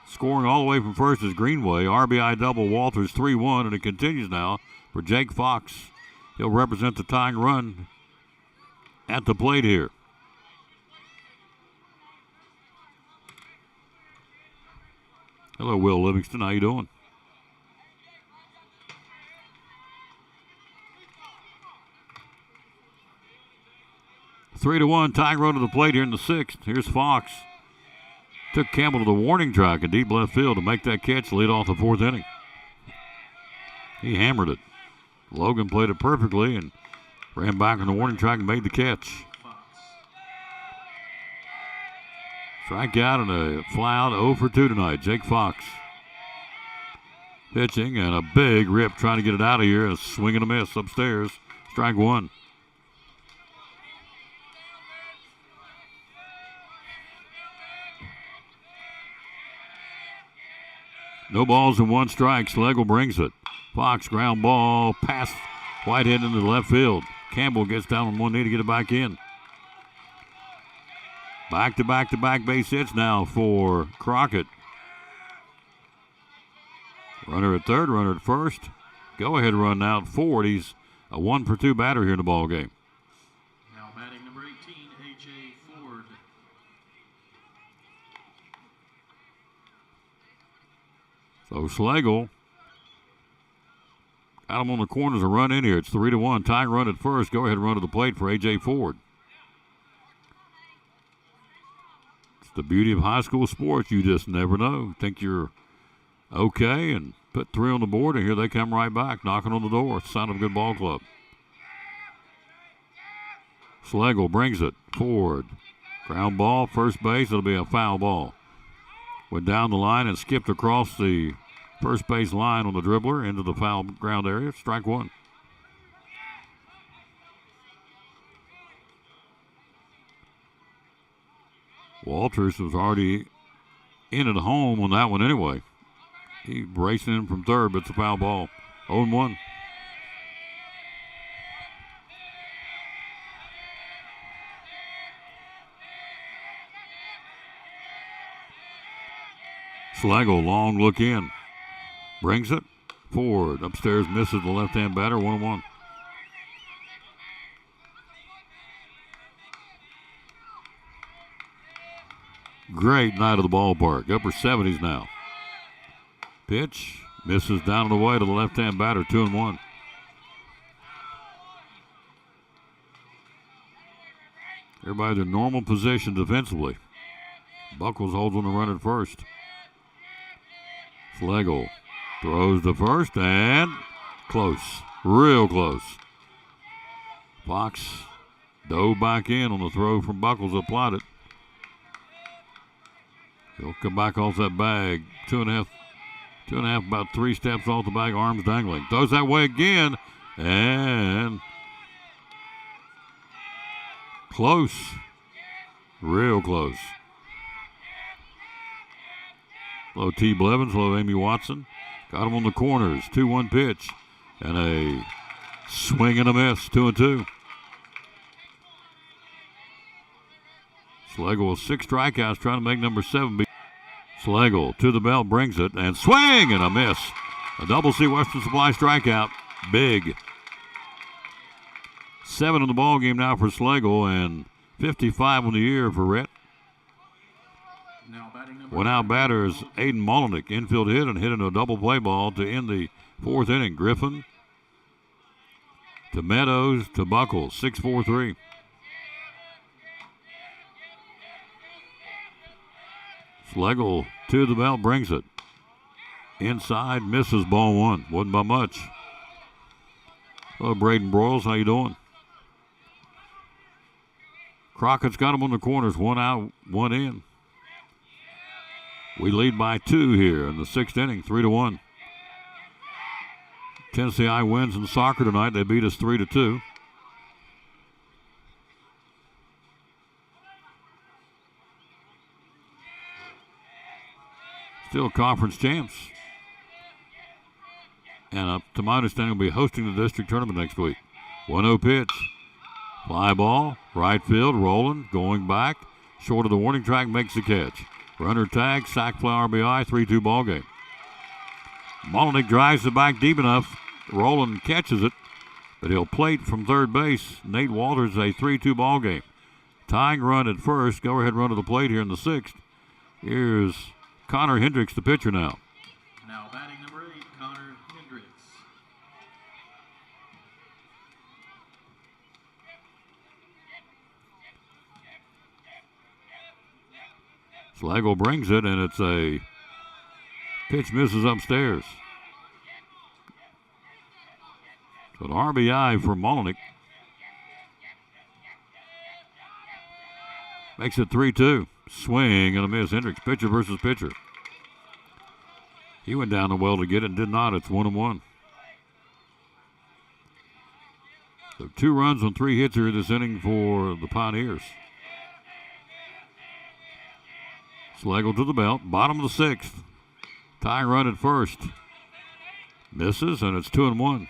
Scoring all the way from first is Greenway. RBI double, Walters 3-1, and it continues now for Jake Fox. He'll represent the tying run at the plate here. Hello, Will Livingston. How you doing? Three to 1, tying run to the plate here in the 6th. Here's Fox. Took Campbell to the warning track in deep left field to make that catch, lead off the 4th inning. He hammered it. Logan played it perfectly and ran back on the warning track and made the catch. Strikeout and a fly out, 0 for 2 tonight. Jake Fox pitching and a big rip trying to get it out of here. A swing and a miss upstairs. Strike 1. No balls and 1 strike. Schlegel brings it. Fox ground ball past Whitehead into the left field. Campbell gets down on one knee to get it back in. Back-to-back base hits now for Crockett. Runner at third, runner at first. Go-ahead run now at 4. He's a 1 for 2 batter here in the ball game. Now batting number 18, A.J. Ford. So Schlegel got him on the corners, a run in here. It's 3-1. Tying run at first. Go-ahead run to the plate for A.J. Ford. the beauty of high school sports. You just never know. Think you're okay and put 3 on the board, and here they come right back, knocking on the door. It's the sign of a good ball club. Schlegel brings it forward. Ground ball, first base. It'll be a foul ball. Went down the line and skipped across the first base line on the dribbler into the foul ground area. Strike one. Walters was already in at home on that one anyway. He racing in from third, but it's a foul ball. 0-1. Schlegel, long look in. Brings it forward. Upstairs, misses the left-hand batter. 1-1. Great night of the ballpark. Upper 70s now. Pitch. Misses down and away to the left-hand batter. 2-1. Everybody in normal position defensively. Buckles holds on the run at first. Schlegel throws to first and close. Real close. Fox dove back in on the throw from Buckles that plotted. He'll come back off that bag. Two and a half, about 3 steps off the bag, arms dangling. Throws that way again, and close. Real close. Low T. Blevins, low Amy Watson. Got him on the corners. 2-1 pitch. And a swing and a miss. 2-2. Schlegel with 6 strikeouts, trying to make number 7 be. Schlegel to the belt, brings it, and swing and a miss. A double C Western Supply strikeout. Big. 7 in the ball game now for Schlegel, and 55 on the year for Rhett. One out batter is Aiden Molinick. Infield hit and hit into a double play ball to end the 4th inning. Griffin to Meadows to Buckles. 6-4-3. Schlegel to the belt, brings it. Inside, misses, ball 1. Wasn't by much. Hello, Braden Broyles. How you doing? Crockett's got him on the corners. 1 out, 1 in. We lead by 2 here in the 6th inning, 3-1. Tennessee I wins in soccer tonight. They beat us 3-2. Still conference champs. And to my understanding, will be hosting the district tournament next week. 1-0 pitch. Fly ball, right field, rolling, going back. Short of the warning track, makes the catch. Runner tag, sac fly RBI, 3-2 ball game. Molinick drives it back deep enough. Roland catches it, but he'll plate from third base. Nate Walters, a 3-2 ball game. Tying run at first. Go ahead run to the plate here in the 6th. Here's Connor Hendricks, the pitcher now. Now batting number 8, Connor Hendricks. Schlegel brings it, and it's a pitch misses upstairs. So an RBI for Molinick. Makes it 3-2. Swing and a miss. Hendricks, pitcher versus pitcher. He went down the well to get it and did not. It's 1-1. So 2 runs on 3 hits here this inning for the Pioneers. Schlegel to the belt, bottom of the 6th. Tying run at first. Misses, and it's 2-1.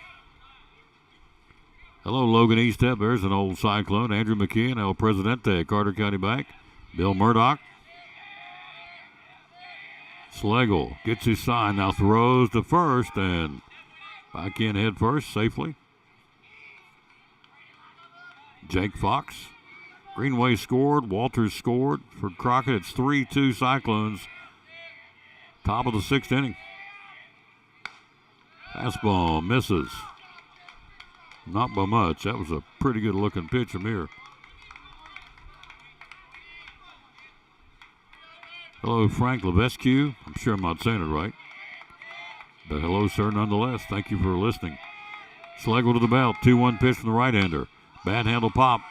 Hello, Logan Eastep. There's an old Cyclone. Andrew McKeon, El Presidente, Carter County Bank. Bill Murdoch. Schlegel gets his sign, now throws to first, and back in head first safely. Jake Fox. Greenway scored. Walters scored. For Crockett, it's 3-2 Cyclones. Top of the 6th inning. Fastball misses. Not by much. That was a pretty good looking pitch from here. Hello, Frank Levesque. I'm sure I'm not saying it right. But hello, sir, nonetheless. Thank you for listening. Schlegel to the belt. 2-1 pitch from the right-hander. Bad handle pop.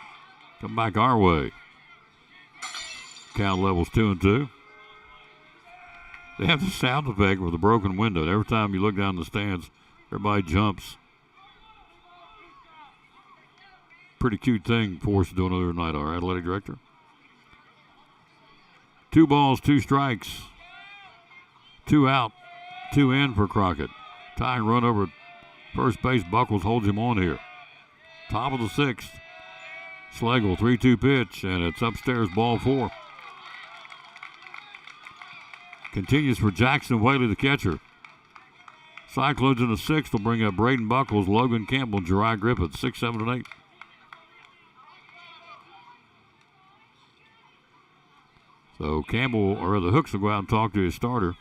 Come back our way. Count levels 2-2. They have the sound effect with a broken window. Every time you look down the stands, everybody jumps. Pretty cute thing for us to do another night, our athletic director. 2 balls, 2 strikes. 2 out, 2 in for Crockett. Tying run over at first base. Buckles holds him on here. Top of the 6th. Schlegel, 3-2 pitch, and it's upstairs, ball 4. Continues for Jackson Whaley, the catcher. Cyclones in the 6th will bring up Braden Buckles, Logan Campbell, and Jeriah Griffith, 6, 7, and 8. So Campbell, or the Hooks, will go out and talk to his starter.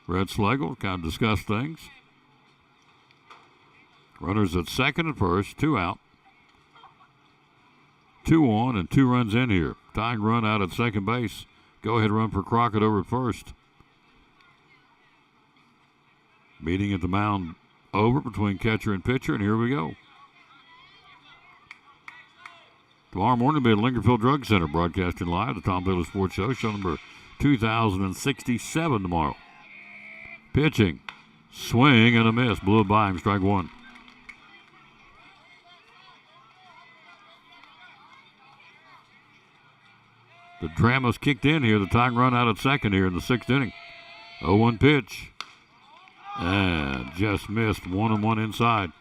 Red Schlegel kind of discuss things. Runners at second and first, 2 out. 2 on and 2 runs in here. Tying run out at second base. Go ahead run for Crockett over at first. Meeting at the mound over between catcher and pitcher, and here we go. Tomorrow morning will be at Lingerfield Drug Center, broadcasting live, the Tom Taylor Sports Show, show number 2067 tomorrow. Pitching, swing and a miss, blew it by him, strike 1. The drama's kicked in here, the tying run out at second here in the 6th inning. 0-1 pitch, and just missed 1-1 inside.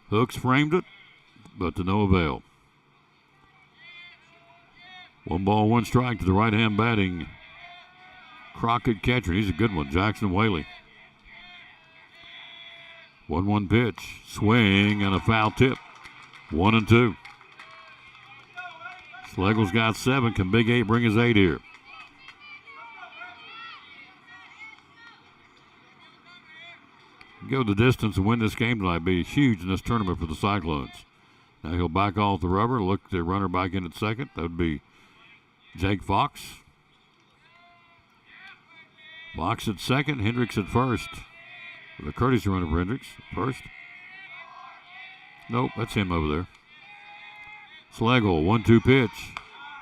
Hooks framed it, but to no avail. 1 ball, 1 strike to the right-hand batting Crockett catcher. He's a good one, Jackson Whaley. 1-1 pitch, swing and a foul tip. 1-2. Schlegel's got 7. Can Big 8 bring his 8 here? Go the distance and win this game tonight. Be huge in this tournament for the Cyclones. Now he'll back off the rubber, look the runner back in at second. That would be Jake Fox. Fox at second, Hendricks at first. The courtesy runner for Hendricks first. Nope, that's him over there. Schlegel, 1-2 pitch.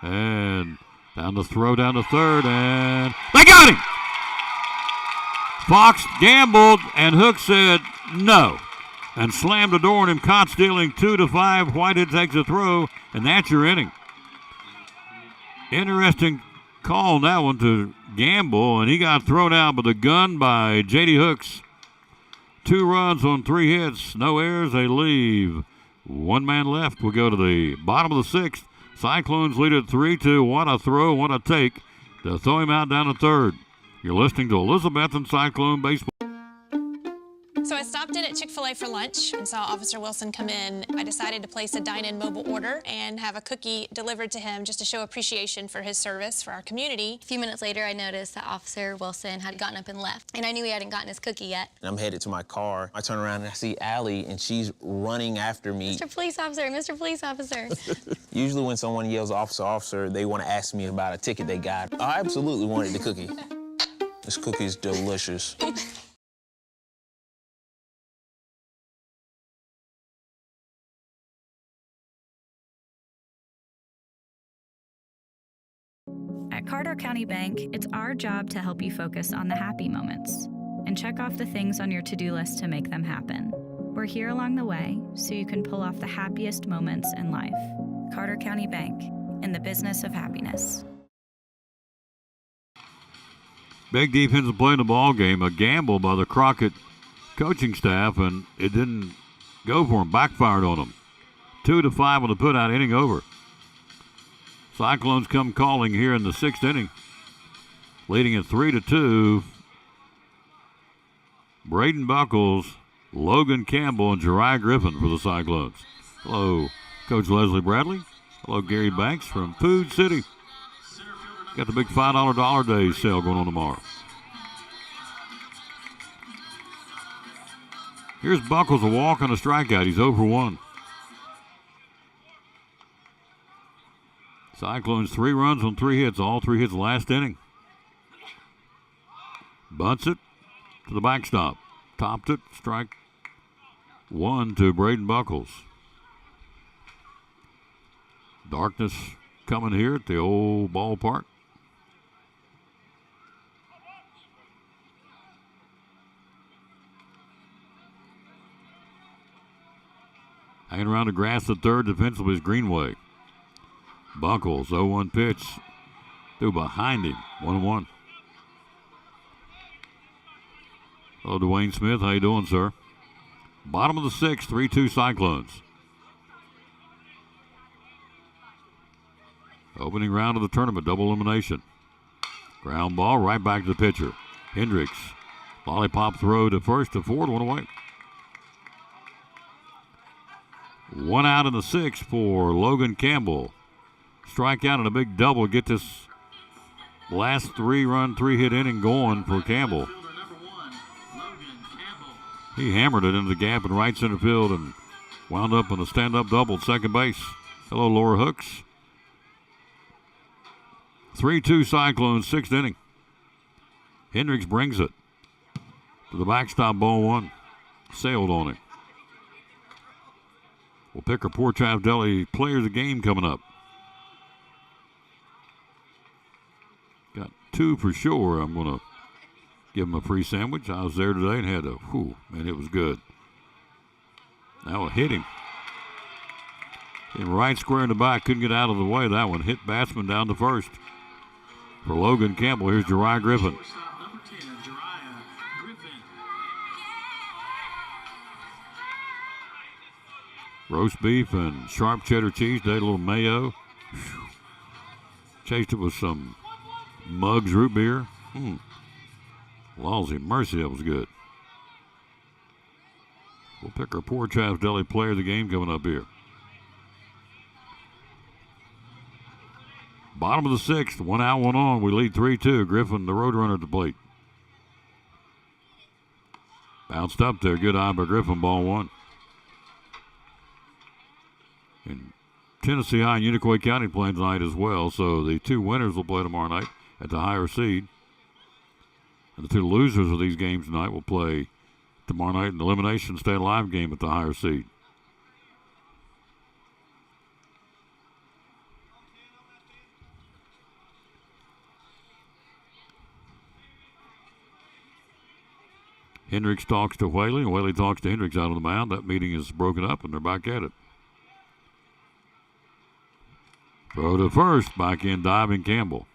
And down the throw, down to third, and they got him! Fox gambled, and Hook said no, and slammed the door on him, caught stealing 2-5. Whitehead takes a throw, and that's your inning. Interesting call on that one to gamble, and he got thrown out with a gun by J.D. Hooks. 2 runs on 3 hits, no errors, they leave. 1 man left. We'll go to the bottom of the 6th. Cyclones lead at 3-2. What a throw, what a take to throw him out down to third. You're listening to Elizabethton Cyclone Baseball. So I stopped in at Chick-fil-A for lunch and saw Officer Wilson come in. I decided to place a dine-in mobile order and have a cookie delivered to him just to show appreciation for his service for our community. A few minutes later, I noticed that Officer Wilson had gotten up and left, and I knew he hadn't gotten his cookie yet. And I'm headed to my car. I turn around and I see Allie, and she's running after me. Mr. Police Officer, Mr. Police Officer. Usually when someone yells, officer, officer, they want to ask me about a ticket they got. I absolutely wanted the cookie. This cookie's delicious. At Carter County Bank, it's our job to help you focus on the happy moments and check off the things on your to-do list to make them happen. We're here along the way so you can pull off the happiest moments in life. Carter County Bank, in the business of happiness. Big defensive play in the ball game, a gamble by the Crockett coaching staff, and it didn't go for him, backfired on him. 2-5 on the put-out, inning over. Cyclones come calling here in the 6th inning, leading at 3-2. Braden Buckles, Logan Campbell, and Jeriah Griffin for the Cyclones. Hello, Coach Leslie Bradley. Hello, Gary Banks from Food City. Got the big $5 Dollar Day sale going on tomorrow. Here's Buckles, a walk and a strikeout. He's 0 for 1. Cyclones 3 runs on 3 hits, all 3 hits last inning. Bunts it to the backstop. Topped it, strike 1 to Braden Buckles. Darkness coming here at the old ballpark. Hanging around the grass at third defensively is Greenway. Buckles, 0-1 pitch. Threw behind him, 1-1. Hello, Dwayne Smith. How you doing, sir? Bottom of the 6th, 3-2 Cyclones. Opening round of the tournament, double elimination. Ground ball right back to the pitcher. Hendricks. Lollipop throw to first to Ford, 1 away. 1 out in the 6th for Logan Campbell. Strikeout and a big double. Get this last 3-run, 3-hit inning going for Campbell. He hammered it into the gap in right center field and wound up in a stand-up double at second base. Hello, Laura Hooks. 3-2 Cyclones, 6th inning. Hendricks brings it to the backstop, ball 1. Sailed on it. We'll pick our Poor Child Deli player of the game coming up. Got 2 for sure. I'm going to give him a free sandwich. I was there today and had a, man, it was good. That one hit him. Hit him right square in the back. Couldn't get out of the way. That one hit batsman down to first. For Logan Campbell, here's Jariah Griffin. Roast beef and sharp cheddar cheese, today a little mayo. Chased it with some Muggs root beer. Lawsy mercy, that was good. We'll pick our Poor Child's Deli player of the game coming up here. Bottom of the 6th, 1 out, 1 on. We lead 3-2. Griffin, the road runner at the plate. Bounced up there. Good eye by Griffin, ball 1. And Tennessee High and Unicoi County playing tonight as well, so the 2 winners will play tomorrow night at the higher seed. And the 2 losers of these games tonight will play tomorrow night in the elimination stay alive game at the higher seed. Hendricks talks to Whaley, and Whaley talks to Hendricks out on the mound. That meeting is broken up, and they're back at it. Throw to first, back in diving Campbell.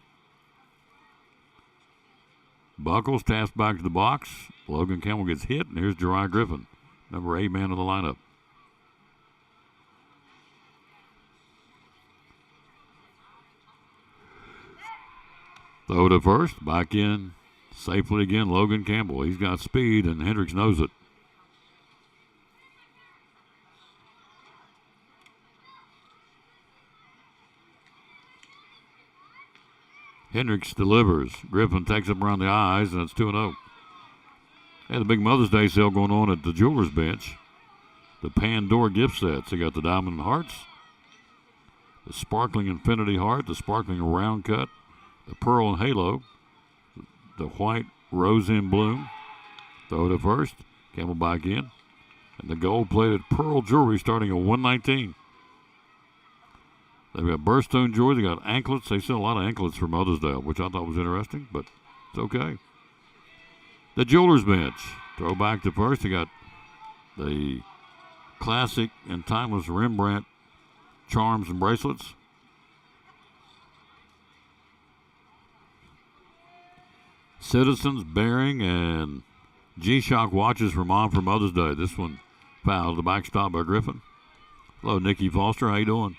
Buckles taps back to the box. Logan Campbell gets hit, and here's Jariah Griffin, number 8 man of the lineup. Throw to first, back in safely again, Logan Campbell. He's got speed, and Hendricks knows it. Hendricks delivers. Griffin takes him around the eyes, and it's 2-0. Had a big Mother's Day sale going on at the Jewelers Bench. The Pandora gift sets. They got the diamond hearts, the sparkling infinity heart, the sparkling round cut, the pearl and halo, the white rose in bloom. Throw to first. Campbell back in. And the gold-plated pearl jewelry starting at $119. They've got birthstone jewelry. They got anklets. They sell a lot of anklets for Mother's Day, which I thought was interesting, but it's okay. The Jewelers Bench. Throw back to first. They got the classic and timeless Rembrandt charms and bracelets. Citizens, Bearing, and G-Shock watches for Mom for Mother's Day. This one fouled the backstop by Griffin. Hello, Nikki Foster. How you doing?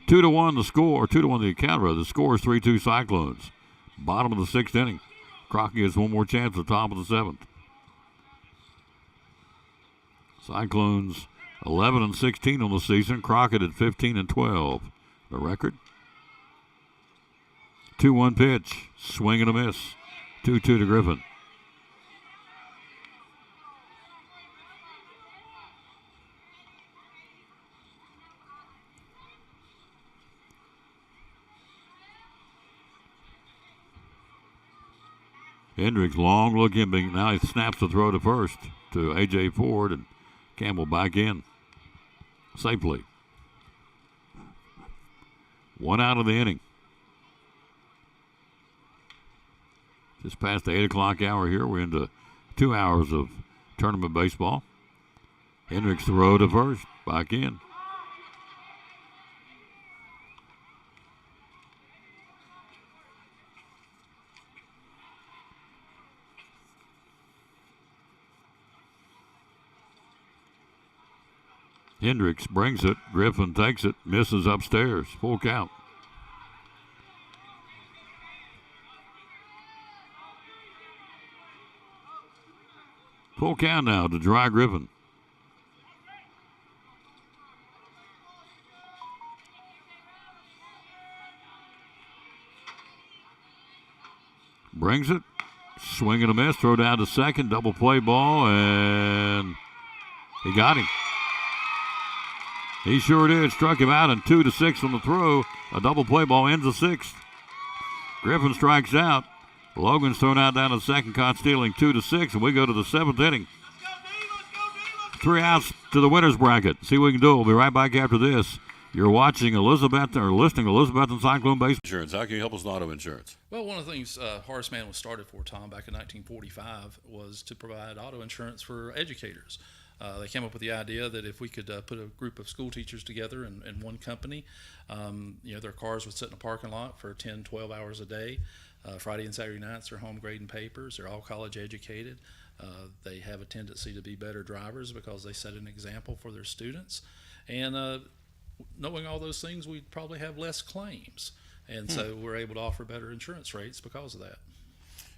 2-1 the score, 2-1 the account, rather. The score is 3-2 Cyclones. Bottom of the 6th inning. Crockett gets one more chance at the top of the 7th. Cyclones 11-16 on the season. Crockett at 15-12. The record. 2-1 pitch. Swing and a miss. 2-2 to Griffin. Hendricks, long look in. Now he snaps the throw to first to A.J. Ford, and Campbell back in safely. 1 out of the inning. Just past the 8 o'clock hour here. We're into 2 hours of tournament baseball. Hendricks throw to first, back in. Hendricks brings it. Griffin takes it. Misses upstairs. Full count. Full count now to Dry Griffin. Brings it. Swing and a miss. Throw down to second. Double play ball, and he got him. He sure did. Struck him out, and 2-6 on the throw. A double play ball ends the sixth. Griffin strikes out. Logan's thrown out down to second, caught stealing 2-6, and we go to the 7th inning. 3 outs to the winner's bracket. See what we can do. We'll be right back after this. You're watching Elizabeth, or listening to Elizabethton Cyclone Baseball. Insurance. How can you help us with auto insurance? Well, one of the things Horace Mann was started for, Tom, back in 1945 was to provide auto insurance for educators. They came up with the idea that if we could put a group of school teachers together in one company, their cars would sit in a parking lot for 10, 12 hours a day. Friday and Saturday nights, they're home grading papers. They're all college educated. They have a tendency to be better drivers because they set an example for their students. And knowing all those things, we'd probably have less claims. And so we're able to offer better insurance rates because of that.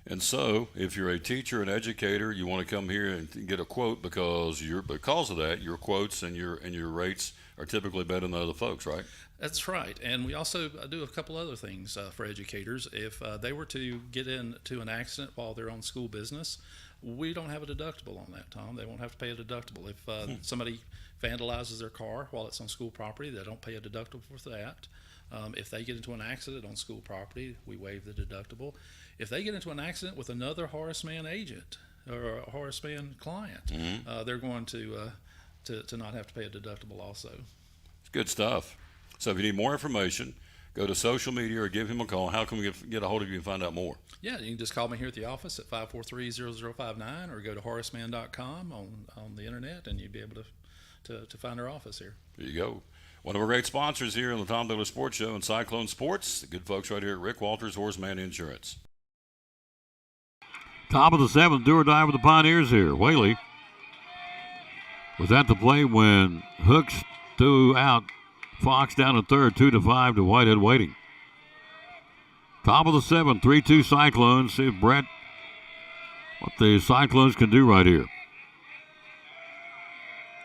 And so, if you're a teacher, an educator, you want to come here and get a quote because of that, your quotes and your rates are typically better than other folks, right? That's right. And we also do a couple other things for educators. If they were to get into an accident while they're on school business, we don't have a deductible on that, Tom. They won't have to pay a deductible. If somebody vandalizes their car while it's on school property, they don't pay a deductible for that. If they get into an accident on school property, we waive the deductible. If they get into an accident with another Horace Mann agent or a Horace Mann client, they're going to not have to pay a deductible also. It's good stuff. So if you need more information, go to social media or give him a call. How can we get a hold of you and find out more? Yeah, you can just call me here at the office at 543-0059 or go to horacemann.com on the internet, and you'd be able to find our office here. There you go. One of our great sponsors here on the Tom Taylor Sports Show and Cyclone Sports, the good folks right here at Rick Walters Horace Mann Insurance. Top of the 7th, do or die with the Pioneers here. Whaley was at the plate when Hooks threw out Fox down at third, 2-5 to Whitehead waiting. Top of the 7th, 3-2 Cyclones. See if Brett, what the Cyclones can do right here.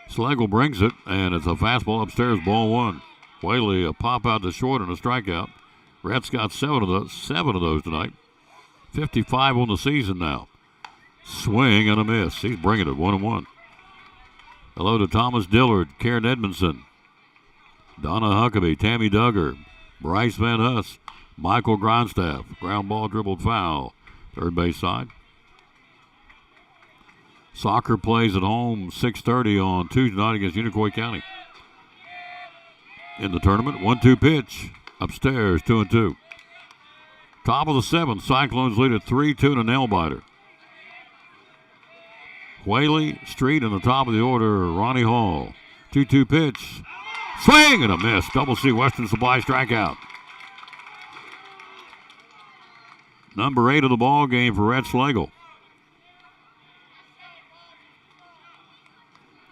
Schlegel brings it, and it's a fastball upstairs, ball 1. Whaley, a pop out to short and a strikeout. Brett's got 7 of those tonight. 55 on the season now. Swing and a miss. He's bringing it 1-1. Hello to Thomas Dillard, Karen Edmondson, Donna Huckabee, Tammy Duggar, Bryce Van Huss, Michael Grindstaff. Ground ball dribbled foul. Third base side. Soccer plays at home 6:30 on Tuesday night against Unicoi County. In the tournament, 1-2 pitch. Upstairs, 2-2. Top of the 7th, Cyclones lead at 3-2 and a nail-biter. Whaley, Street in the top of the order, Ronnie Hall. 2-2 pitch. Swing and a miss. Double C Western Supply strikeout. Number 8 of the ball game for Rhett Schlegel.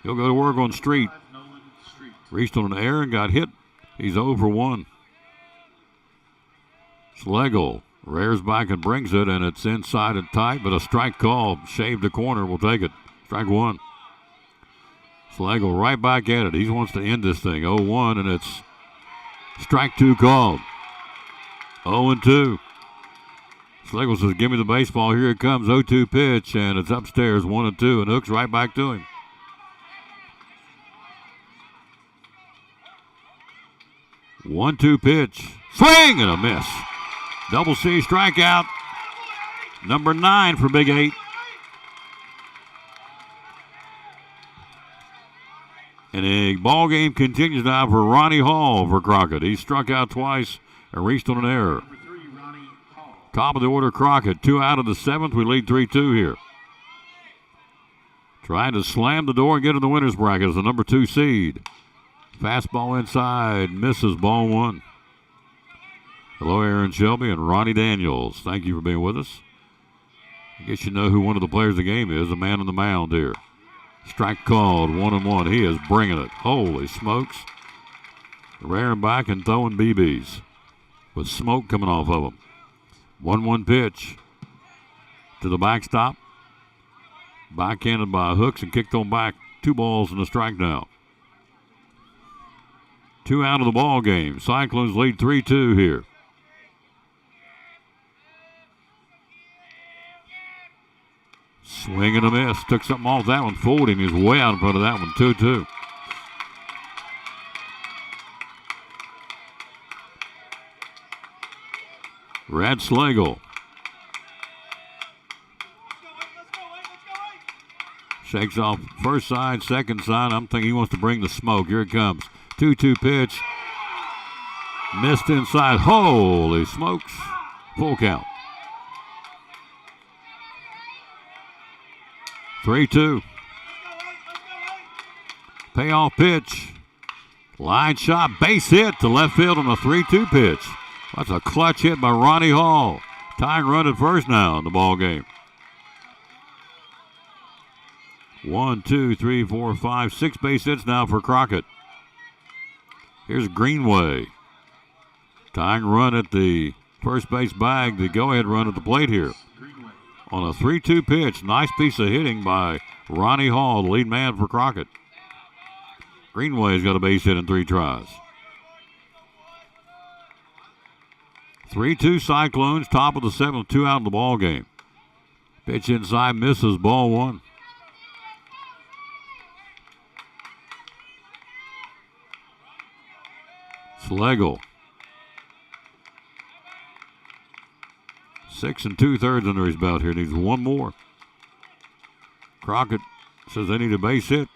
He'll go to work on Street. Reached on an error and got hit. He's 0 for 1. Schlegel rears back and brings it, and it's inside and tight, but a strike call. Shaved the corner. We'll take it. Strike 1. Schlegel right back at it. He wants to end this thing. 0-1, and it's strike 2 called. 0-2. Schlegel says, give me the baseball. Here it comes. 0-2 pitch, and it's upstairs, 1-2, and Hooks right back to him. 1-2 pitch. Swing and a miss. Double C strikeout. Number 9 for Big 8. And the ball game continues now for Ronnie Hall for Crockett. He struck out twice and reached on an error. Top of the order, Crockett. 2 out of the 7th. We lead 3-2 here. Trying to slam the door and get in the winner's bracket as the number 2 seed. Fastball inside, misses, ball 1. Hello, Aaron Shelby and Ronnie Daniels. Thank you for being with us. I guess you know who one of the players of the game is, the man on the mound here. Strike called, 1-1. He is bringing it. Holy smokes. Rearing back and throwing BBs with smoke coming off of him. 1-1 pitch to the backstop. Backhanded by Hooks and kicked on back. 2 balls and a strike now. 2 out of the ball game. Cyclones lead 3-2 here. Swing and a miss. Took something off that one. Forward and he's way out in front of that one. 2-2. Brad Slagle. Shakes off first side, second side. I'm thinking he wants to bring the smoke. Here it comes. 2-2 pitch. Missed inside. Holy smokes. Full count. 3-2. Payoff pitch. Line shot. Base hit to left field on a 3-2 pitch. That's a clutch hit by Ronnie Hall. Tying run at first now in the ball game. 1, 2, 3, 4, 5, 6 base hits now for Crockett. Here's Greenway. Tying run at the first base bag. The go-ahead run at the plate here. On a 3-2 pitch. Nice piece of hitting by Ronnie Hall, the lead man for Crockett. Greenway's got a base hit in 3 tries. 3-2 Cyclones, top of the 7th, 2 out in the ball game. Pitch inside, misses, ball 1. Slagle. 6 2/3 under his belt here. Needs 1 more. Crockett says they need a base hit.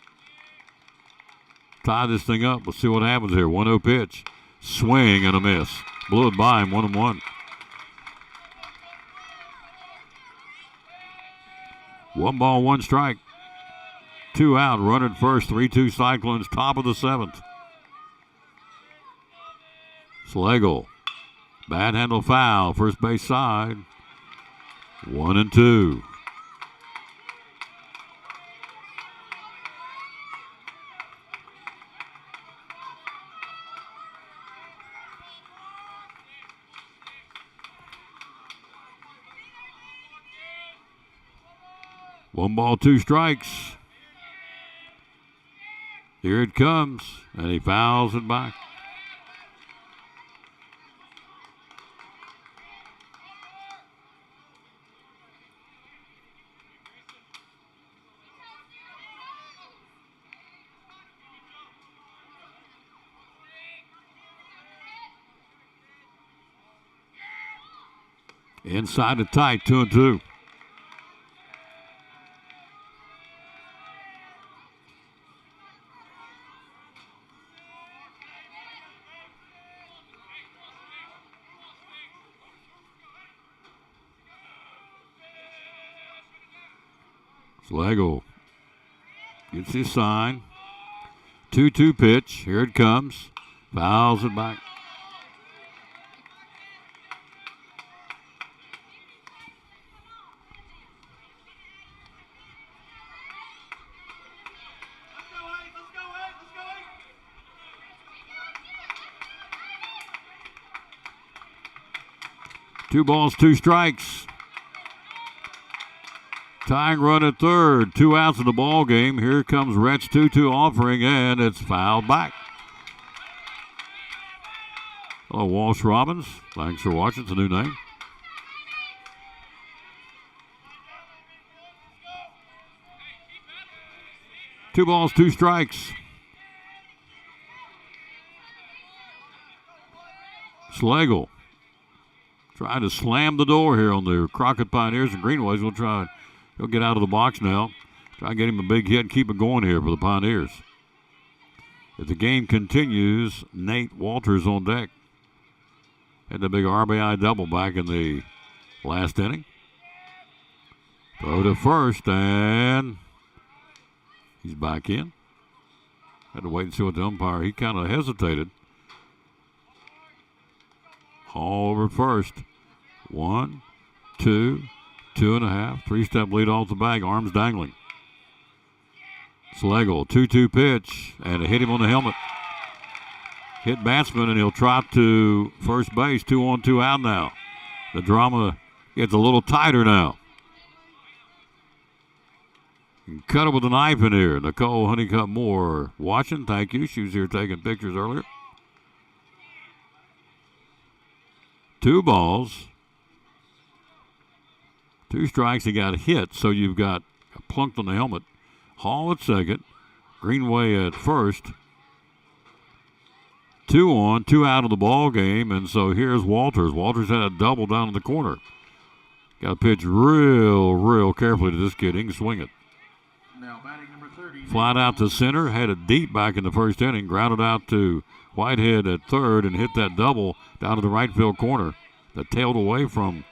Tie this thing up. Let's see what happens here. 1-0 pitch. Swing and a miss. Blew it by him, 1-1. 1 ball, 1 strike. 2 out. Runner at first. 3-2 Cyclones. Top of the 7th. Slagle. Bad handle foul. First base side. 1-2. One ball, 2 strikes. Here it comes, and he fouls it back. Inside the tight, 2-2. Slagle gets his sign. 2-2 pitch. Here it comes. Fouls it back. Two balls, 2 strikes. Tying run at third. 2 outs in the ball game. Here comes Rhett's 2-2 offering, and it's fouled back. Hello, Walsh Robbins. Thanks for watching. It's a new name. Two balls, 2 strikes. Slagle trying to slam the door here on the Crockett Pioneers, and Greenway's will try. He'll get out of the box now. Try and get him a big hit and keep it going here for the Pioneers. If the game continues, Nate Walters on deck. Had the big RBI double back in the last inning. Throw to first, and he's back in. Had to wait and see what the umpire, he kind of hesitated. Hall over first. 1, 2, 2.5. 3-step lead off the bag, arms dangling. Schlegel, 2-2 pitch, and it hit him on the helmet. Hit batsman, and he'll trot to first base. 2 on, 2 out now. The drama gets a little tighter now. Cut it with a knife in here. Nicole Honeycutt Moore watching. Thank you. She was here taking pictures earlier. 2 balls. 2 strikes. He got hit, so you've got plunked on the helmet. Hall at second. Greenway at first. 2 on, 2 out of the ball game, and so here's Walters. Walters had a double down in the corner. Got to pitch real carefully to this kid. He can swing it. Now batting number 30. Flied out to center, had it deep back in the first inning, grounded out to Whitehead at third, and hit that double down to the right field corner that tailed away from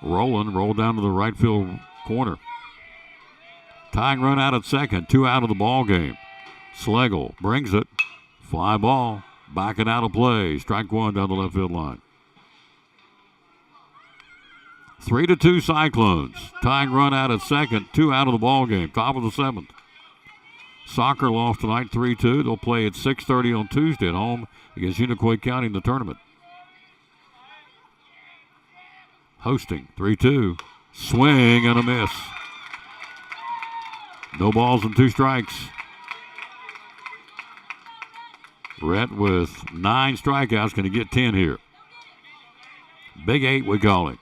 Rowland, rolled down to the right field corner. Tying run out at second, 2 out of the ball game. Schlegel brings it. Fly ball, backing out of play. Strike 1 down the left field line. 3-2 Cyclones. Tying run out at second, 2 out of the ball game. Top of the 7th. Soccer lost tonight 3-2. They'll play at 6:30 on Tuesday at home against Unicoi County in the tournament. Hosting 3-2. Swing and a miss. No balls and 2 strikes. Rhett with 9 strikeouts. Going to get 10 here. Big 8 we call it.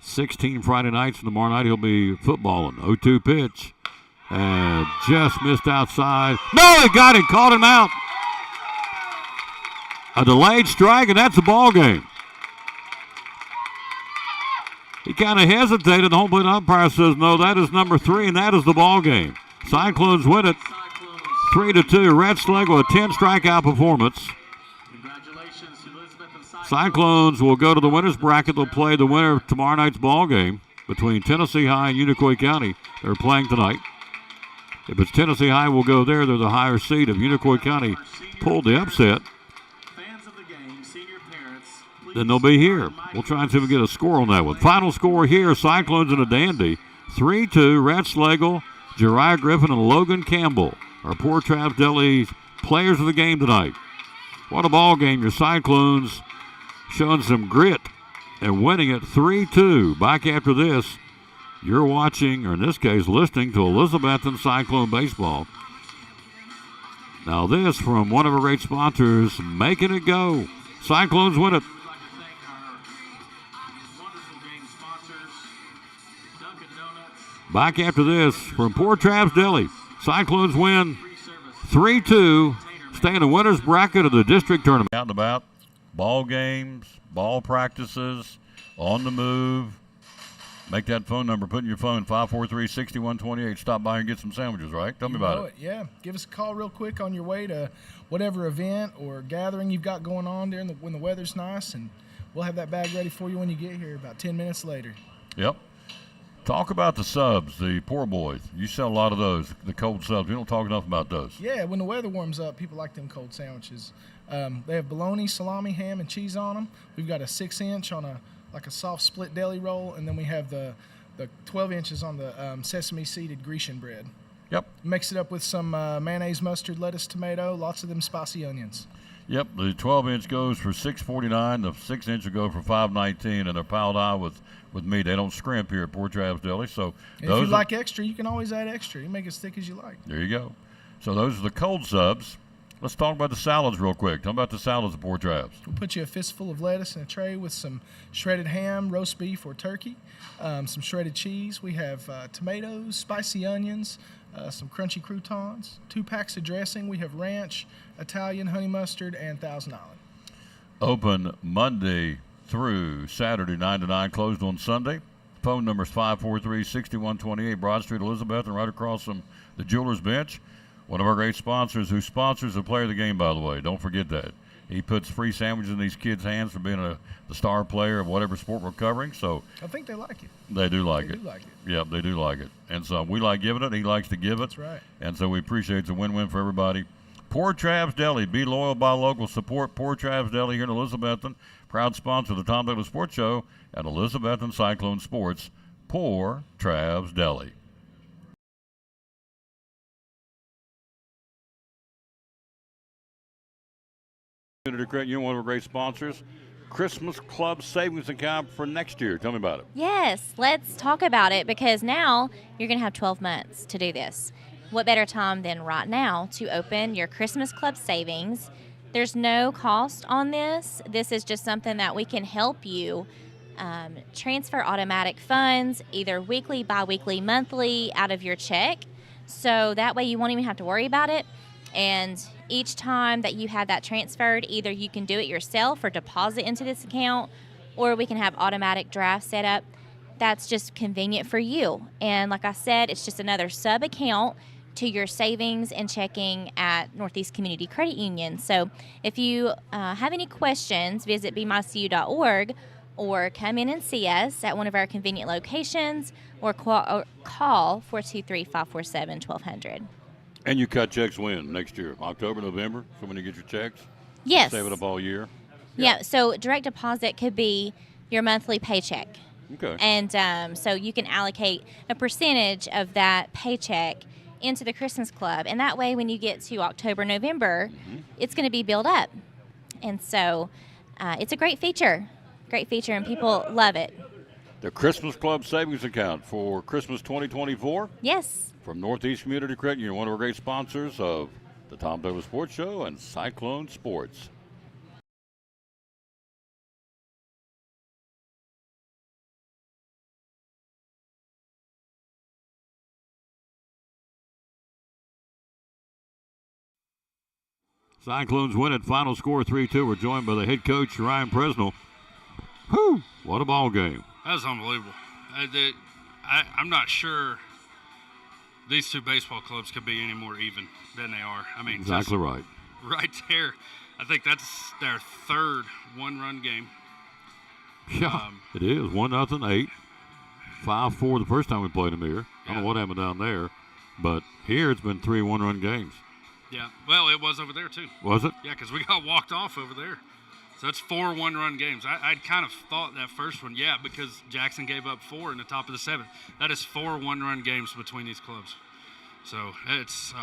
16 Friday nights, and tomorrow night he'll be footballing. 0-2 pitch. And just missed outside. No, he got him, caught him out. A delayed strike, and that's the ball game. He kind of hesitated. The home plate umpire says, no, that is number 3, and that is the ball game. Cyclones win it 3-2. Rhett Schlegel, a 10 strikeout performance. Congratulations to Elizabethton Cyclones will go to the winner's bracket. They'll play the winner of tomorrow night's ball game between Tennessee High and Unicoi County. They're playing tonight. If it's Tennessee High, we'll go there. They're the higher seed. If Unicoi County pulled the upset, then they'll be here. We'll try and see if we get a score on that one. Final score here, Cyclones in a dandy. 3-2, Rhett Schlegel, Jeriah Griffin, and Logan Campbell are Poor Traps Deli's players of the game tonight. What a ball game. Your Cyclones showing some grit and winning it 3-2. Back after this, you're watching, or in this case, listening to Elizabethton Cyclone Baseball. Now this from one of our great sponsors, Making It Go. Cyclones win it. Back after this from Poor Traps Deli. Cyclones win 3-2. Stay in the winner's bracket of the district tournament. Out and about, ball games, ball practices, on the move. Make that phone number, put in your phone, 543-6128. Stop by and get some sandwiches, right? Tell me about it. Yeah, give us a call real quick on your way to whatever event or gathering you've got going on during when the weather's nice, and we'll have that bag ready for you when you get here about 10 minutes later. Yep. Talk about the subs, the poor boys. You sell a lot of those, the cold subs. We don't talk enough about those. Yeah, when the weather warms up, people like them cold sandwiches. They have bologna, salami, ham, and cheese on them. We've got a 6-inch on a soft split deli roll, and then we have the 12 inches on the sesame seeded Grecian bread. Yep. Mix it up with some mayonnaise, mustard, lettuce, tomato, lots of them spicy onions. Yep, the 12-inch goes for $6.49. The 6-inch will go for $5.19, and they're piled high with meat. They don't scrimp here at Poor Traps Deli. So if you like extra, you can always add extra. You make it as thick as you like. There you go. So those are the cold subs. Let's talk about the salads real quick. Tell me about the salads at Poor Traps. We'll put you a fistful of lettuce in a tray with some shredded ham, roast beef, or turkey, some shredded cheese. We have tomatoes, spicy onions, some crunchy croutons, 2 packs of dressing. We have ranch, Italian, honey mustard, and Thousand Island. Open Monday through Saturday, 9 to 9, closed on Sunday. Phone number is 543-6128 Broad Street, Elizabeth, and right across from the Jewelers Bench. One of our great sponsors who sponsors the player of the game, by the way. Don't forget that. He puts free sandwiches in these kids' hands for being the star player of whatever sport we're covering. So I think they like it. They do like it. They do like it. Yep, they do like it. And so we like giving it. He likes to give it. That's right. And so we appreciate it's a win-win for everybody. Poor Trav's Deli. Be loyal, buy local. Support Poor Trav's Deli here in Elizabethton. Proud sponsor of the Tom Taylor Sports Show at Elizabethton Cyclone Sports. Poor Trav's Deli. Community Credit Union, one of our great sponsors. Christmas Club savings account for next year. Tell me about it. Yes, let's talk about it because now you're going to have 12 months to do this. What better time than right now to open your Christmas Club savings? There's no cost on this. This is just something that we can help you transfer automatic funds either weekly, bi-weekly, monthly out of your check. So that way you won't even have to worry about it. And each time that you have that transferred, either you can do it yourself or deposit into this account, or we can have automatic draft set up. That's just convenient for you. And like I said, it's just another sub-account to your savings and checking at Northeast Community Credit Union. So if you have any questions, visit bemycu.org or come in and see us at one of our convenient locations or call 423-547-1200. And you cut checks when? Next year? October, November? So when you get your checks? Yes. Save it up all year? Yeah, so direct deposit could be your monthly paycheck. Okay. And so you can allocate a percentage of that paycheck into the Christmas Club. And that way when you get to October, November, it's going to be built up. And so it's a great feature, and people love it. The Christmas Club savings account for Christmas 2024? Yes. From Northeast Community Credit Union, one of our great sponsors of the Tom Taylor Sports Show and Cyclone Sports. Cyclones win at final score 3-2. We're joined by the head coach, Ryan Presnell. Whew, what a ball game. That was unbelievable. I'm not sure these two baseball clubs could be any more even than they are. I mean, exactly right. Right there. I think that's their third one-run game. Yeah, it is. 1-0, 8. 5-4 the first time we played them here. I don't know what happened down there. But here it's been 3 one-run games. Yeah, well, it was over there too. Was it? Yeah, because we got walked off over there. So that's 4 one-run games. I'd kind of thought that first one, because Jackson gave up 4 in the top of the 7th. That is 4 one-run games between these clubs. So it's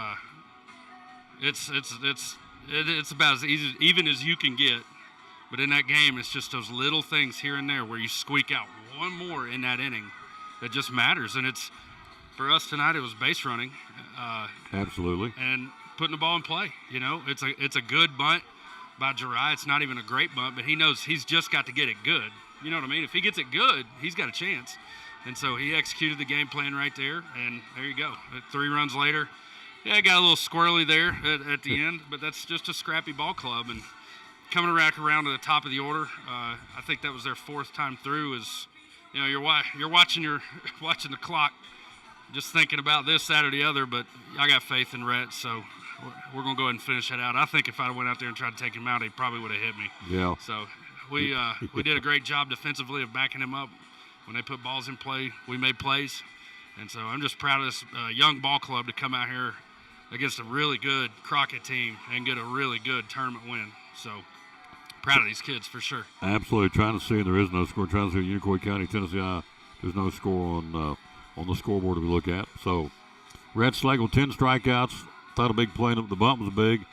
about as even as you can get. But in that game, it's just those little things here and there where you squeak out one more in that inning that just matters. And it's for us tonight, it was base running. Absolutely. And putting the ball in play. It's a good bunt by Jirai. It's not even a great bunt, but he knows he's just got to get it good. You know what I mean? If he gets it good, he's got a chance. And so he executed the game plan right there, and there you go. 3 runs later, it got a little squirrely there at the end, but that's just a scrappy ball club. And coming around to the top of the order, I think that was their 4th time through. You're watching the clock, just thinking about this, that, or the other. But I got faith in Rhett, so we're going to go ahead and finish that out. I think if I went out there and tried to take him out, he probably would have hit me. Yeah. So we did a great job defensively of backing him up. When they put balls in play, we made plays. And so I'm just proud of this young ball club to come out here against a really good Crockett team and get a really good tournament win. So proud of these kids for sure. Absolutely. Trying to see, there is no score. Trying to see Unicoi County, Tennessee, there's no score on the scoreboard to look at. So Rhett Slagle, 10 strikeouts. Thought a big play. The bump was big.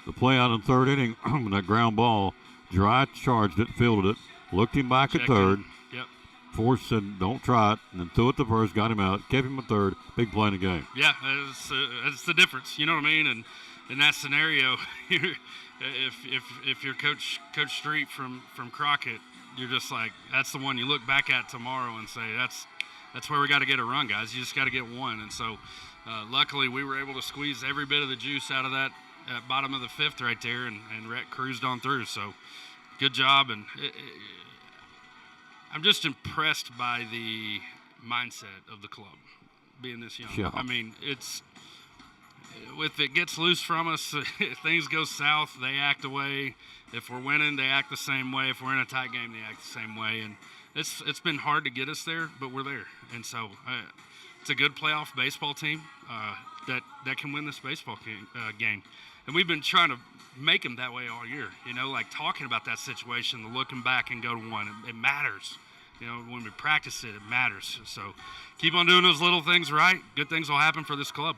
The play out in third inning, that ground ball, Jirai charged it, fielded it, looked him back at third. Yep. Force said, don't try it, and then threw it to first, got him out, kept him at third. Big play in the game. Yeah, it's the difference. You know what I mean? And in that scenario, if you're Coach Street from Crockett, you're just like, that's the one you look back at tomorrow and say, that's where we got to get a run, guys. You just got to get one. And so luckily we were able to squeeze every bit of the juice out of that bottom of the 5th right there, and Rhett cruised on through. So good job. And I'm just impressed by the mindset of the club being this young. Yeah. I mean, if it gets loose from us, if things go south, they act away. If we're winning, they act the same way. If we're in a tight game, they act the same way. And it's been hard to get us there, but we're there. And so it's a good playoff baseball team that can win this baseball game. And we've been trying to make them that way all year, like talking about that situation, looking back and go to one. It matters. When we practice it, it matters. So keep on doing those little things right. Good things will happen for this club.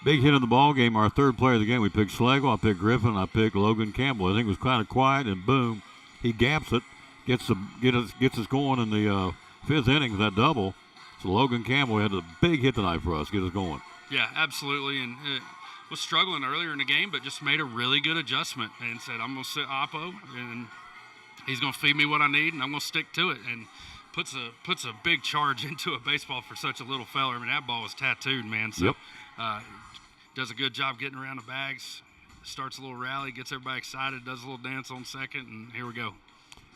Big hit in the ball game, our third player of the game. We picked Schlegel, I picked Griffin, I picked Logan Campbell. I think it was kind of quiet, and boom, he gaps it, gets us going in the fifth inning with that double. So Logan Campbell had a big hit tonight for us, get us going. Yeah, absolutely, and was struggling earlier in the game, but just made a really good adjustment and said, I'm going to sit Oppo, and he's going to feed me what I need, and I'm going to stick to it. And puts a big charge into a baseball for such a little fella. I mean, that ball was tattooed, man. So does a good job getting around the bags, starts a little rally, gets everybody excited, does a little dance on second, and here we go.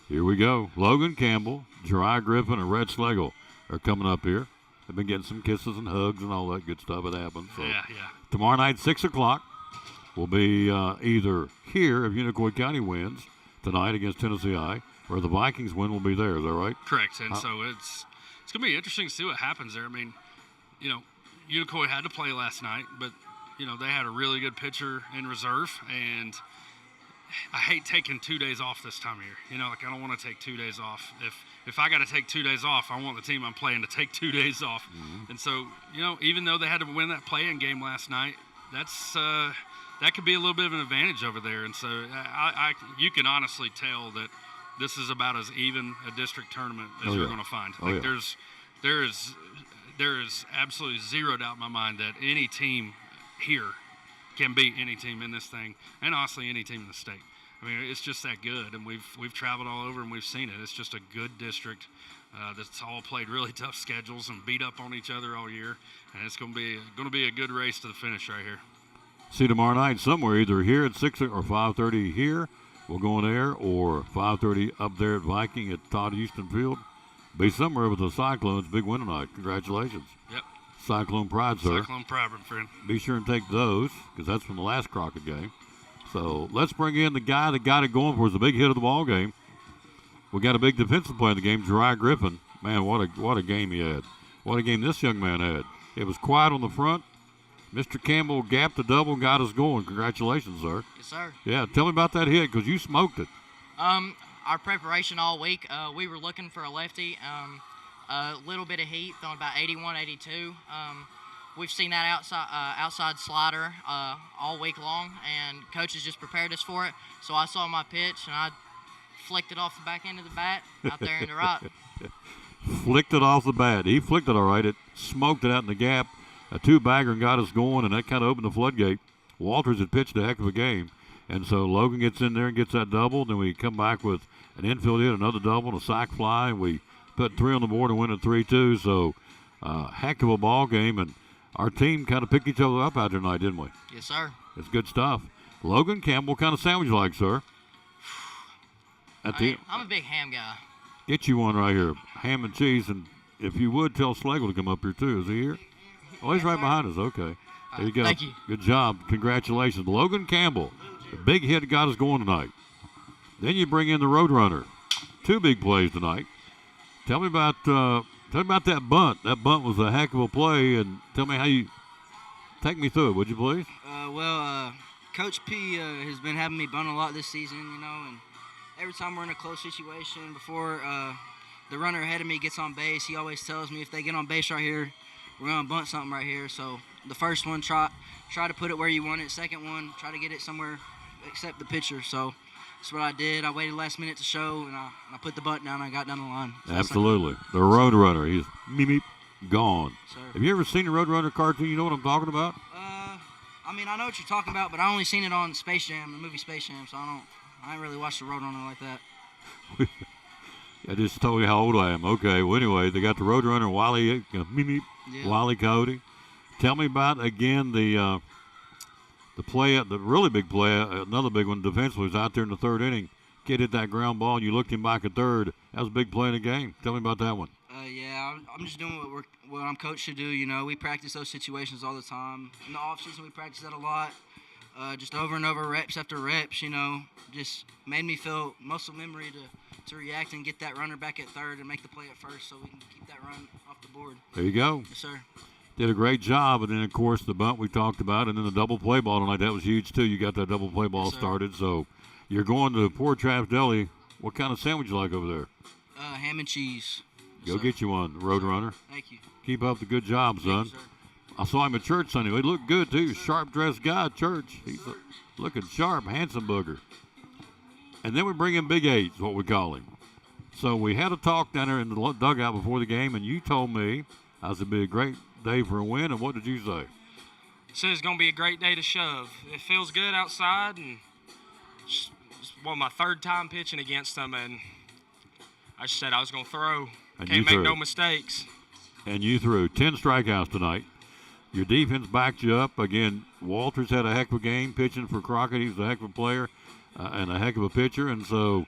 Here we go. Logan Campbell, Jeriah Griffin, and Red Schlegel are coming up here. They've been getting some kisses and hugs and all that good stuff. It happens. So yeah. Tomorrow night, 6 o'clock, will be either here if Unicoi County wins tonight against Tennessee I, or the Vikings win will be there. Is that right? Correct. And so it's going to be interesting to see what happens there. I mean, Unicoi had to play last night, but, they had a really good pitcher in reserve, and I hate taking 2 days off this time of year. I don't want to take 2 days off. If I got to take 2 days off, I want the team I'm playing to take 2 days off. Mm-hmm. And so, even though they had to win that play-in game last night, that could be a little bit of an advantage over there. And so you can honestly tell that this is about as even a district tournament as you're going to find. There is absolutely zero doubt in my mind that any team here can beat any team in this thing, and honestly any team in the state. I mean, it's just that good, and we've traveled all over and we've seen it. It's just a good district that's all played really tough schedules and beat up on each other all year, and it's going to be a good race to the finish right here. See tomorrow night somewhere, either here at 6 or 5:30 here. We'll go on air, or 5:30 up there at Viking at Todd Houston Field. Be somewhere with the Cyclones. Big win tonight. Congratulations. Yep. Cyclone pride, sir. Cyclone pride, my friend. Be sure and take those, because that's from the last Crockett game. So let's bring in the guy that got it going for us, the big hit of the ball game. We got a big defensive play in the game, Jeriah Griffin. Man, what a game he had. What a game this young man had. It was quiet on the front. Mr. Campbell gapped the double and got us going. Congratulations, sir. Yes, sir. Yeah, tell me about that hit, because you smoked it. Our preparation all week, we were looking for a lefty. A little bit of heat, throwing about 81, 82. We've seen that outside slider all week long, and coaches just prepared us for it. So I saw my pitch, and I flicked it off the back end of the bat out there in the right. Flicked it off the bat. He flicked it all right. It smoked it out in the gap. A two-bagger and got us going, and that kind of opened the floodgate. Walters had pitched a heck of a game. And so Logan gets in there and gets that double. Then we come back with an infield hit, another double, and a sac fly. And we put 3 on the board and win at 3-2. So heck of a ball game. And our team kind of picked each other up out there tonight, didn't we? Yes, sir. It's good stuff. Logan Campbell, what kind of sandwich you like, sir? I'm a big ham guy. Get you one right here. Ham and cheese. And if you would, tell Schlegel to come up here, too. Is he here? Oh, he's right behind us. Okay. There you go. Thank you. Good job. Congratulations. Logan Campbell. The big hit got us going tonight. Then you bring in the Roadrunner. 2 big plays tonight. Tell me about that bunt. That bunt was a heck of a play, and tell me how you take me through it, would you please? Coach P has been having me bunt a lot this season, and every time we're in a close situation, before the runner ahead of me gets on base, he always tells me if they get on base right here, we're going to bunt something right here. So the first one, try to put it where you want it. Second one, try to get it somewhere except the pitcher. So that's what I did. I waited last minute to show, and I put the bunt down, and I got down the line. So absolutely. The Roadrunner. He's meep, gone. Sir. Have you ever seen a Roadrunner cartoon? You know what I'm talking about? I know what you're talking about, but I only seen it on Space Jam, the movie Space Jam, so I ain't really watched the Roadrunner like that. I just told you how old I am. Okay, well, anyway, they got the Roadrunner, Wally, Wally Cody. Tell me about, again, the play, the really big play, another big one defensively was out there in the third inning. kid hit that ground ball, and you looked him back at third. That was a big play in the game. Tell me about that one. Yeah, I'm just doing what I'm coached to do. You know, we practice those situations all the time. In the offseason, we practice that a lot. Just over and over, reps after reps, you know, just made me feel muscle memory to react and get that runner back at third and make the play at first so we can keep that run off the board. There you go. Yes, sir. Did a great job, and then, of course, the bunt we talked about, and then the double play ball tonight. That was huge, too. You got that double play ball started. So you're going to Poor Traps Deli. What kind of sandwich you like over there? Ham and cheese. Go get you one, Roadrunner. Thank you. Keep up the good job, son. I saw him at church Sunday. He looked good, too. Sharp-dressed guy at church. He's looking sharp, handsome booger. And then we bring in Big 8, is what we call him. So we had a talk down there in the dugout before the game, and you told me I was going to be a great day for a win, and what did you say? I said it's going to be a great day to shove. It feels good outside, and it's my third time pitching against them, and I just said I was going to throw. And Can't make no mistakes. And you threw 10 strikeouts tonight. Your defense backed you up. Again, Walters had a heck of a game pitching for Crockett. He's a heck of a player and a heck of a pitcher. And so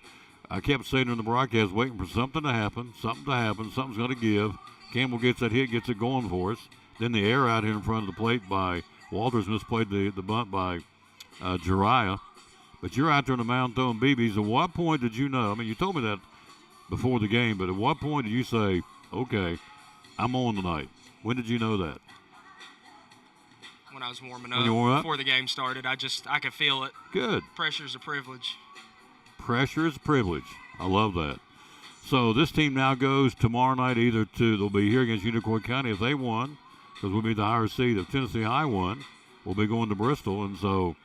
I kept saying in the broadcast, waiting for something to happen, something's going to give. Campbell gets that hit, gets it going for us. Then the air out here in front of the plate by Walters misplayed the bunt by Jariah. But you're out there on the mound throwing BBs. At what point did you know? I mean, you told me that before the game, but at what point did you say, okay, I'm on tonight? When did you know that? When I was warming When you warm up? Before the game started, I could feel it. Good. Pressure's a privilege. Pressure is a privilege. I love that. So this team now goes tomorrow night they'll be here against Unicoi County if they won, because we'll be the higher seed. If Tennessee High won, we'll be going to Bristol. And so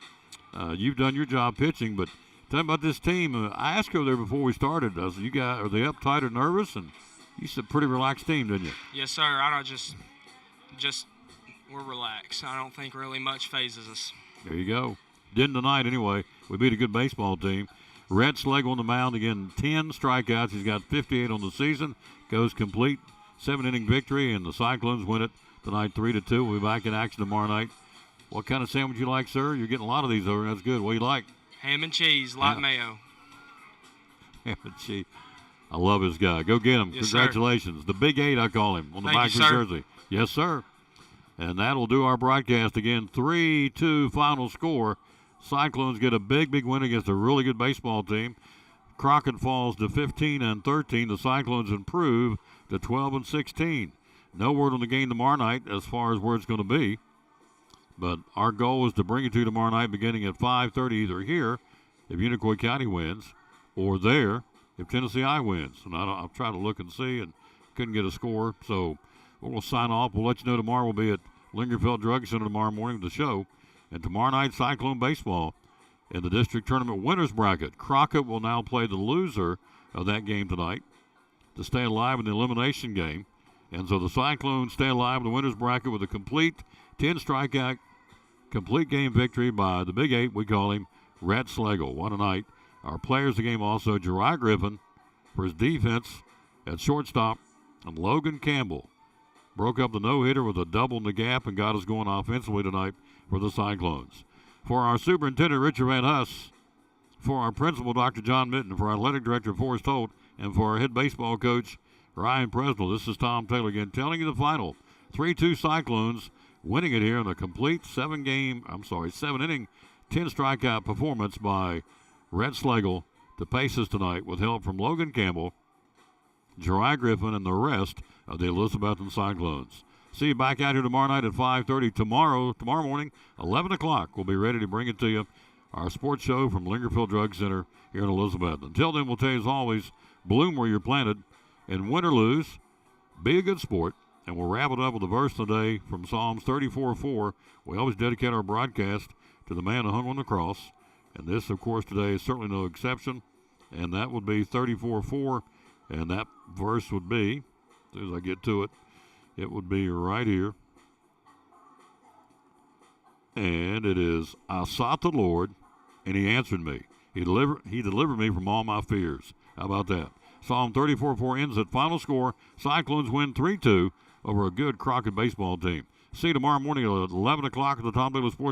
you've done your job pitching, but tell me about this team. I asked you there before we started, are they uptight or nervous? And you said pretty relaxed team, didn't you? Yes, sir. I don't just we're relaxed. I don't think really much phases us. There you go. Didn't tonight anyway. We beat a good baseball team. Rhett Schlegel on the mound again, 10 strikeouts. He's got 58 on the season. Goes complete, 7-inning victory, and the Cyclones win it tonight 3-2. We'll be back in action tomorrow night. What kind of sandwich you like, sir? You're getting a lot of these over. That's good. What do you like? Ham and cheese, light mayo. Ham and cheese. I love this guy. Go get him. Yes, congratulations. Sir. The Big 8, I call him, on the back of his jersey. Yes, sir. And that'll do our broadcast again. 3-2 final score. Cyclones get a big win against a really good baseball team. Crockett falls to 15-13. The Cyclones improve to 12-16. No word on the game tomorrow night as far as where it's going to be. But our goal is to bring it to you tomorrow night beginning at 5:30, either here if Unicoi County wins or there if Tennessee High wins. And I'll try to look and see and couldn't get a score. So we'll sign off. We'll let you know tomorrow. We'll be at Lingerfeld Drug Center tomorrow morning with the show. And tomorrow night, Cyclone baseball in the district tournament winners bracket. Crockett will now play the loser of that game tonight to stay alive in the elimination game. And so the Cyclones stay alive in the winners bracket with a complete 10 strikeout, complete game victory by the Big 8. We call him Rhett Schlegel. What a night. Our players of the game also, Jariah Griffin for his defense at shortstop, and Logan Campbell broke up the no-hitter with a double in the gap and got us going offensively tonight for the Cyclones. For our superintendent, Richard Van Huss, for our principal, Dr. John Mitten, for our athletic director, Forrest Holt, and for our head baseball coach, Ryan Presnell, this is Tom Taylor again telling you the final. 3-2 Cyclones winning it here in a complete 7-inning, 10-strikeout performance by Rhett Schlegel to pace us tonight with help from Logan Campbell, Jariah Griffin, and the rest of the Elizabethton Cyclones. See you back out here tomorrow night at 5:30. Tomorrow morning, 11 o'clock, we'll be ready to bring it to you, our sports show from Lingerfeld Drug Center here in Elizabeth. Until then, we'll tell you as always, bloom where you're planted, and win or lose, be a good sport. And we'll wrap it up with a verse today from Psalms 34:4. We always dedicate our broadcast to the man who hung on the cross. And this, of course, today is certainly no exception. And that would be 34:4. And that verse would be, as soon as I get to it, it would be right here. And it is, I sought the Lord, and he answered me. He delivered me from all my fears. How about that? Psalm 34:4 ends at final score. Cyclones win 3-2 over a good Crockett baseball team. See you tomorrow morning at 11 o'clock at the Tom Taylor Sports